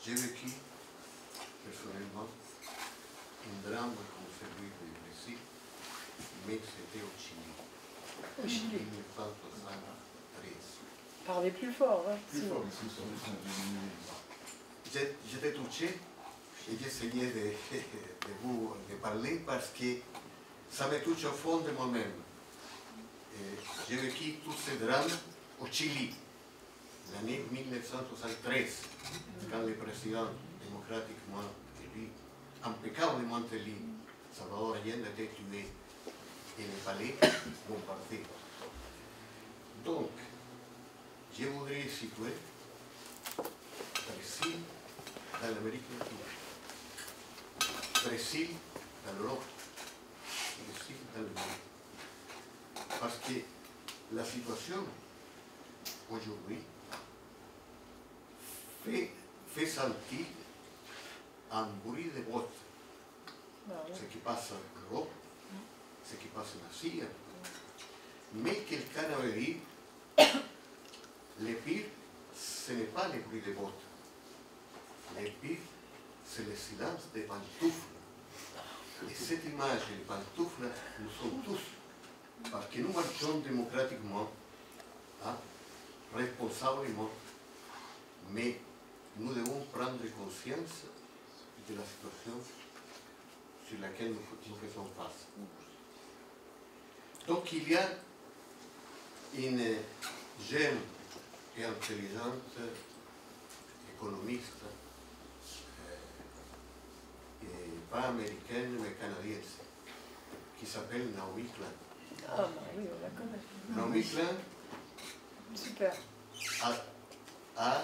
J'ai vécu personnellement un drame comme celui du Brésil, mais c'était au Chili. Au Chili. 1973. Parlez plus fort. Hein, sinon. J'étais touché et j'essayais de parler parce que ça me touche au fond de moi-même. J'ai vécu tous ces drames au Chili, l'année 1973, quand le président démocratiquement élu, impeccablement élu, Salvador Allende, a été tué et le palais bombardé. Donc, je voudrais situer Brésil dans l'Amérique latine, Brésil dans l'Europe, Brésil dans le monde. Parce que la situation aujourd'hui fait sentir un bruit de bottes. Ce qui passe en Europe, ce qui passe en Asie. Mais quelqu'un avait dit, le pire, ce n'est pas le bruit des bottes. Le pire, c'est le silence des pantoufles. Et cette image des pantoufles, nous sommes tous. Parce que nous marchons démocratiquement, hein, responsablement, mais nous devons prendre conscience de la situation sur laquelle nous faisons face. Donc il y a une jeune et intelligente économiste, pas américaine mais canadienne, qui s'appelle Naomi Klein. Ah bah oui, on la connaît. Naomi Klein Super. a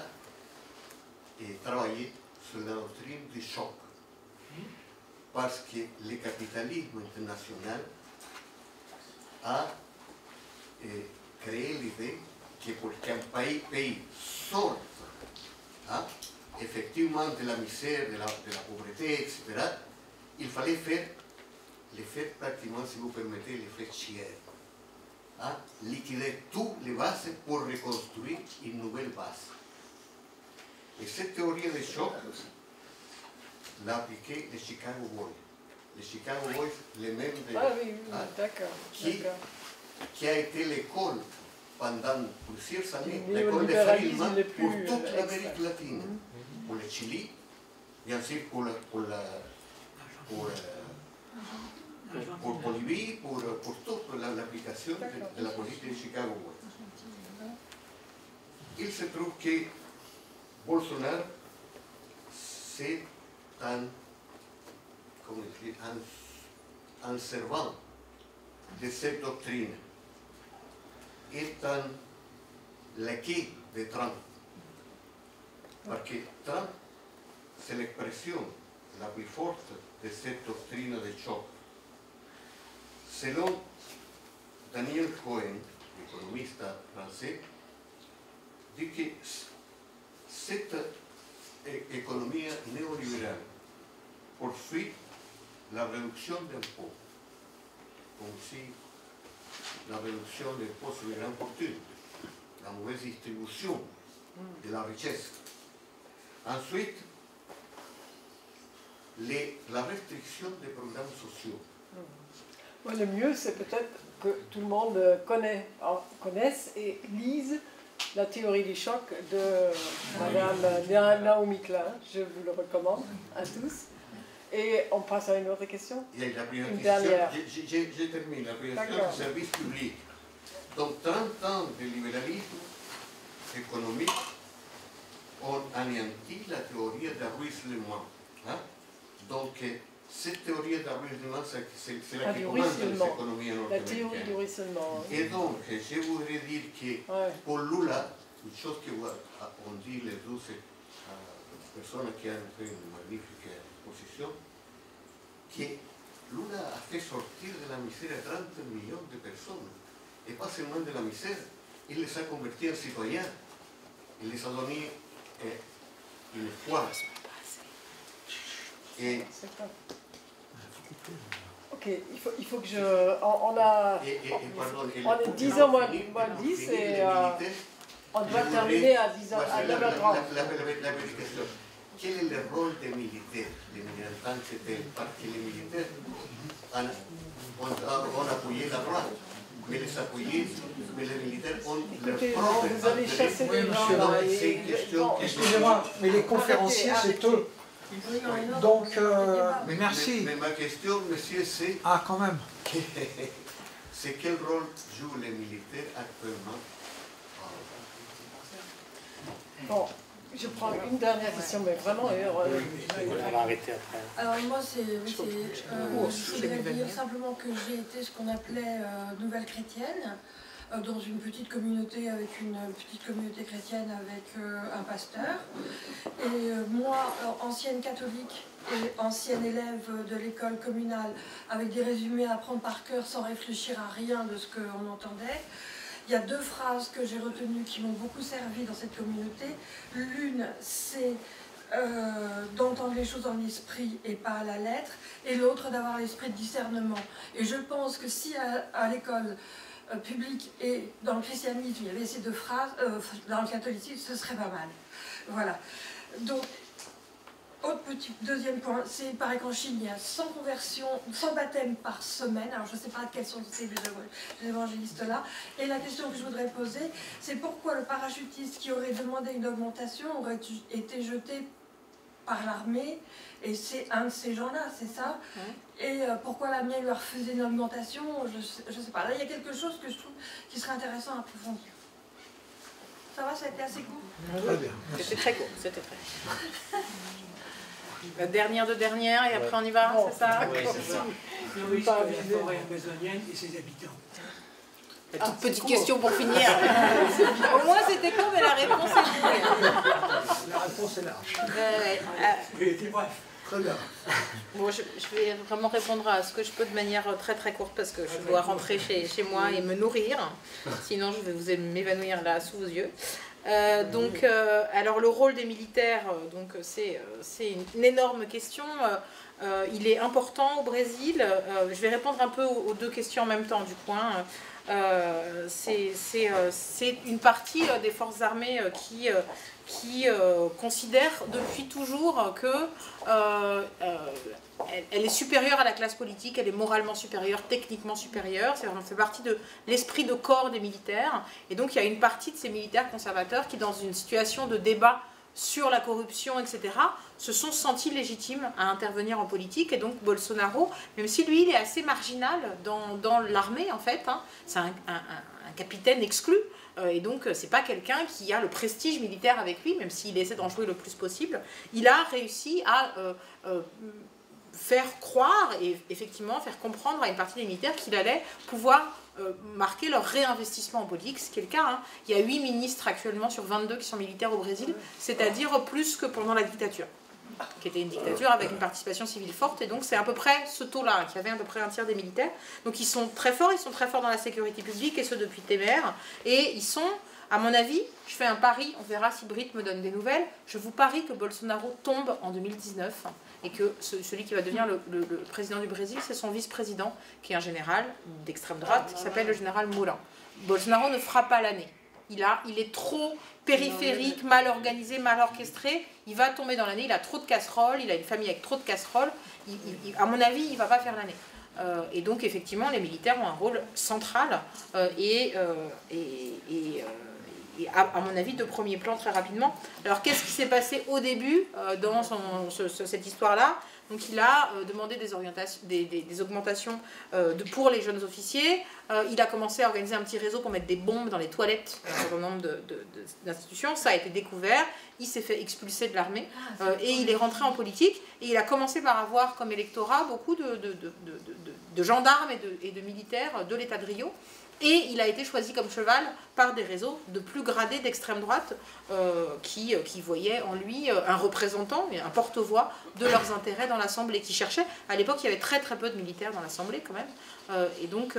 travaillé sur la doctrine du choc, parce que le capitalisme international a créé l'idée que pour qu'un pays sorte, hein, effectivement de la misère, de la pauvreté, etc., il fallait faire pratiquement, si vous permettez, l'effet Chier. Hein, liquider toutes les bases pour reconstruire une nouvelle base. Et cette théorie de choc l'a appliquée les Chicago Boys. Les Chicago Boys, les mêmes de... Ah oui, hein, d'accord. qui a été l'école pendant plusieurs années, Le l'école de néolibéralisme Friedman le pour plus toute l'Amérique exact. latine, pour le Chili, bien sûr pour Bolivie, pour toute l'application de la politique de Chicago Boys. Il se trouve que Bolsonaro, c'est un servant de cette doctrine, est un laquais de Trump. Parce que Trump, c'est l'expression la plus forte de cette doctrine de choc. Selon Daniel Cohen, économiste français, dit que cette économie néolibérale poursuit la réduction d'impôts, comme si la réduction des impôts sur les grandes fortunes, la mauvaise distribution de la richesse. Ensuite, la restriction des programmes sociaux. Bon, le mieux, c'est peut-être que tout le monde connaisse et lise la théorie du choc de Madame Naomi Klein. Je vous le recommande à tous. Et on passe à une autre question. Il y a la Une privatisation. dernière. Je termine. La privatisation du service public. Donc 30 ans de libéralisme économique ont anéanti la théorie d'enruissellement. Hein? Donc cette théorie d'enruissellement, c'est la qui commande les économies nord-américaines. La théorie du ruissellement. Et donc, je voudrais dire que pour Lula, une chose qu'on dit les 12 personnes qui ont fait une magnifique exposition, que Lula a fait sortir de la misère 30 millions de personnes. Et pas seulement de la misère, il les a convertis en citoyens. Il les a donné une foi. Et ok, il faut que je... On a... On est 10h moins 10 et on doit terminer à 10h, à 9h30. La question. Quel est le rôle des militaires en tant que tel? Parce que les militaires ont appuyé la droite. Mais les militaires ont leur propre... Vous allez chasser les gens là. Excusez-moi, mais les conférenciers, c'est eux. Donc, merci. Mais ma question, monsieur, c'est... Ah, quand même. C'est quel rôle jouent les militaires actuellement? Bon, je prends une dernière question, mais vraiment... On va arrêter après. Alors moi, je voudrais dire simplement que j'ai été ce qu'on appelait nouvelle chrétienne. dans une petite communauté, avec une petite communauté chrétienne avec un pasteur. Et moi, ancienne catholique et ancienne élève de l'école communale, avec des résumés à apprendre par cœur sans réfléchir à rien de ce qu'on entendait, il y a 2 phrases que j'ai retenues qui m'ont beaucoup servi dans cette communauté. L'une, c'est d'entendre les choses dans l'esprit et pas à la lettre, et l'autre, d'avoir l'esprit de discernement. Et je pense que si à l'école publique et dans le christianisme, il y avait ces 2 phrases, dans le catholicisme, ce serait pas mal. Voilà. Donc, deuxième point, c'est pareil qu'en Chine, il y a 100 conversions, 100 baptêmes par semaine. Alors je ne sais pas quels sont ces évangélistes là. Et la question que je voudrais poser, c'est pourquoi le parachutiste qui aurait demandé une augmentation aurait été jeté par l'armée, et c'est un de ces gens-là, c'est ça. Et pourquoi la mienne leur faisait une augmentation, je sais pas. Là, il y a quelque chose que je trouve qui serait intéressant à approfondir. Ça va, ça a été assez court? Très bien. C'était très court, c'était très La dernière de dernière, et après on y va, c'est ça? Oui, c'est ça. Le risque de la forêt amazonienne et ses habitants. La toute petite question pour finir. Au moins c'était court, mais la réponse est longue. La réponse est large. Ouais. Bref. Très bien. Bon, je vais vraiment répondre à ce que je peux de manière très très courte parce que je dois rentrer chez moi et me nourrir. Sinon, je vais vous m'évanouir là sous vos yeux. Alors le rôle des militaires, c'est une énorme question. Il est important au Brésil. Je vais répondre un peu aux 2 questions en même temps du coup. C'est une partie des forces armées qui considère depuis toujours que elle est supérieure à la classe politique, elle est moralement supérieure, techniquement supérieure. Ça fait partie de l'esprit de corps des militaires. Et donc il y a une partie de ces militaires conservateurs qui, dans une situation de débat sur la corruption, etc., se sont sentis légitimes à intervenir en politique. Et donc Bolsonaro, même si lui il est assez marginal dans l'armée en fait, c'est un capitaine exclu, et donc c'est pas quelqu'un qui a le prestige militaire avec lui, même s'il essaie d'en jouer le plus possible. Il a réussi à faire croire et effectivement faire comprendre à une partie des militaires qu'il allait pouvoir marquer leur réinvestissement en politique, ce qui est le cas. Il y a 8 ministres actuellement sur 22 qui sont militaires au Brésil, c'est-à-dire plus que pendant la dictature, qui était une dictature avec une participation civile forte, et donc c'est à peu près ce taux-là, qui avait à peu près un tiers des militaires. Donc ils sont très forts dans la sécurité publique, et ce depuis Temer, et ils sont, à mon avis, je fais un pari, on verra si Britt me donne des nouvelles, je vous parie que Bolsonaro tombe en 2019, et que celui qui va devenir le président du Brésil, c'est son vice-président, qui est un général d'extrême droite, qui s'appelle le général Moulin. Bolsonaro ne fera pas l'année. Il est trop périphérique, mal organisé, mal orchestré. Il va tomber dans l'année, il a trop de casseroles, il a une famille avec trop de casseroles. À mon avis, il ne va pas faire l'année. Et donc, effectivement, les militaires ont un rôle central et à mon avis, de premier plan très rapidement. Alors, qu'est-ce qui s'est passé au début dans cette histoire-là? Donc, il a demandé des augmentations pour les jeunes officiers. Il a commencé à organiser un petit réseau pour mettre des bombes dans les toilettes dans un certain nombre d'institutions. Ça a été découvert. Il s'est fait expulser de l'armée et il est rentré en politique. Et il a commencé par avoir comme électorat beaucoup de gendarmes et de militaires de l'État de Rio. Et il a été choisi comme cheval par des réseaux de plus gradés d'extrême droite qui voyaient en lui un représentant, un porte-voix de leurs intérêts dans l'Assemblée, qui cherchaient. À l'époque, il y avait très très peu de militaires dans l'Assemblée quand même. Et donc,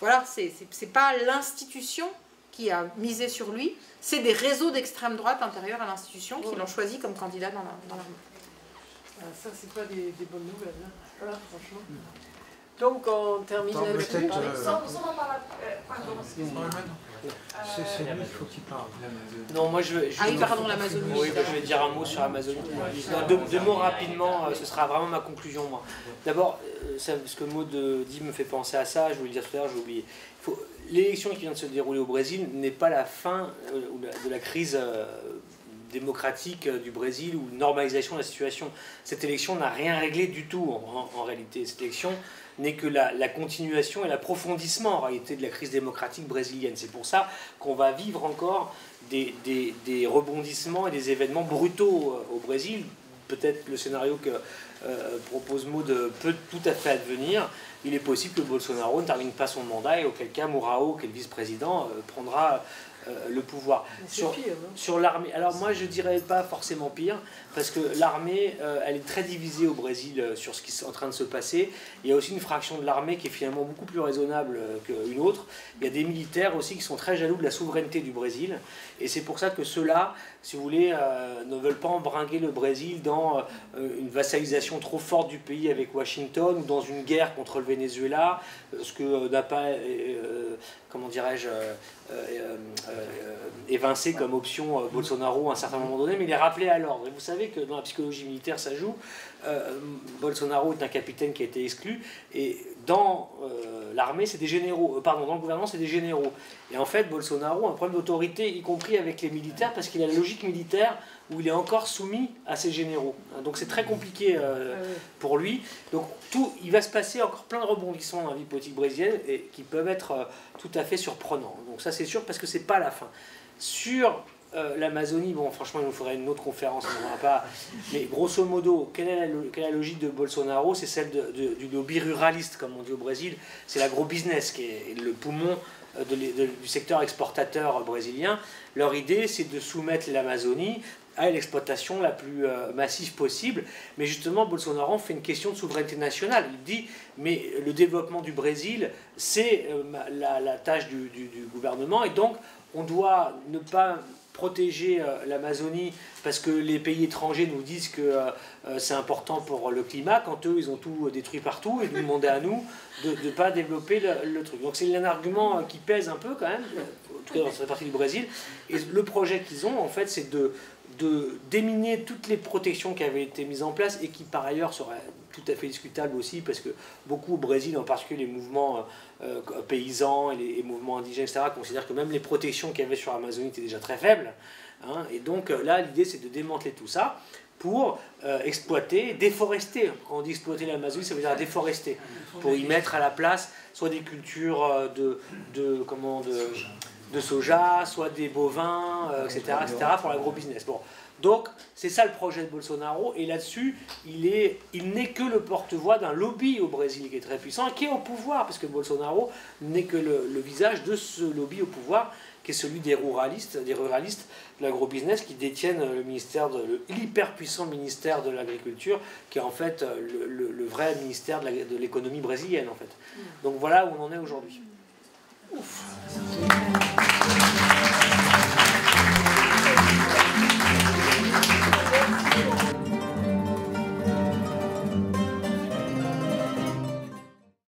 voilà, c'est pas l'institution qui a misé sur lui, c'est des réseaux d'extrême droite intérieurs à l'institution qui l'ont choisi comme candidat dans l'armée. Ça, c'est pas des bonnes nouvelles, hein. Là, franchement. Donc on termine là-dessus. C'est lui qu'il faut qu'il parle. Non, moi je pardon, l'Amazonie. Oui, je vais dire un mot sur l'Amazonie. Deux mots rapidement, ce sera vraiment ma conclusion, moi. D'abord, ce que Maud dit me fait penser à ça, je voulais le dire tout à l'heure, j'ai oublié. L'élection qui vient de se dérouler au Brésil n'est pas la fin de la crise démocratique du Brésil ou normalisation de la situation. Cette élection n'a rien réglé du tout en réalité. Cette élection n'est que la continuation et l'approfondissement en réalité de la crise démocratique brésilienne. C'est pour ça qu'on va vivre encore des rebondissements et des événements brutaux au Brésil, peut-être le scénario que propose Maud peut tout à fait advenir, il est possible que Bolsonaro ne termine pas son mandat et auquel cas Mourao, qui est le vice-président, prendra le pouvoir. Sur l'armée, alors moi je dirais pas forcément pire, parce que l'armée, elle est très divisée au Brésil sur ce qui est en train de se passer. Il y a aussi une fraction de l'armée qui est finalement beaucoup plus raisonnable qu'une autre. Il y a des militaires aussi qui sont très jaloux de la souveraineté du Brésil, et c'est pour ça que ceux-là, si vous voulez, ne veulent pas embringuer le Brésil dans une vassalisation trop forte du pays avec Washington, ou dans une guerre contre le Venezuela, ce que n'a pas, comment dirais-je, évincé comme option Bolsonaro à un certain moment donné, mais il est rappelé à l'ordre. Et vous savez que dans la psychologie militaire, ça joue. Bolsonaro est un capitaine qui a été exclu, et dans l'armée, c'est des généraux, pardon, dans le gouvernement, c'est des généraux. Et en fait, Bolsonaro a un problème d'autorité, y compris avec les militaires, parce qu'il a la logique militaire où il est encore soumis à ses généraux. Donc c'est très compliqué pour lui. Donc il va se passer encore plein de rebondissements dans la vie politique brésilienne et qui peuvent être tout à fait surprenants. Donc ça c'est sûr, parce que c'est pas la fin. Sur l'Amazonie, bon franchement il nous faudrait une autre conférence, on n'en a pas. Mais grosso modo, quelle est la logique de Bolsonaro? C'est celle du lobby ruraliste, comme on dit au Brésil. C'est l'agro-business qui est le poumon du secteur exportateur brésilien. Leur idée, c'est de soumettre l'Amazonie à l'exploitation la plus massive possible. Mais justement, Bolsonaro fait une question de souveraineté nationale. Il dit, mais le développement du Brésil, c'est la tâche du gouvernement, et donc on doit ne pas protéger l'Amazonie parce que les pays étrangers nous disent que c'est important pour le climat, quand eux, ils ont tout détruit partout, et nous demander à nous de ne pas développer le truc. Donc c'est un argument qui pèse un peu quand même, en tout cas dans cette partie du Brésil. Et le projet qu'ils ont, en fait, c'est de déminer toutes les protections qui avaient été mises en place et qui par ailleurs seraient tout à fait discutables aussi, parce que beaucoup au Brésil, en particulier les mouvements paysans et les mouvements indigènes, etc., considèrent que même les protections qu'il y avait sur l'Amazonie étaient déjà très faibles. Hein, et donc là, l'idée c'est de démanteler tout ça pour exploiter, déforester. Quand on dit exploiter l'Amazonie, ça veut dire déforester, pour y mettre à la place soit des cultures de soja, soit des bovins, etc., pour l'agro-business. Bon. Donc, c'est ça le projet de Bolsonaro, et là-dessus, il n'est que le porte-voix d'un lobby au Brésil qui est très puissant, et qui est au pouvoir, parce que Bolsonaro n'est que le visage de ce lobby au pouvoir, qui est celui des ruralistes de l'agro-business, qui détiennent l'hyper-puissant ministère de l'Agriculture, qui est en fait le vrai ministère de l'économie brésilienne, en fait. Donc voilà où on en est aujourd'hui. Ouf.